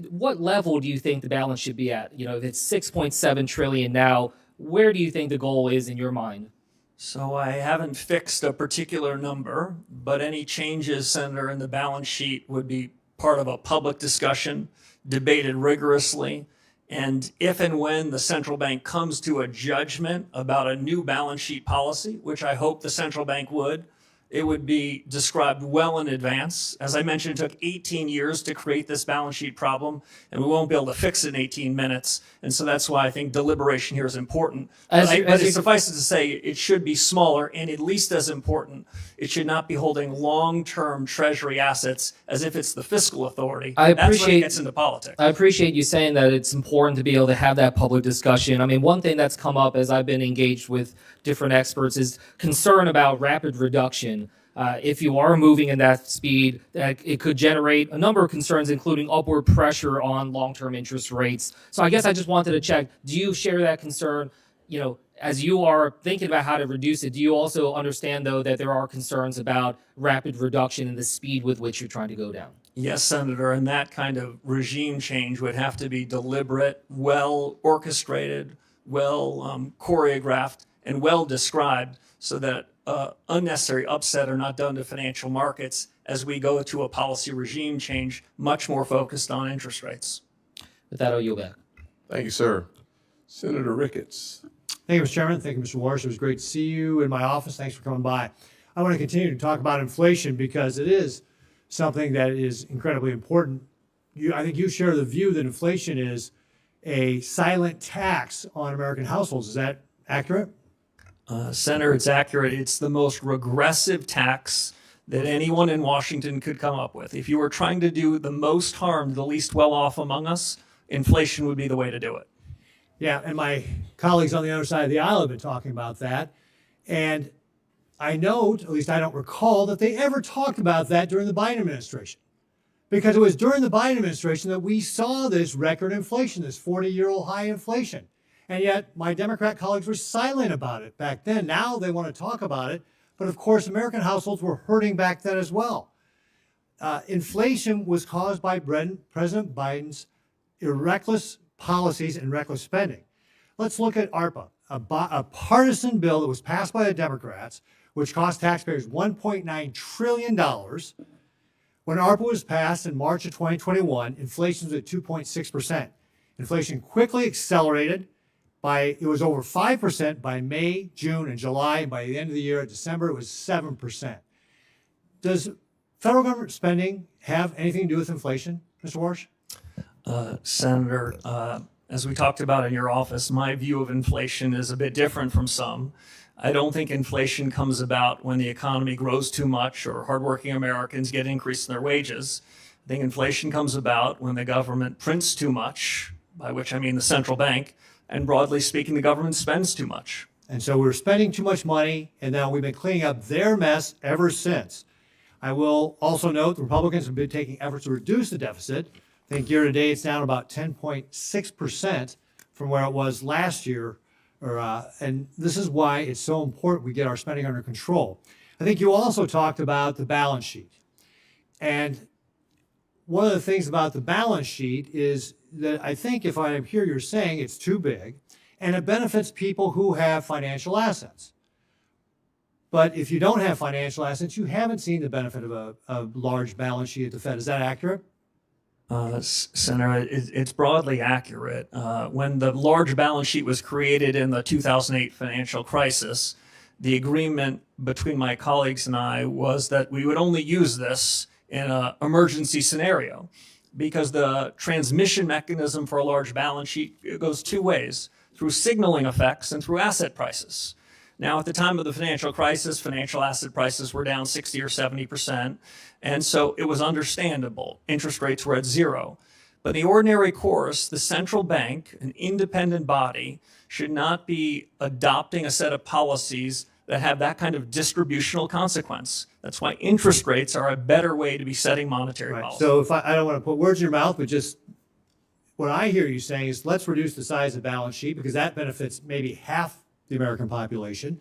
What level do you think the balance should be at? You know, if it's 6.7 trillion now, where do you think the goal is in your mind? So I haven't fixed a particular number, but any changes, Senator, in the balance sheet would be part of a public discussion, debated rigorously. And if and when the central bank comes to a judgment about a new balance sheet policy, which I hope the central bank would, it would be described well in advance. As I mentioned, it took 18 years to create this balance sheet problem, and we won't be able to fix it in 18 minutes. And so that's why I think deliberation here is important. But it suffices to say it should be smaller, and at least as important, it should not be holding long-term treasury assets as if it's the fiscal authority. That's when it gets into politics. I appreciate you saying that it's important to be able to have that public discussion. I mean, one thing that's come up as I've been engaged with different experts is concern about rapid reduction. If you are moving in that speed, it could generate a number of concerns, including upward pressure on long-term interest rates. So I guess I just wanted to check, do you share that concern? You know, as you are thinking about how to reduce it, do you also understand, though, that there are concerns about rapid reduction in the speed with which you're trying to go down? Yes, Senator, and that kind of regime change would have to be deliberate, well orchestrated, well choreographed, and well described so that unnecessary upset are not done to financial markets as we go to a policy regime change much more focused on interest rates. With that, I'll yield back. Thank you, sir. Senator Ricketts. Thank you, Mr. Chairman. Thank you, Mr. Warsh. It was great to see you in my office. Thanks for coming by. I want to continue to talk about inflation because it is something that is incredibly important. I think you share the view that inflation is a silent tax on American households. Is that accurate? Senator, it's accurate. It's the most regressive tax that anyone in Washington could come up with. If you were trying to do the most harm to the least well-off among us, inflation would be the way to do it. Yeah, and my colleagues on the other side of the aisle have been talking about that. And I note, at least I don't recall, that they ever talked about that during the Biden administration. Because it was during the Biden administration that we saw this record inflation, this 40-year-old high inflation. And yet my Democrat colleagues were silent about it back then. Now they want to talk about it. But of course, American households were hurting back then as well. Inflation was caused by President Biden's reckless policies and reckless spending. Let's look at ARPA, a partisan bill that was passed by the Democrats, which cost taxpayers $1.9 trillion. When ARPA was passed in March of 2021, inflation was at 2.6%. Inflation quickly accelerated. It was over 5% by May, June, and July. And by the end of the year, December, it was 7%. Does federal government spending have anything to do with inflation, Mr. Warsh? Senator, as we talked about in your office, my view of inflation is a bit different from some. I don't think inflation comes about when the economy grows too much or hardworking Americans get increase in their wages. I think inflation comes about when the government prints too much, by which I mean the central bank, and broadly speaking, the government spends too much. And so we're spending too much money, and now we've been cleaning up their mess ever since. I will also note the Republicans have been taking efforts to reduce the deficit. I think year to date it's down about 10.6% from where it was last year. And this is why it's so important we get our spending under control. I think you also talked about the balance sheet. And one of the things about the balance sheet is that I think if I hear you're saying it's too big and it benefits people who have financial assets. But if you don't have financial assets, you haven't seen the benefit of a large balance sheet at the Fed. Is that accurate? Senator, it's broadly accurate. When the large balance sheet was created in the 2008 financial crisis, the agreement between my colleagues and I was that we would only use this in an emergency scenario because the transmission mechanism for a large balance sheet goes two ways, through signaling effects and through asset prices. Now, at the time of the financial crisis, financial asset prices were down 60 or 70%, and so it was understandable. Interest rates were at zero. But in the ordinary course, the central bank, an independent body, should not be adopting a set of policies that have that kind of distributional consequence. That's why interest rates are a better way to be setting monetary policy. So if I don't want to put words in your mouth, but just what I hear you saying is let's reduce the size of the balance sheet because that benefits maybe half the American population.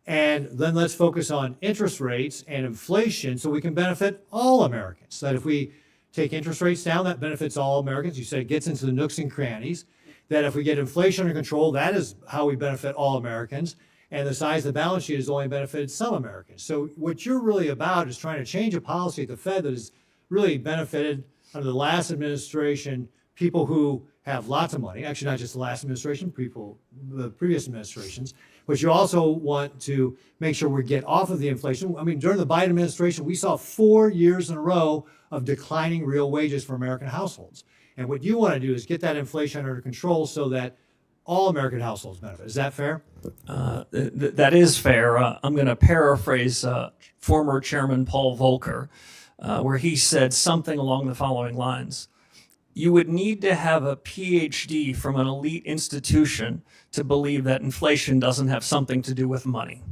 And then let's focus on interest rates and inflation so we can benefit all Americans. So that if we take interest rates down, that benefits all Americans. You said it gets into the nooks and crannies. That if we get inflation under control, that is how we benefit all Americans. And the size of the balance sheet has only benefited some Americans. So what you're really about is trying to change a policy at the Fed that has really benefited under the last administration people who have lots of money. Actually, not just the last administration, people, the previous administrations. But you also want to make sure we get off of the inflation. I mean, during the Biden administration, we saw 4 years in a row of declining real wages for American households. And what you want to do is get that inflation under control so that all American households benefit. Is that fair? That is fair. I'm going to paraphrase former Chairman Paul Volcker, where he said something along the following lines. You would need to have a PhD from an elite institution to believe that inflation doesn't have something to do with money.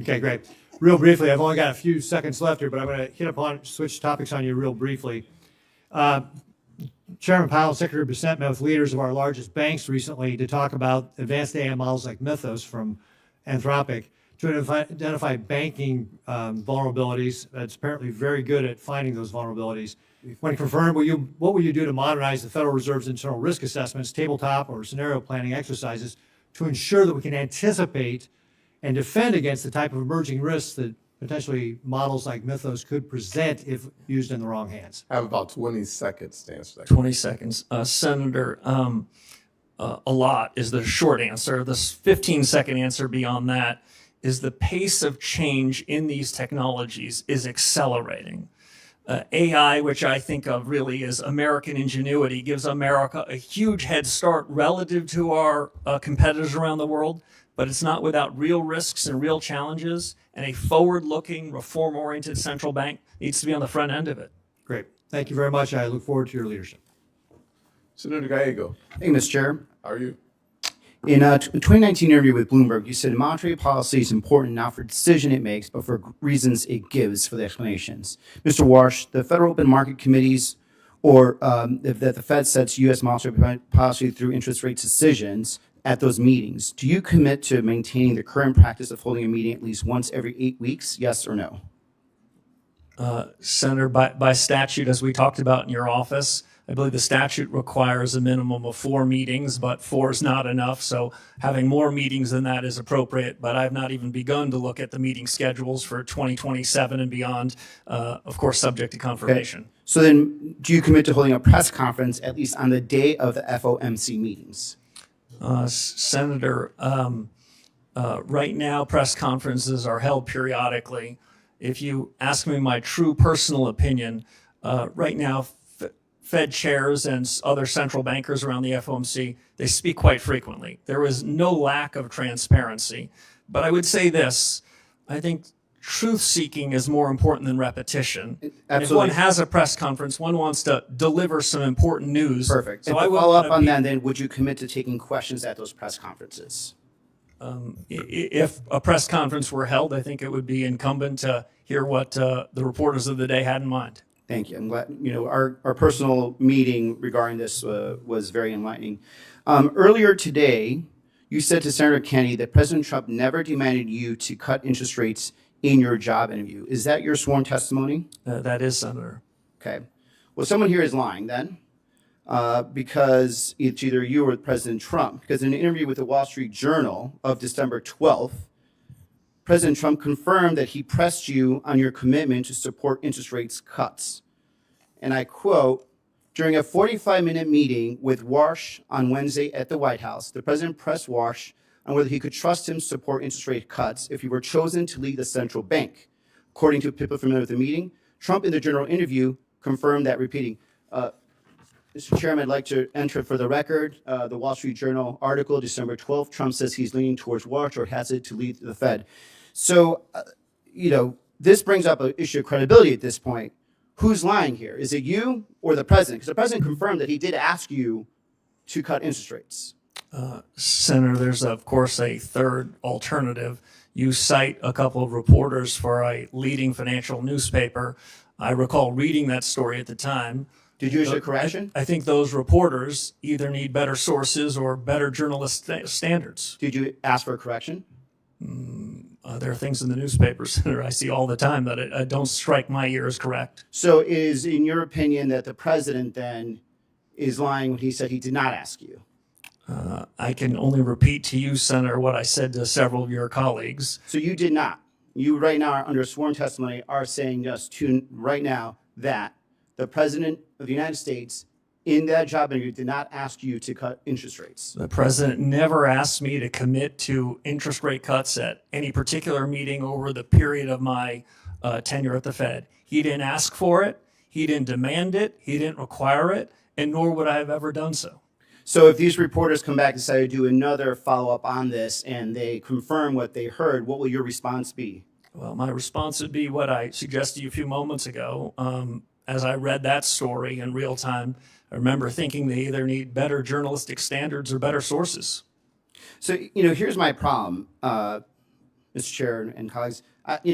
Okay, great. Real briefly, I've only got a few seconds left here, but I'm going to switch topics on you real briefly. Chairman Powell, Secretary Bessent met with leaders of our largest banks recently to talk about advanced AI models like Mythos from Anthropic to identify banking vulnerabilities. It's apparently very good at finding those vulnerabilities. When confirmed, what will you do to modernize the Federal Reserve's internal risk assessments, tabletop or scenario planning exercises to ensure that we can anticipate and defend against the type of emerging risks that potentially models like Mythos could present if used in the wrong hands? I have about 20 seconds to answer that. 20 seconds. Senator, a lot is the short answer. The 15-second answer beyond that is the pace of change in these technologies is accelerating. AI, which I think of really as American ingenuity, gives America a huge head start relative to our competitors around the world, but it's not without real risks and real challenges, and a forward-looking, reform-oriented central bank needs to be on the front end of it. Great. Thank you very much. I look forward to your leadership. Senator Gallego. Thank you, Mr. Chair. How are you? In a 2019 interview with Bloomberg, you said monetary policy is important not for decision it makes, but for reasons it gives for the explanations. Mr. Warsh, the Federal Open Market Committees, or that the Fed sets U.S. monetary policy through interest rate decisions at those meetings. Do you commit to maintaining the current practice of holding a meeting at least once every 8 weeks, yes or no? Senator, by statute, as we talked about in your office, I believe the statute requires a minimum of 4 meetings, but 4 is not enough. So having more meetings than that is appropriate, but I've not even begun to look at the meeting schedules for 2027 and beyond, of course, subject to confirmation. Okay. So then do you commit to holding a press conference at least on the day of the FOMC meetings? Senator, right now press conferences are held periodically. If you ask me my true personal opinion, right now Fed chairs and other central bankers around the FOMC, they speak quite frequently. There is no lack of transparency. But I would say this, I think truth-seeking is more important than repetition. Absolutely. If one has a press conference, one wants to deliver some important news. Perfect. So and I to would follow up on that, then would you commit to taking questions at those press conferences? If a press conference were held, I think it would be incumbent to hear what the reporters of the day had in mind. Thank you. I'm glad, our personal meeting regarding this was very enlightening. Earlier today, you said to Senator Kennedy that President Trump never demanded you to cut interest rates in your job interview. Is that your sworn testimony? That is, Senator. Okay. Well, someone here is lying then, because it's either you or President Trump. Because in an interview with the Wall Street Journal of December 12th, President Trump confirmed that he pressed you on your commitment to support interest rates cuts. And I quote, during a 45-minute meeting with Warsh on Wednesday at the White House, the president pressed Warsh on whether he could trust him to support interest rate cuts if he were chosen to lead the central bank. According to people familiar with the meeting, Trump in the general interview confirmed that, repeating, Mr. Chairman, I'd like to enter for the record the Wall Street Journal article, December 12th. Trump says he's leaning towards Warsh or has it to lead the Fed. So, this brings up an issue of credibility at this point. Who's lying here? Is it you or the president? Because the president confirmed that he did ask you to cut interest rates. Senator, there's, of course, a third alternative. You cite a couple of reporters for a leading financial newspaper. I recall reading that story at the time. Did you issue a correction? I think those reporters either need better sources or better journalist standards. Did you ask for a correction? There are things in the newspapers that I see all the time that don't strike my ear as correct. So it is, in your opinion, that the president then is lying when he said he did not ask you? I can only repeat to you, Senator, what I said to several of your colleagues. So you did not. You right now, under sworn testimony, are saying just to right now that the president of the United States in that job interview did not ask you to cut interest rates. The president never asked me to commit to interest rate cuts at any particular meeting over the period of my tenure at the Fed. He didn't ask for it. He didn't demand it. He didn't require it, and nor would I have ever done so. So if these reporters come back and say to do another follow-up on this and they confirm what they heard, what will your response be? Well, my response would be what I suggested to you a few moments ago. As I read that story in real time, I remember thinking they either need better journalistic standards or better sources. So, here's my problem, Mr. Chair and colleagues. And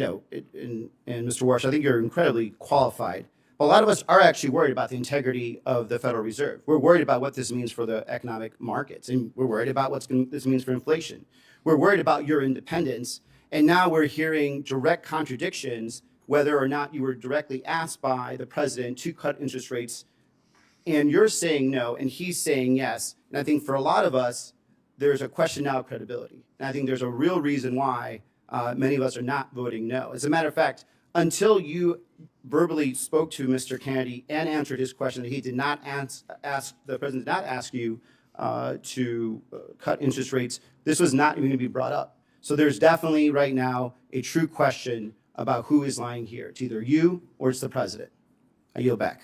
Mr. Warsh, I think you're incredibly qualified. But a lot of us are actually worried about the integrity of the Federal Reserve. We're worried about what this means for the economic markets, and we're worried about what this means for inflation. We're worried about your independence, and now we're hearing direct contradictions whether or not you were directly asked by the president to cut interest rates, and you're saying no, and he's saying yes. And I think for a lot of us, there's a question now of credibility. And I think there's a real reason why many of us are not voting no. As a matter of fact, until you verbally spoke to Mr. Kennedy and answered his question that he did not the president did not ask you to cut interest rates, this was not even going to be brought up. So there's definitely right now a true question about who is lying here. It's either you or it's the president. I yield back.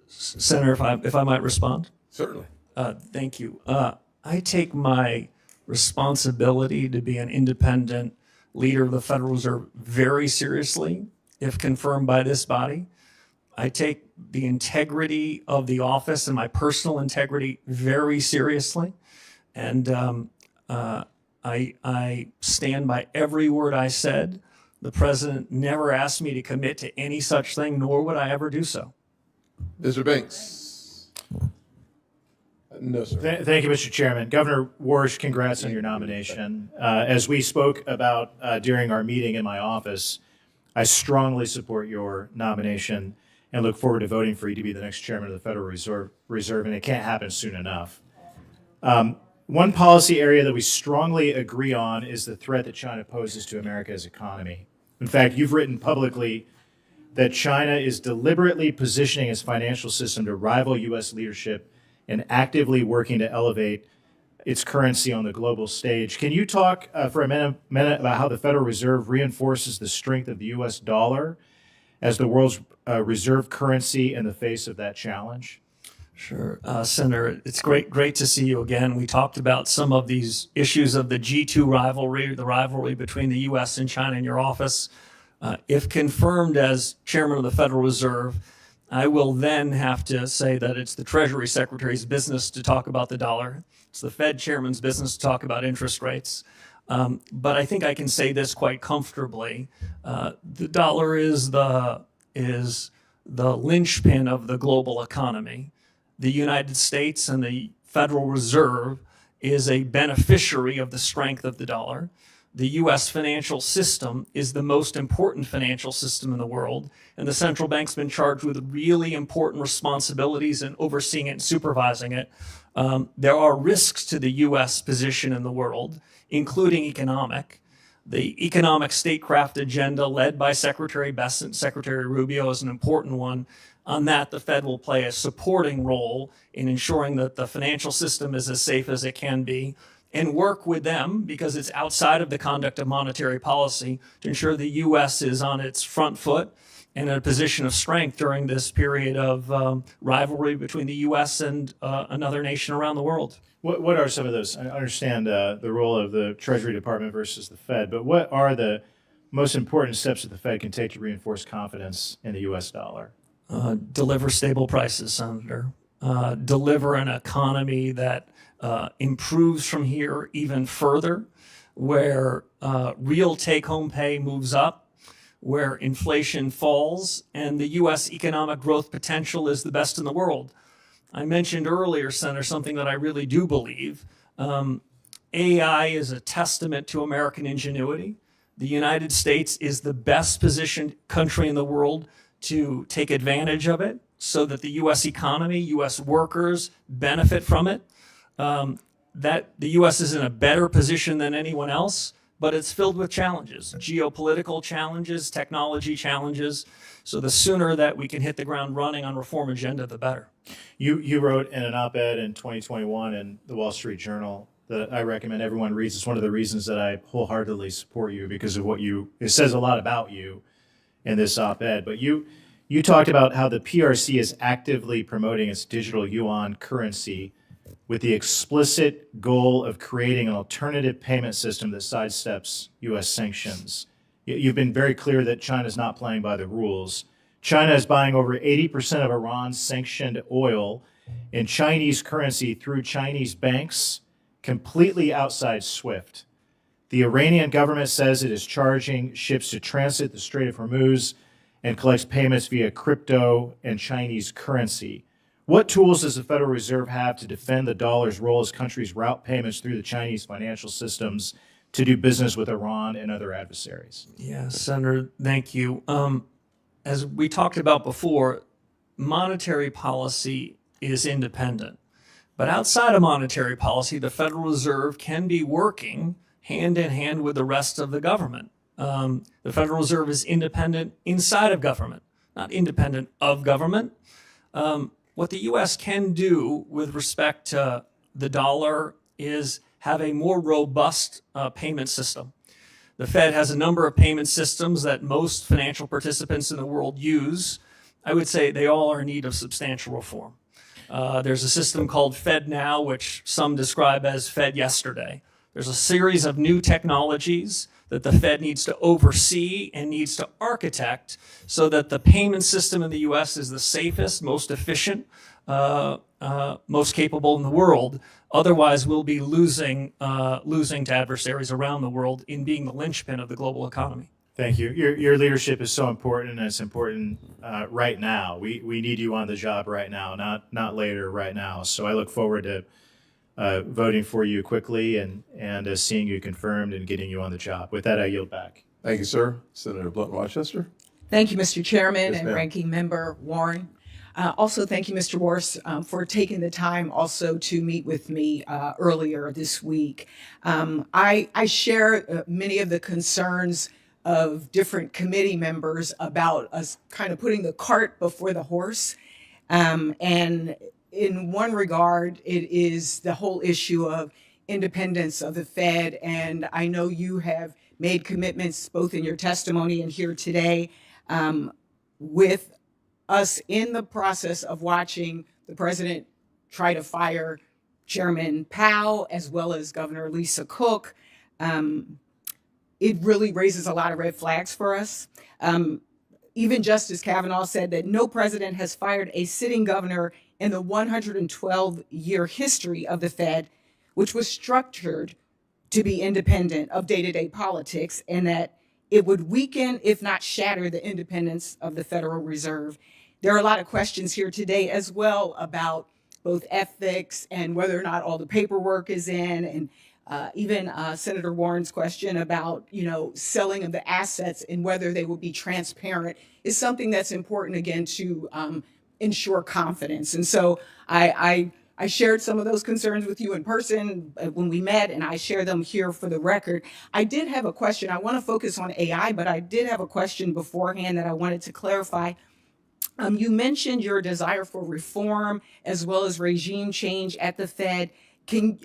Senator, if I might respond? Certainly. Thank you. I take my responsibility to be an independent leader of the Federal Reserve very seriously, if confirmed by this body. I take the integrity of the office and my personal integrity very seriously. And I stand by every word I said. The president never asked me to commit to any such thing, nor would I ever do so. Mr. Banks. No, sir. Thank you, Mr. Chairman. Governor Warsh, congrats on your nomination. As we spoke about during our meeting in my office, I strongly support your nomination and look forward to voting for you to be the next chairman of the Federal Reserve, and it can't happen soon enough. One policy area that we strongly agree on is the threat that China poses to America's economy. In fact, you've written publicly that China is deliberately positioning its financial system to rival U.S. leadership and actively working to elevate its currency on the global stage. Can you talk for a minute about how the Federal Reserve reinforces the strength of the U.S. dollar as the world's reserve currency in the face of that challenge? Sure. Senator, it's great to see you again. We talked about some of these issues of the G2 rivalry, the rivalry between the U.S. and China in your office. If confirmed as chairman of the Federal Reserve, I will then have to say that it's the Treasury Secretary's business to talk about the dollar. It's the Fed chairman's business to talk about interest rates. But I think I can say this quite comfortably. The dollar is the linchpin of the global economy. The United States and the Federal Reserve is a beneficiary of the strength of the dollar. The U.S. financial system is the most important financial system in the world, and the central bank's been charged with really important responsibilities in overseeing it and supervising it. There are risks to the U.S. position in the world, including economic. The economic statecraft agenda led by Secretary Bessent, Secretary Rubio is an important one. On that, the Fed will play a supporting role in ensuring that the financial system is as safe as it can be, and work with them, because it's outside of the conduct of monetary policy, to ensure the U.S. is on its front foot and in a position of strength during this period of rivalry between the U.S. and another nation around the world. What are some of those? I understand the role of the Treasury Department versus the Fed, but what are the most important steps that the Fed can take to reinforce confidence in the U.S. dollar? Deliver stable prices, Senator. Deliver an economy that improves from here even further, where real take-home pay moves up, where inflation falls and the U.S. economic growth potential is the best in the world. I mentioned earlier, Senator, something that I really do believe. AI is a testament to American ingenuity. The United States is the best positioned country in the world to take advantage of it so that the U.S. economy, U.S. workers benefit from it. That the U.S. is in a better position than anyone else, but it's filled with challenges, geopolitical challenges, technology challenges. So the sooner that we can hit the ground running on reform agenda, the better. You wrote in an op-ed in 2021 in the Wall Street Journal that I recommend everyone reads. It's one of the reasons that I wholeheartedly support you because of it says a lot about you in this op-ed. But you talked about how the PRC is actively promoting its digital yuan currency with the explicit goal of creating an alternative payment system that sidesteps U.S. sanctions. You've been very clear that China's not playing by the rules. China is buying over 80% of Iran's sanctioned oil in Chinese currency through Chinese banks, completely outside SWIFT. The Iranian government says it is charging ships to transit the Strait of Hormuz and collects payments via crypto and Chinese currency. What tools does the Federal Reserve have to defend the dollar's role as countries route payments through the Chinese financial systems to do business with Iran and other adversaries? Yeah, Senator, thank you. As we talked about before, monetary policy is independent. But outside of monetary policy, the Federal Reserve can be working hand in hand with the rest of the government. The Federal Reserve is independent inside of government, not independent of government. What the U.S. can do with respect to the dollar is have a more robust payment system. The Fed has a number of payment systems that most financial participants in the world use. I would say they all are in need of substantial reform. There's a system called FedNow, which some describe as Fed yesterday. There's a series of new technologies that the Fed needs to oversee and needs to architect so that the payment system in the U.S. is the safest, most efficient, most capable in the world. Otherwise, we'll be losing to adversaries around the world in being the linchpin of the global economy. Thank you. Your leadership is so important, and it's important right now. We need you on the job right now, not later, right now. So I look forward to voting for you quickly and seeing you confirmed and getting you on the job. With that, I yield back. Thank you, sir. Senator Blunt Rochester. Thank you, Mr. Chairman Yes, and ma'am. Ranking Member Warren. Also, thank you, Mr. Warsh, for taking the time also to meet with me earlier this week. I share many of the concerns of different committee members about us kind of putting the cart before the horse. And in one regard, it is the whole issue of independence of the Fed. And I know you have made commitments both in your testimony and here today with us in the process of watching the president try to fire Chairman Powell as well as Governor Lisa Cook. It really raises a lot of red flags for us. Even Justice Kavanaugh said that no president has fired a sitting governor in the 112-year history of the Fed, which was structured to be independent of day-to-day politics, and that it would weaken, if not shatter, the independence of the Federal Reserve. There are a lot of questions here today as well about both ethics and whether or not all the paperwork is in, and even Senator Warren's question about, selling of the assets and whether they will be transparent is something that's important, again, to ensure confidence. And so I shared some of those concerns with you in person when we met, and I share them here for the record. I did have a question. I want to focus on AI, but I did have a question beforehand that I wanted to clarify. You mentioned your desire for reform as well as regime change at the Fed. Could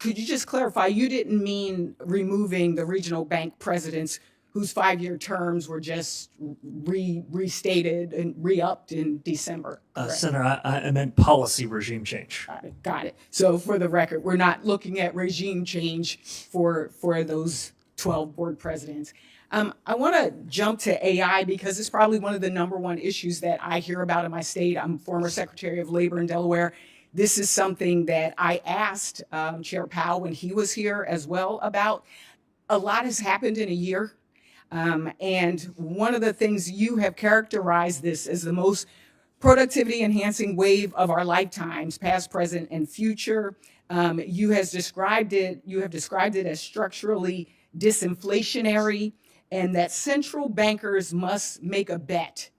you just clarify, you didn't mean removing the regional bank presidents whose 5-year terms were just restated and re-upped in December? Senator, I meant policy regime change. Got it. So for the record, we're not looking at regime change for those 12 board presidents. I want to jump to AI because it's probably one of the #1 issues that I hear about in my state. I'm former Secretary of Labor in Delaware. This is something that I asked Chair Powell when he was here as well about. A lot has happened in a year. And one of the things you have characterized this as the most productivity enhancing wave of our lifetimes, past, present, and future. You have described it as structurally disinflationary, and that central bankers must make a bet.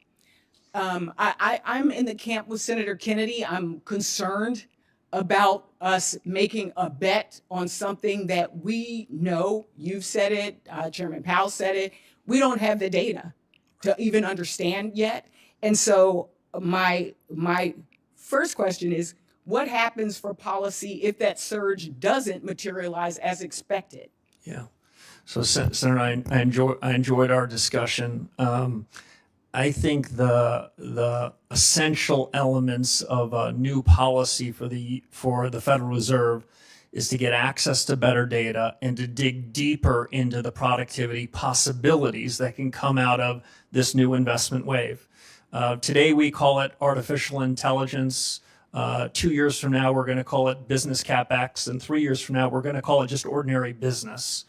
I'm in the camp with Senator Kennedy. I'm concerned about us making a bet on something that we know. You've said it, Chairman Powell said it. We don't have the data to even understand yet. And so my first question is, what happens for policy if that surge doesn't materialize as expected? Yeah. So, Senator, I enjoyed our discussion. I think the essential elements of a new policy for the Federal Reserve is to get access to better data and to dig deeper into the productivity possibilities that can come out of this new investment wave. Today we call it artificial intelligence. 2 years from now we're going to call it business CapEx, and 3 years from now we're going to call it just ordinary business.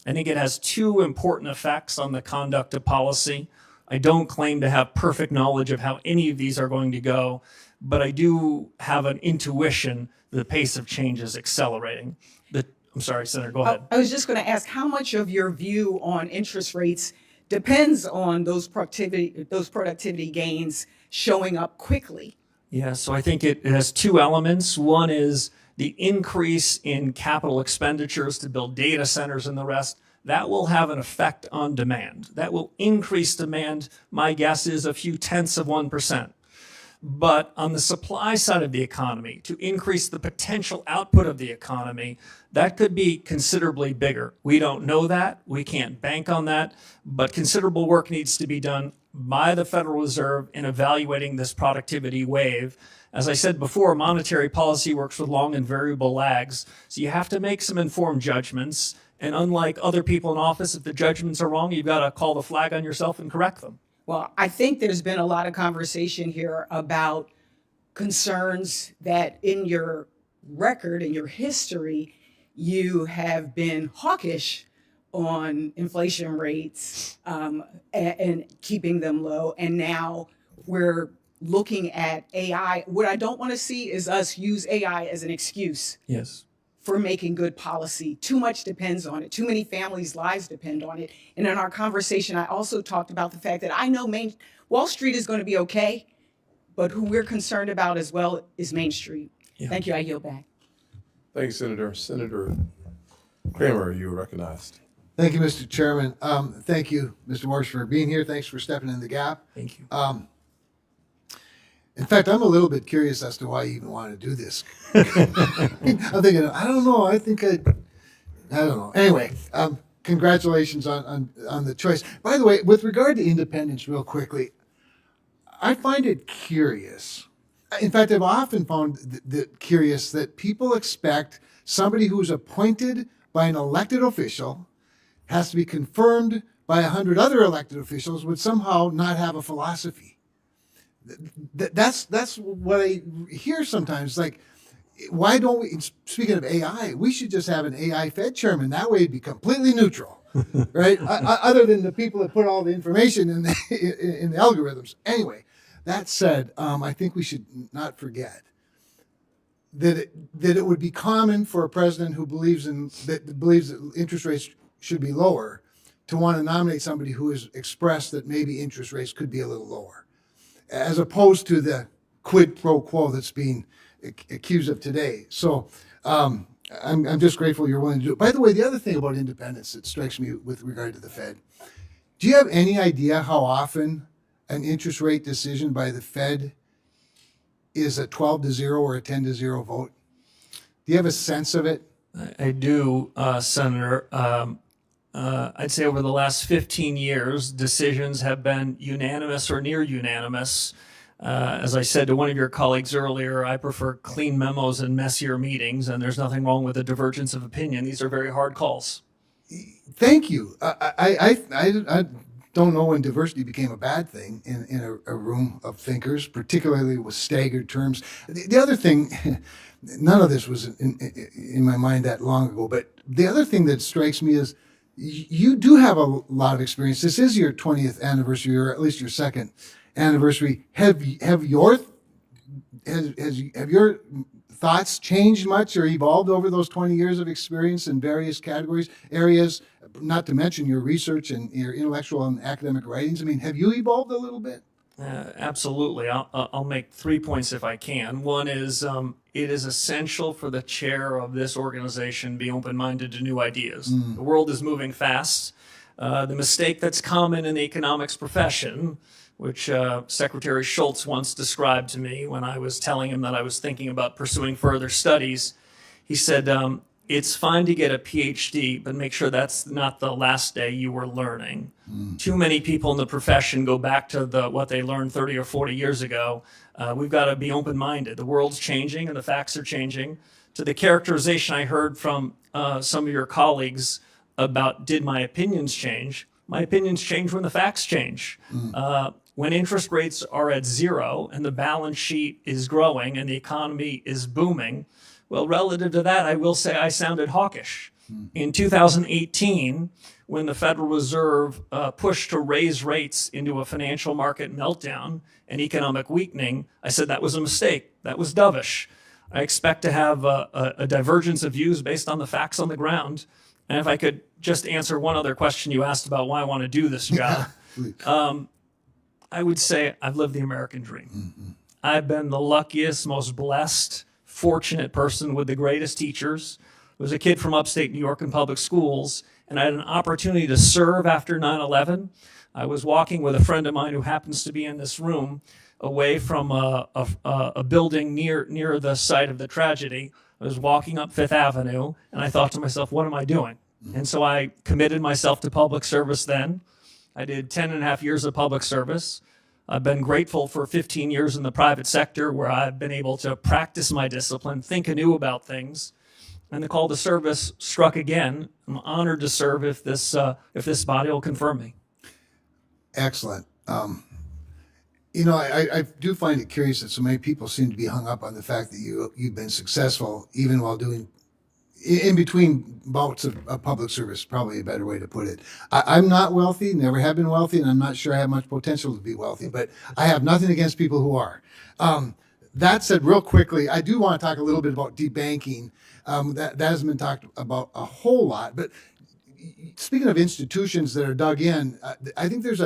I think it has two important effects on the conduct of policy. I don't claim to have perfect knowledge of how any of these are going to go, but I do have an intuition that the pace of change is accelerating. I'm sorry, Senator, go ahead. I was just going to ask, how much of your view on interest rates depends on those productivity gains showing up quickly? Yeah, so I think it has two elements. One is the increase in capital expenditures to build data centers and the rest. That will have an effect on demand. That will increase demand. My guess is a few tenths of 1%. But on the supply side of the economy, to increase the potential output of the economy, that could be considerably bigger. We don't know that. We can't bank on that. But considerable work needs to be done by the Federal Reserve in evaluating this productivity wave. As I said before, monetary policy works with long and variable lags. So you have to make some informed judgments. And unlike other people in office, if the judgments are wrong, you've got to call the flag on yourself and correct them. Well, I think there's been a lot of conversation here about concerns that in your record, in your history, you have been hawkish on inflation rates and keeping them low. And now we're looking at AI. What I don't want to see is us use AI as an excuse. Yes. For making good policy. Too much depends on it. Too many families' lives depend on it. And in our conversation, I also talked about the fact that I know Wall Street is going to be okay, but who we're concerned about as well is Main Street. Yeah. Thank you. I yield back. Thank you, Senator. Senator Kramer, you are recognized. Thank you, Mr. Chairman. Thank you, Mr. Warsh, for being here. Thanks for stepping in the gap. Thank you. In fact, I'm a little bit curious as to why you even want to do this. I'm thinking, I don't know. I don't know. Anyway, congratulations on the choice. By the way, with regard to independence, real quickly, I find it curious. In fact, I've often found curious that people expect somebody who's appointed by an elected official has to be confirmed by 100 other elected officials would somehow not have a philosophy. That's what I hear sometimes. Like, why don't we, speaking of AI, we should just have an AI Fed chairman. That way it'd be completely neutral, right? Other than the people that put all the information in the algorithms. Anyway, that said, I think we should not forget that it would be common for a president who believes that interest rates should be lower to want to nominate somebody who has expressed that maybe interest rates could be a little lower, as opposed to the quid pro quo that's being accused of today. So I'm just grateful you're willing to do it. By the way, the other thing about independence that strikes me with regard to the Fed, do you have any idea how often an interest rate decision by the Fed is a 12-0 or a 10-0 vote? Do you have a sense of it? I do, Senator. I'd say over the last 15 years, decisions have been unanimous or near unanimous. As I said to one of your colleagues earlier, I prefer clean memos and messier meetings, and there's nothing wrong with a divergence of opinion. These are very hard calls. Thank you. I don't know when diversity became a bad thing in a room of thinkers, particularly with staggered terms. The other thing, none of this was in my mind that long ago, but the other thing that strikes me is You do have a lot of experience. This is your 20th anniversary, or at least your second anniversary. Have your thoughts changed much or evolved over those 20 years of experience in various categories, areas, not to mention your research and your intellectual and academic writings? I mean, have you evolved a little bit? Absolutely. I'll make 3 points if I can. One is it is essential for the chair of this organization to be open-minded to new ideas. The world is moving fast. The mistake that's common in the economics profession, which Secretary Schultz once described to me when I was telling him that I was thinking about pursuing further studies, he said, it's fine to get a PhD, but make sure that's not the last day you were learning. Too many people in the profession go back to what they learned 30 or 40 years ago. We've got to be open-minded. The world's changing and the facts are changing. To the characterization I heard from some of your colleagues about did my opinions change? My opinions change when the facts change. When interest rates are at zero and the balance sheet is growing and the economy is booming, well, relative to that, I will say I sounded hawkish. In 2018, when the Federal Reserve pushed to raise rates into a financial market meltdown and economic weakening, I said that was a mistake. That was dovish. I expect to have a divergence of views based on the facts on the ground. And if I could just answer one other question you asked about why I want to do this job, I would say I've lived the American dream. I've been the luckiest, most blessed, fortunate person with the greatest teachers. I was a kid from upstate New York in public schools, and I had an opportunity to serve after 9/11. I was walking with a friend of mine who happens to be in this room away from a building near the site of the tragedy. I was walking up Fifth Avenue, and I thought to myself, what am I doing? And so I committed myself to public service then. I did 10.5 years of public service. I've been grateful for 15 years in the private sector where I've been able to practice my discipline, think anew about things. And the call to service struck again. I'm honored to serve if this body will confirm me. Excellent. You know, I do find it curious that so many people seem to be hung up on the fact that you've been successful even while doing in between bouts of public service, probably a better way to put it. I'm not wealthy, never have been wealthy, and I'm not sure I have much potential to be wealthy, but I have nothing against people who are. That said, real quickly, I do want to talk a little bit about debanking. That hasn't been talked about a whole lot, but speaking of institutions that are dug in, I think there's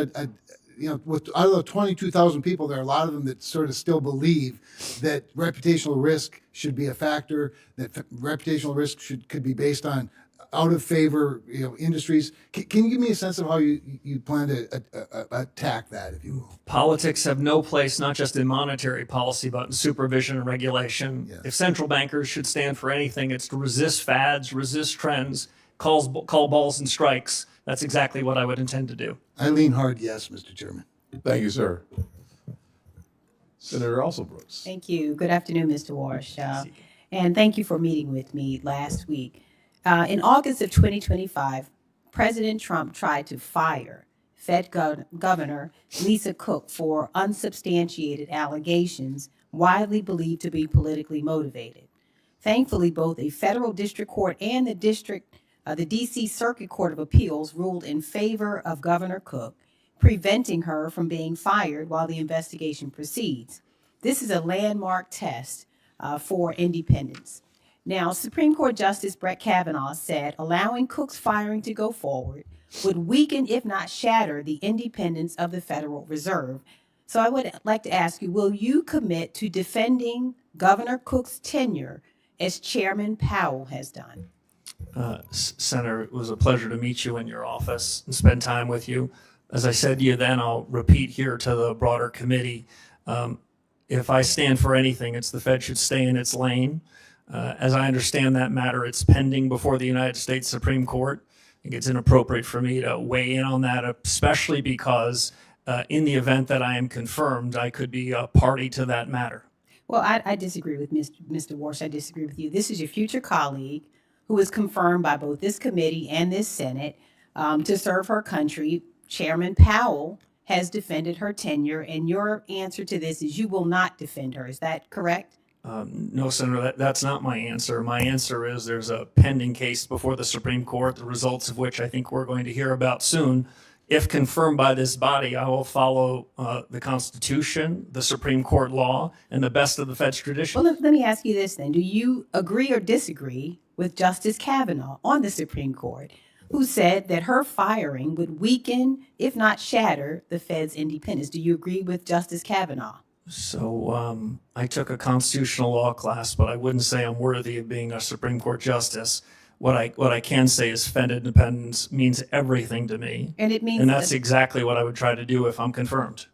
with out of the 22,000 people, there are a lot of them that sort of still believe that reputational risk should be a factor, that reputational risk could be based on out of favor industries. Can you give me a sense of how you plan to attack that, if you will? Politics have no place, not just in monetary policy, but in supervision and regulation. Yes. If central bankers should stand for anything, it's to resist fads, resist trends, call balls and strikes. That's exactly what I would intend to do. I lean hard yes, Mr. Chairman. Thank you, sir. Senator Alsobrooks. Thank you. Good afternoon, Mr. Warsh. And thank you for meeting with me last week. In August of 2025, President Trump tried to fire Fed Governor Lisa Cook for unsubstantiated allegations widely believed to be politically motivated. Thankfully, both a federal district court and the D.C. Circuit Court of Appeals ruled in favor of Governor Cook, preventing her from being fired while the investigation proceeds. This is a landmark test for independence. Now, Supreme Court Justice Brett Kavanaugh said allowing Cook's firing to go forward would weaken, if not shatter, the independence of the Federal Reserve. So I would like to ask you, will you commit to defending Governor Cook's tenure as Chairman Powell has done? Senator, it was a pleasure to meet you in your office and spend time with you. As I said to you then, I'll repeat here to the broader committee. If I stand for anything, it's the Fed should stay in its lane. As I understand that matter, it's pending before the United States Supreme Court. I think it's inappropriate for me to weigh in on that, especially because in the event that I am confirmed, I could be a party to that matter. Well, I disagree with Mr. Warsh. I disagree with you. This is your future colleague who was confirmed by both this committee and this Senate to serve her country. Chairman Powell has defended her tenure, and your answer to this is you will not defend her. Is that correct? No, Senator, that's not my answer. My answer is there's a pending case before the Supreme Court, the results of which I think we're going to hear about soon. If confirmed by this body, I will follow the Constitution, the Supreme Court law, and the best of the Fed's tradition. Well, let me ask you this then. Do you agree or disagree with Justice Kavanaugh on the Supreme Court, who said that her firing would weaken, if not shatter, the Fed's independence? Do you agree with Justice Kavanaugh? So I took a constitutional law class, but I wouldn't say I'm worthy of being a Supreme Court justice. What I can say is Fed independence means everything to me. And it means and that's exactly what I would try to do if I'm confirmed.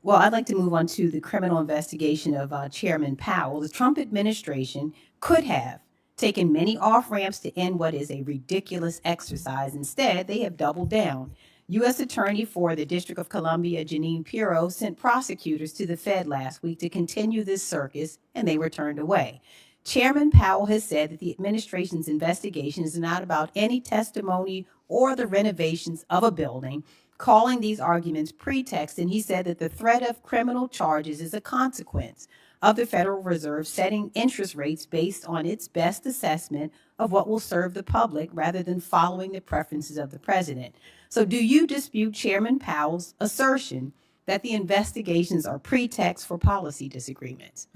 Well, I'd like to move on to the criminal investigation of Chairman Powell. The Trump administration could have taken many off-ramps to end what is a ridiculous exercise. Instead, they have doubled down. U.S. Attorney for the District of Columbia, Jeanine Pirro, sent prosecutors to the Fed last week to continue this circus, and they were turned away. Chairman Powell has said that the administration's investigation is not about any testimony or the renovations of a building, calling these arguments pretext, and he said that the threat of criminal charges is a consequence of the Federal Reserve setting interest rates based on its best assessment of what will serve the public rather than following the preferences of the president. So do you dispute Chairman Powell's assertion that the investigations are pretext for policy disagreements?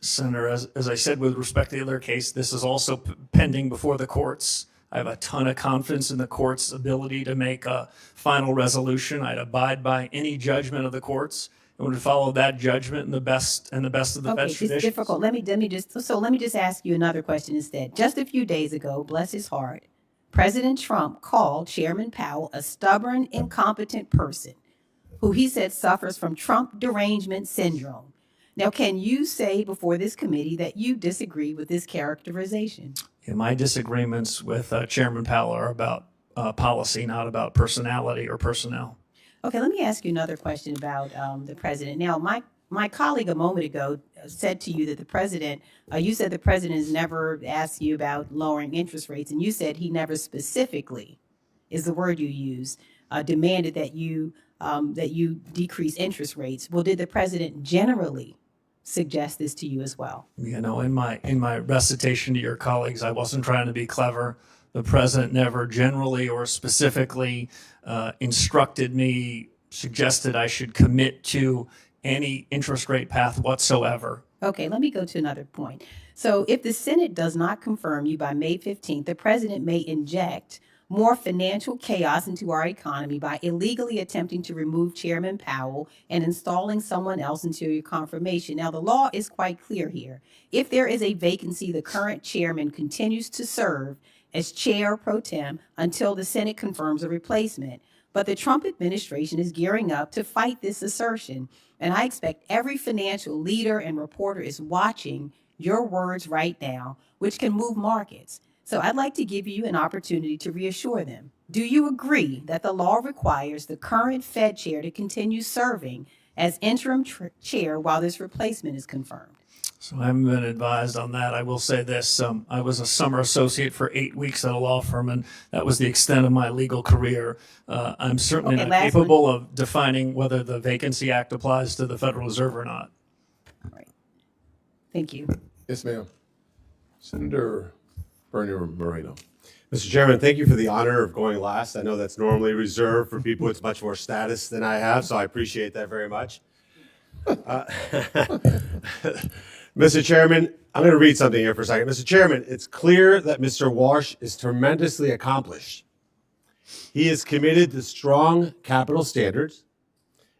Senator, as I said with respect to the other case, this is also pending before the courts. I have a ton of confidence in the court's ability to make a final resolution. I'd abide by any judgment of the courts and would follow that judgment in the best of the Fed's traditions. It's difficult. Let me just ask you another question instead. Just a few days ago, bless his heart, President Trump called Chairman Powell a stubborn, incompetent person who he said suffers from Trump derangement syndrome. Now, can you say before this committee that you disagree with this characterization? Yeah, my disagreements with Chairman Powell are about policy, not about personality or personnel. Okay, let me ask you another question about the president. Now, my colleague a moment ago said to you that the president, you said the president has never asked you about lowering interest rates, and you said he never specifically, is the word you used, demanded that you decrease interest rates. Well, did the president generally suggest this to you as well? You know, in my recitation to your colleagues, I wasn't trying to be clever. The president never generally or specifically instructed me, suggested I should commit to any interest rate path whatsoever. Okay, let me go to another point. So if the Senate does not confirm you by May 15th, the president may inject more financial chaos into our economy by illegally attempting to remove Chairman Powell and installing someone else until your confirmation. Now, the law is quite clear here. If there is a vacancy, the current chairman continues to serve as chair pro tem until the Senate confirms a replacement. But the Trump administration is gearing up to fight this assertion. And I expect every financial leader and reporter is watching your words right now, which can move markets. So I'd like to give you an opportunity to reassure them. Do you agree that the law requires the current Fed chair to continue serving as interim chair while this replacement is confirmed? So I haven't been advised on that. I will say this. I was a summer associate for 8 weeks at a law firm, and that was the extent of my legal career. I'm certainly not capable of defining whether the Vacancy Act applies to the Federal Reserve or not. All right. Thank you. Yes, ma'am. Senator Bernie Moreno. Mr. Chairman, thank you for the honor of going last. I know that's normally reserved for people with much more status than I have, so I appreciate that very much. Mr. Chairman, I'm going to read something here for a second. Mr. Chairman, it's clear that Mr. Warsh is tremendously accomplished. He is committed to strong capital standards,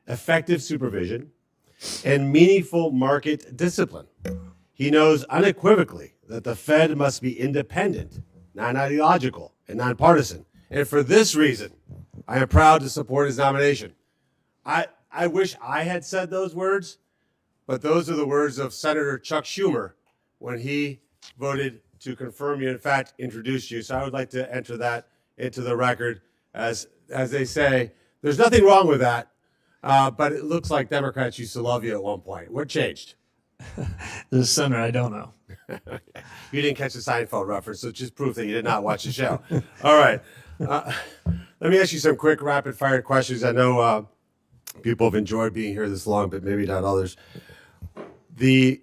effective supervision, and meaningful market discipline. He knows unequivocally that the Fed must be independent, non-ideological, and nonpartisan. And for this reason, I am proud to support his nomination. I wish I had said those words, but those are the words of Senator Chuck Schumer when he voted to confirm you, in fact, introduced you. So I would like to enter that into the record. As they say, there's nothing wrong with that, but it looks like Democrats used to love you at one point. What changed? The Senator, I don't know. You didn't catch the Seinfeld reference, so it's just proof that you did not watch the show. All right. Let me ask you some quick rapid-fire questions. I know people have enjoyed being here this long, but maybe not others. The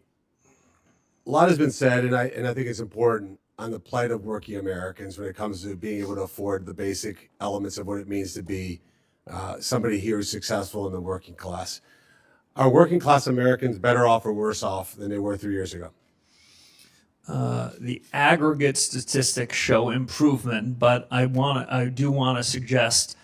a lot has been said, and I think it's important on the plight of working Americans when it comes to being able to afford the basic elements of what it means to be somebody here who's successful in the working class. Are working class Americans better off or worse off than they were 3 years ago? The aggregate statistics show improvement, but I do want to suggest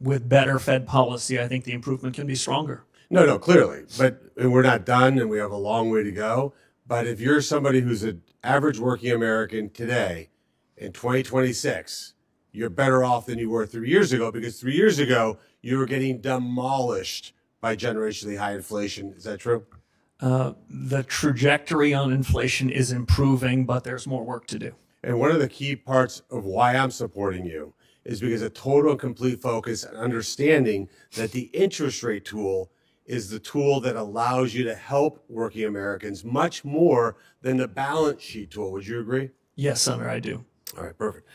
with better Fed policy, I think the improvement can be stronger. No, clearly. But we're not done, and we have a long way to go. But if you're somebody who's an average working American today in 2026, you're better off than you were 3 years ago, because 3 years ago, you were getting demolished by generationally high inflation. Is that true? The trajectory on inflation is improving, but there's more work to do. And one of the key parts of why I'm supporting you is because a total and complete focus on understanding that the interest rate tool is the tool that allows you to help working Americans much more than the balance sheet tool. Would you agree? Yes, Senator, I do. All right, perfect.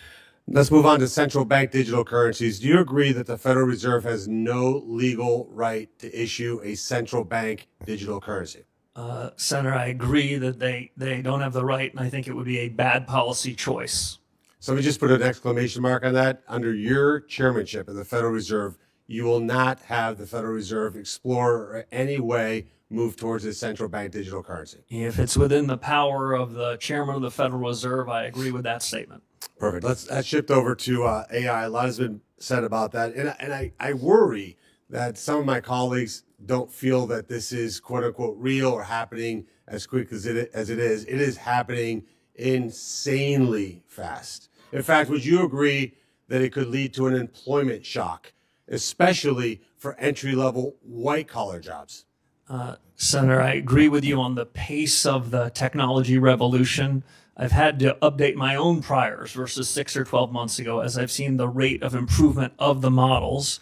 Let's move on to central bank digital currencies. Do you agree that the Federal Reserve has no legal right to issue a central bank digital currency? Senator, I agree that they don't have the right, and I think it would be a bad policy choice. So let me just put an exclamation mark on that. Under your chairmanship of the Federal Reserve, you will not have the Federal Reserve explore or any way move towards a central bank digital currency. If it's within the power of the chairman of the Federal Reserve, I agree with that statement. Perfect. Let's shift over to AI. A lot has been said about that. And I worry that some of my colleagues don't feel that this is quote unquote real or happening as quick as it is. It is happening insanely fast. In fact, would you agree that it could lead to an employment shock, especially for entry-level white-collar jobs? Senator, I agree with you on the pace of the technology revolution. I've had to update my own priors versus 6 or 12 months ago as I've seen the rate of improvement of the models.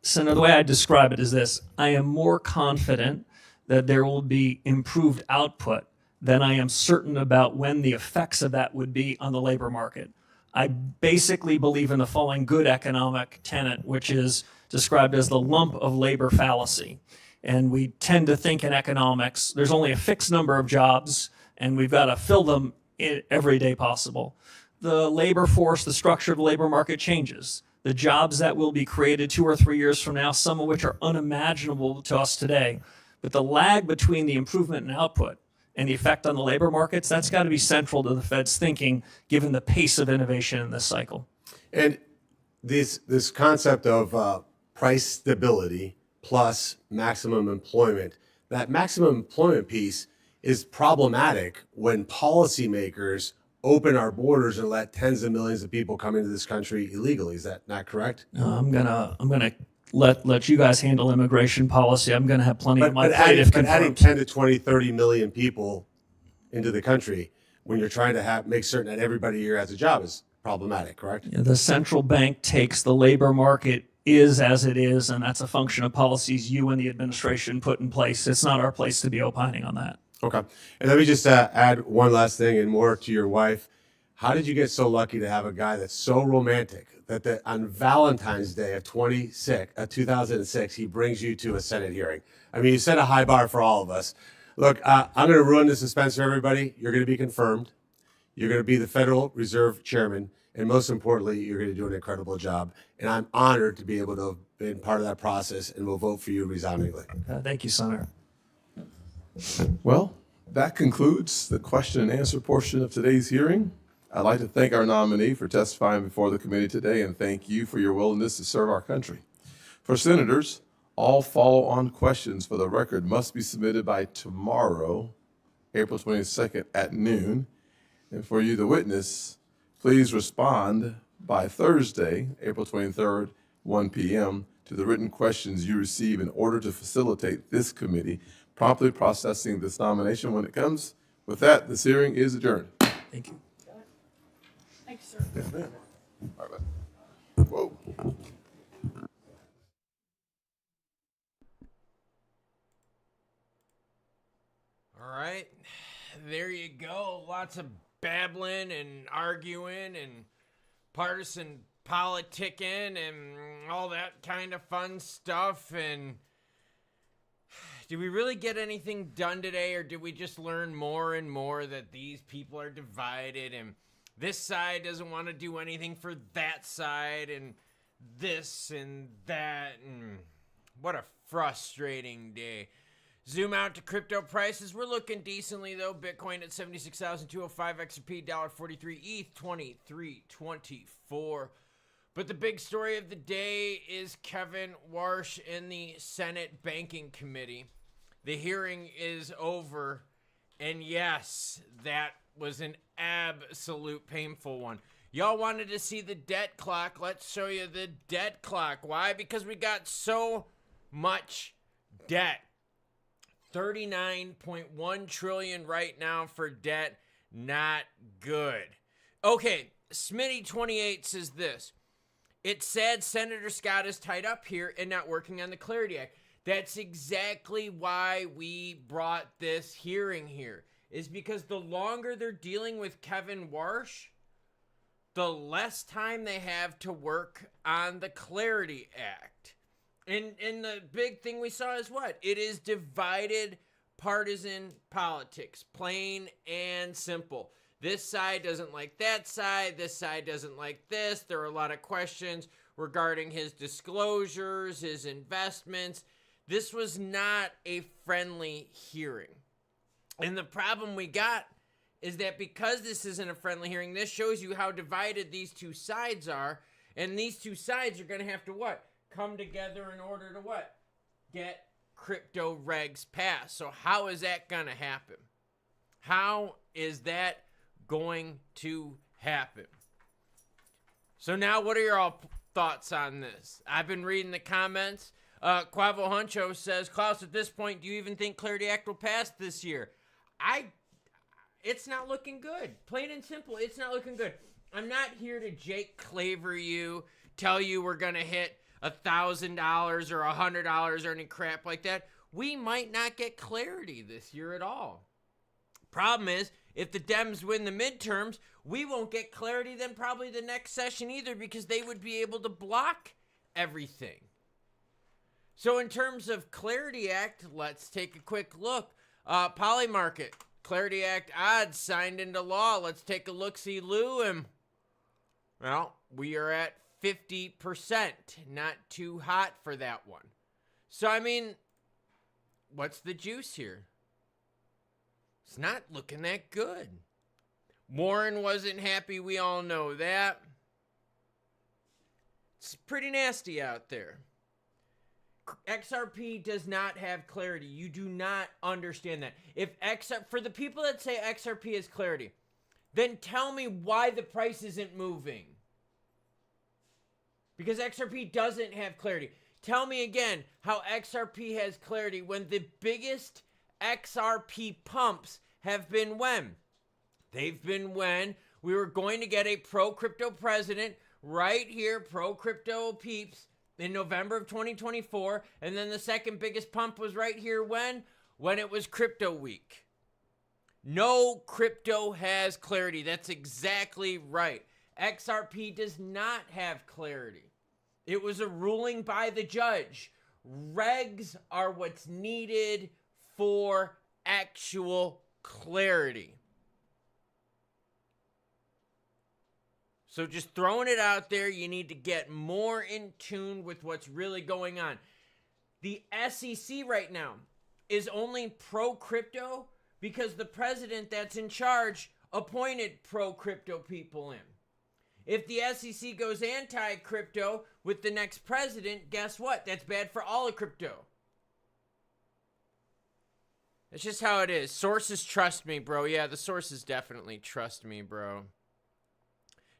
Senator, the way I describe it is this: I am more confident that there will be improved output than I am certain about when the effects of that would be on the labor market. I basically believe in the following good economic tenet, which is described as the lump of labor fallacy. And we tend to think in economics, there's only a fixed number of jobs, and we've got to fill them every day possible. The labor force, the structure of the labor market changes. The jobs that will be created 2 or 3 years from now, some of which are unimaginable to us today. But the lag between the improvement in output and the effect on the labor markets, that's got to be central to the Fed's thinking, given the pace of innovation in this cycle. And this concept of price stability plus maximum employment, that maximum employment piece is problematic when policymakers open our borders and let tens of millions of people come into this country illegally. Is that not correct? I'm gonna let you guys handle immigration policy. I'm gonna have plenty on my plate if confirmed. Adding 10 to 20, 30 million people into the country when you're trying to make certain that everybody here has a job is problematic, correct? The central bank takes the labor market is as it is, and that's a function of policies you and the administration put in place. It's not our place to be opining on that. Okay. And let me just add one last thing and more to your wife. How did you get so lucky to have a guy that's so romantic that on Valentine's Day of 2006, he brings you to a Senate hearing? I mean, you set a high bar for all of us. Look, I'm going to ruin the suspense for everybody. You're going to be confirmed. You're going to be the Federal Reserve Chairman. And most importantly, you're going to do an incredible job. And I'm honored to be able to have been part of that process, and will vote for you resoundingly. Thank you, Senator. Well, that concludes the question and answer portion of today's hearing. I'd like to thank our nominee for testifying before the committee today, and thank you for your willingness to serve our country. For senators, all follow-on questions for the record must be submitted by tomorrow, April 22nd at noon. And for you, the witness, please respond by Thursday, April 23rd, 1 p.m. to the written questions you receive in order to facilitate this committee promptly processing this nomination when it comes. With that, this hearing is adjourned. Thank you. Thank you, sir. Yes, ma'am. All right. Whoa. All right. There you go. Lots of babbling and arguing and partisan politicking and all that kind of fun stuff. And Did we really get anything done today, or did we just learn more and more that these people are divided and this side doesn't want to do anything for that side and this and that? And what a frustrating day. Zoom out to crypto prices. We're looking decently, though. Bitcoin at 76,205, XRP $1.43, ETH 23.24. But the big story of the day is Kevin Warsh in the Senate Banking Committee. The hearing is over, and yes, that was an absolute painful one. Y'all wanted to see the debt clock. Let's show you the debt clock. Why? Because we got so much debt. 39.1 trillion right now for debt. Not good. Okay, Smitty28 says this. It's sad Senator Scott is tied up here and not working on the Clarity Act. That's exactly why we brought this hearing here, is because the longer they're dealing with Kevin Warsh, the less time they have to work on the Clarity Act. And the big thing we saw is what? It is divided partisan politics, plain and simple. This side doesn't like that side. This side doesn't like this. There are a lot of questions regarding his disclosures, his investments. This was not a friendly hearing. And the problem we got is that because this isn't a friendly hearing, this shows you how divided these two sides are. And these two sides are going to have to what? Come together in order to what? Get crypto regs passed. So how is that going to happen? How is that going to happen? So now what are your all thoughts on this? I've been reading the comments. Quavo Huncho says, Klaus, at this point, do you even think Clarity Act will pass this year? It's not looking good. Plain and simple, it's not looking good. I'm not here to Jake Claver you, tell you we're going to hit $1,000 or $100 or any crap like that. We might not get clarity this year at all. Problem is, if the Dems win the midterms, we won't get clarity then probably the next session either, because they would be able to block everything. So in terms of Clarity Act, let's take a quick look. Polymarket, Clarity Act odds signed into law. Let's take a look-see-loo, and well, we are at 50%. Not too hot for that one. So, I mean, what's the juice here? It's not looking that good. Warren wasn't happy. We all know that. It's pretty nasty out there. XRP does not have clarity. You do not understand that. If for the people that say XRP is clarity, then tell me why the price isn't moving. Because XRP doesn't have clarity. Tell me again how XRP has clarity when the biggest XRP pumps have been when? They've been when we were going to get a pro-crypto president right here, pro-crypto peeps, in November of 2024. And then the second biggest pump was right here when? When it was crypto week. No crypto has clarity. That's exactly right. XRP does not have clarity. It was a ruling by the judge. Regs are what's needed for actual clarity. So just throwing it out there, you need to get more in tune with what's really going on. The SEC right now is only pro-crypto because the president that's in charge appointed pro-crypto people in. If the SEC goes anti-crypto with the next president, guess what? That's bad for all of crypto. That's just how it is. Sources trust me, bro. Yeah, the sources definitely trust me, bro.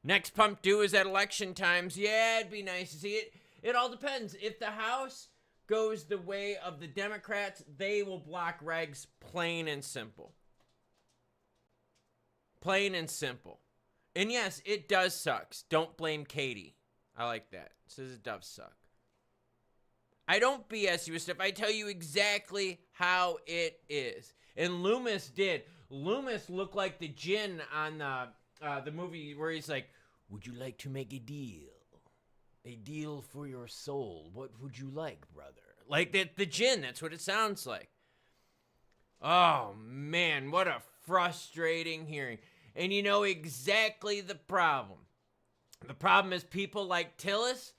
Next pump due is at election times. Yeah, it'd be nice to see it. It all depends. If the House goes the way of the Democrats, they will block regs, plain and simple. Plain and simple. And yes, it does suck. Don't blame Katie. I like that. It says it does suck. I don't BS you with stuff. I tell you exactly how it is. And Loomis did. Loomis looked like the djinn on the movie where he's like, would you like to make a deal? A deal for your soul. What would you like, brother? Like the djinn. That's what it sounds like. Oh, man, what a frustrating hearing. And you know exactly the problem. The problem is people like Tillis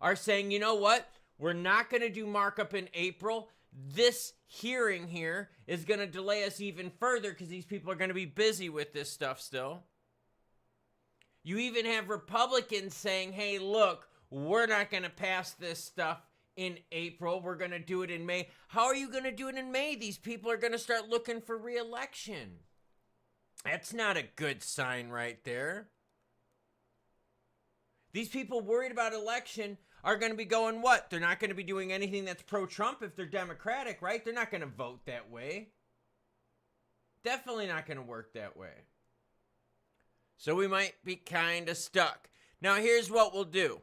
are saying, you know what? We're not going to do markup in April. This hearing here is going to delay us even further because these people are going to be busy with this stuff still. You even have Republicans saying, hey, look, we're not going to pass this stuff in April. We're going to do it in May. How are you going to do it in May? These people are going to start looking for re-election. That's not a good sign right there. These people worried about election are going to be going what? They're not going to be doing anything that's pro-Trump if they're Democratic, right? They're not going to vote that way. Definitely not going to work that way. So we might be kind of stuck. Now here's what we'll do.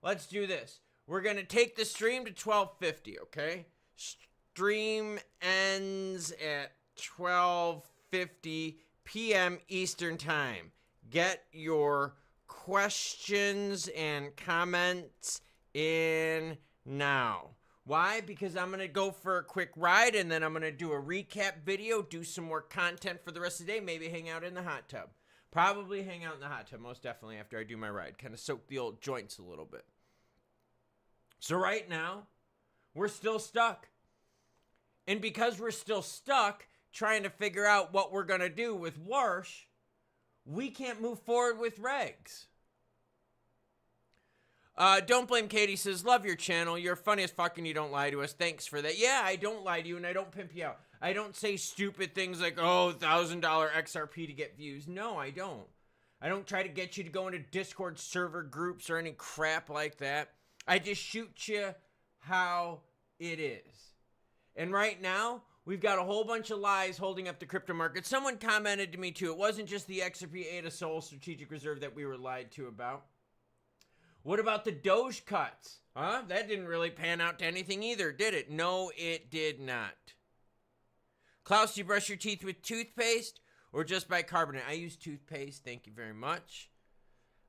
Let's do this. We're going to take the stream to 12:50, okay? Stream ends at 12:50 p.m. Eastern Time. Get your questions and comments in now. Why? Because I'm going to go for a quick ride and then I'm going to do a recap video, do some more content for the rest of the day, maybe hang out in the hot tub. Probably hang out in the hot tub, most definitely after I do my ride. Kind of soak the old joints a little bit. So right now, we're still stuck. And because we're still stuck trying to figure out what we're going to do with Warsh, we can't move forward with regs. Don't blame Katie says, love your channel. You're funny as fuck and you don't lie to us. Thanks for that. Yeah, I don't lie to you and I don't pimp you out. I don't say stupid things like, oh, $1,000 XRP to get views. No, I don't. I don't try to get you to go into Discord server groups or any crap like that. I just shoot you how it is. And right now, we've got a whole bunch of lies holding up the crypto market. Someone commented to me too. It wasn't just the XRP ADA Sol strategic reserve that we were lied to about. What about the Doge cuts? Huh? That didn't really pan out to anything either, did it? No, it did not. Klaus, do you brush your teeth with toothpaste or just bicarbonate? I use toothpaste. Thank you very much.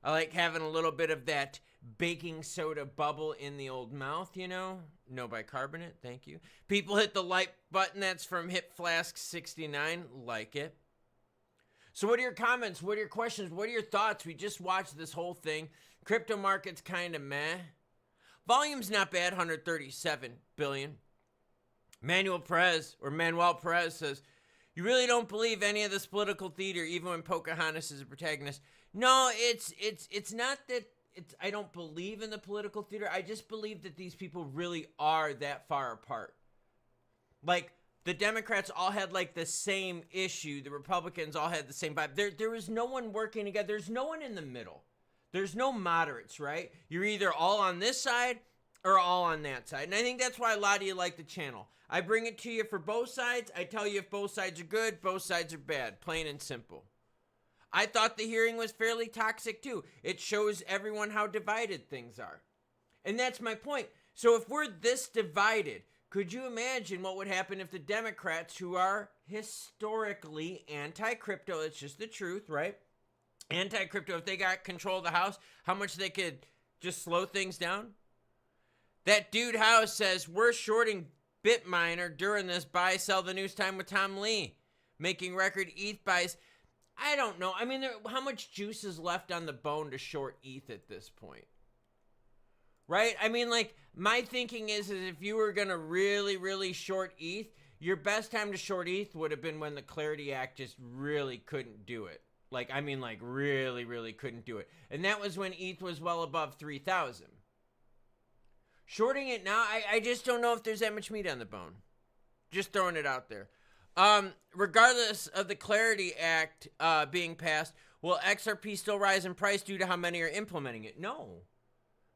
I like having a little bit of that baking soda bubble in the old mouth, you know? No bicarbonate, thank you. People hit the like button. That's from Hip Flask 69. Like it. So what are your comments? What are your questions? What are your thoughts? We just watched this whole thing. Crypto market's kind of meh. Volume's not bad, 137 billion. Manuel Perez says, you really don't believe any of this political theater, even when Pocahontas is a protagonist. No, it's not that I don't believe in the political theater. I just believe that these people really are that far apart. Like, the Democrats all had like the same issue. The Republicans all had the same vibe. There was no one working together. There's no one in the middle. There's no moderates, right? You're either all on this side or all on that side. And I think that's why a lot of you like the channel. I bring it to you for both sides. I tell you if both sides are good, both sides are bad. Plain and simple. I thought the hearing was fairly toxic too. It shows everyone how divided things are. And that's my point. So if we're this divided, could you imagine what would happen if the Democrats, who are historically anti-crypto, it's just the truth, right? Anti-crypto, if they got control of the House, how much they could just slow things down? That dude House says, we're shorting Bitminer during this buy, sell the news time with Tom Lee, making record ETH buys. I don't know. I mean, how much juice is left on the bone to short ETH at this point? Right? I mean, like, my thinking is if you were going to really, really short ETH, your best time to short ETH would have been when the Clarity Act just really couldn't do it. Like, I mean, like, really, really couldn't do it. And that was when ETH was well above 3,000. Shorting it now, I just don't know if there's that much meat on the bone. Just throwing it out there. Regardless of the Clarity Act being passed, will XRP still rise in price due to how many are implementing it? No.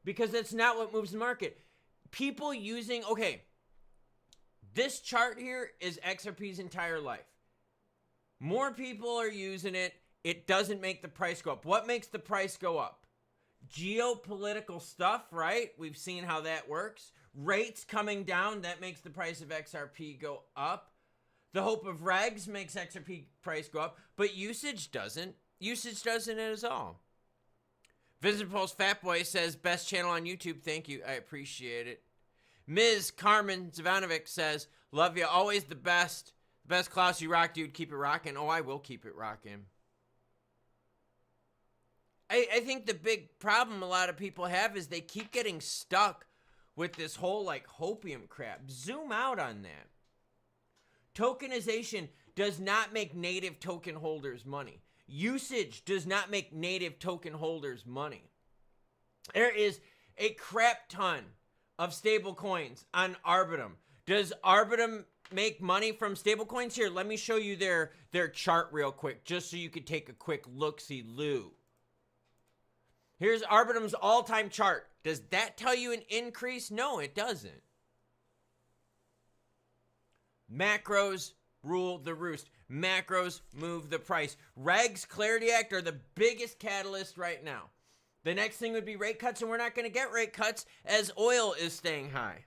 Because that's not what moves the market. People using, okay, this chart here is XRP's entire life. More people are using it. It doesn't make the price go up. What makes the price go up? Geopolitical stuff, right? We've seen how that works. Rates coming down, that makes the price of XRP go up. The hope of regs makes XRP price go up, but usage doesn't. Usage doesn't at all. Visit Pulse Fatboy says, best channel on YouTube. Thank you. I appreciate it. Ms. Carmen Zvanovic says, Love you. Always the best. The best, Klaus. You rock, dude. Keep it rocking. Oh, I will keep it rocking. I think the big problem a lot of people have is they keep getting stuck with this whole like hopium crap. Zoom out on that. Tokenization does not make native token holders money. Usage does not make native token holders money. There is a crap ton of stable coins on Arbitrum. Does Arbitrum make money from stable coins? Here, let me show you their chart real quick, just so you could take a quick look-see-loo. Here's Arbitrum's all-time chart. Does that tell you an increase? No, it doesn't. Macros rule the roost. Macros move the price. Regs, Clarity Act are the biggest catalyst right now. The next thing would be rate cuts, and we're not going to get rate cuts as oil is staying high.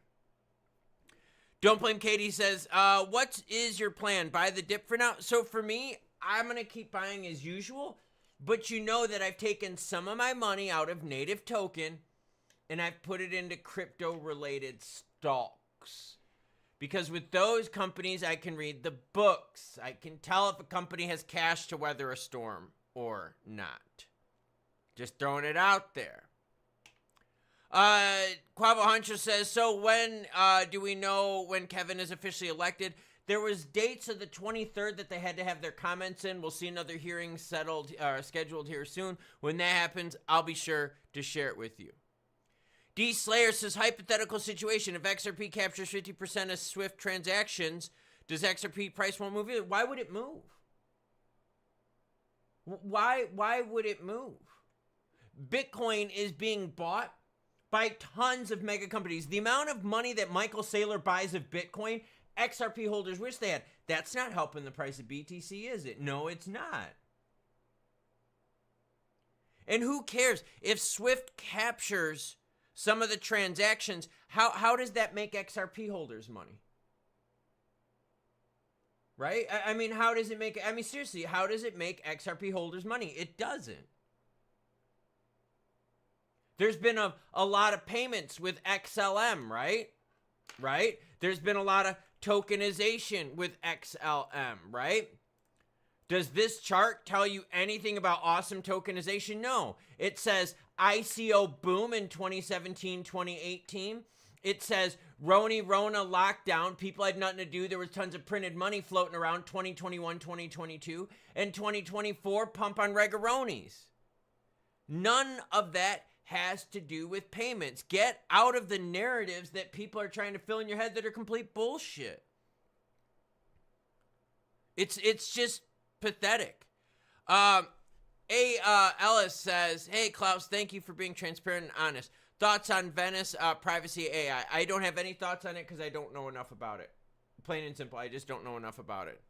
Don't Blame Katie says, what is your plan? Buy the dip for now? So for me, I'm going to keep buying as usual. But you know that I've taken some of my money out of native token and I've put it into crypto-related stocks. Because with those companies, I can read the books. I can tell if a company has cash to weather a storm or not. Just throwing it out there. Quavo Huncho says, so when do we know when Kevin is officially elected? There was dates of the 23rd that they had to have their comments in. We'll see another hearing scheduled here soon. When that happens, I'll be sure to share it with you. D. Slayer says, hypothetical situation. If XRP captures 50% of SWIFT transactions, does XRP price won't move either? Why would it move? Why would it move? Bitcoin is being bought by tons of mega companies. The amount of money that Michael Saylor buys of Bitcoin, XRP holders wish they had. That's not helping the price of BTC, is it? No, it's not. And who cares if SWIFT captures some of the transactions? How does that make XRP holders money? Right? I mean, how does it make, seriously, how does it make XRP holders money? It doesn't. There's been a lot of payments with XLM, right? Right? There's been a lot of tokenization with XLM, right? Does this chart tell you anything about awesome tokenization? No. It says ICO boom in 2017, 2018. It says Rona lockdown. People had nothing to do. There was tons of printed money floating around 2021, 2022. And 2024, pump on regaronis. None of that has to do with payments. Get out of the narratives that people are trying to fill in your head that are complete bullshit. It's just pathetic. Ellis says, hey, Klaus, thank you for being transparent and honest. Thoughts on Venice, privacy, AI? I don't have any thoughts on it because I don't know enough about it. Plain and simple, I just don't know enough about it.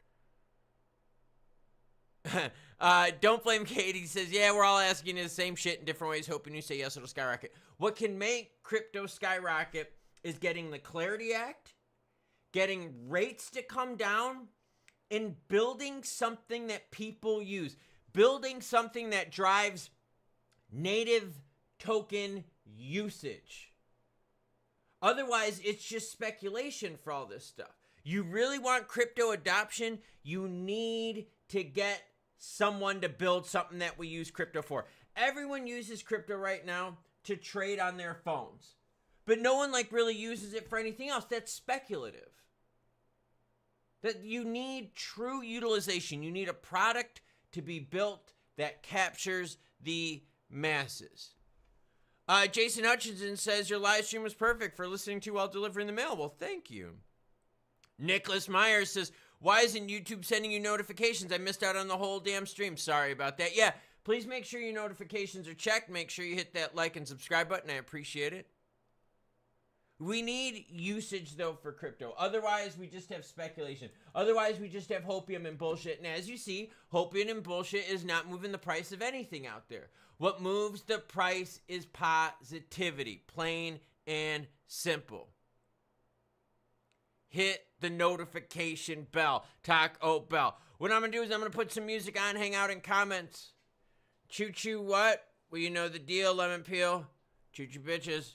Don't Blame Katie says, yeah, we're all asking you the same shit in different ways, hoping you say yes, it'll skyrocket. What can make crypto skyrocket is getting the Clarity Act, getting rates to come down, and building something that people use. Building something that drives native token usage. Otherwise, it's just speculation for all this stuff. You really want crypto adoption, you need to get someone to build something that we use crypto for. Everyone uses crypto right now to trade on their phones. But no one really uses it for anything else. That's speculative. That you need true utilization. You need a product to be built that captures the masses. Jason Hutchinson says, your live stream was perfect for listening to while delivering the mail. Well, thank you. Nicholas Myers says, why isn't YouTube sending you notifications? I missed out on the whole damn stream. Sorry about that. Yeah, please make sure your notifications are checked. Make sure you hit that like and subscribe button. I appreciate it. We need usage, though, for crypto. Otherwise, we just have speculation. Otherwise, we just have hopium and bullshit. And as you see, hopium and bullshit is not moving the price of anything out there. What moves the price is positivity. Plain and simple. Hit the notification bell. Taco Bell. What I'm going to do is I'm going to put some music on, hang out in comments. Choo-choo what? Well, you know the deal, lemon peel. Choo-choo bitches.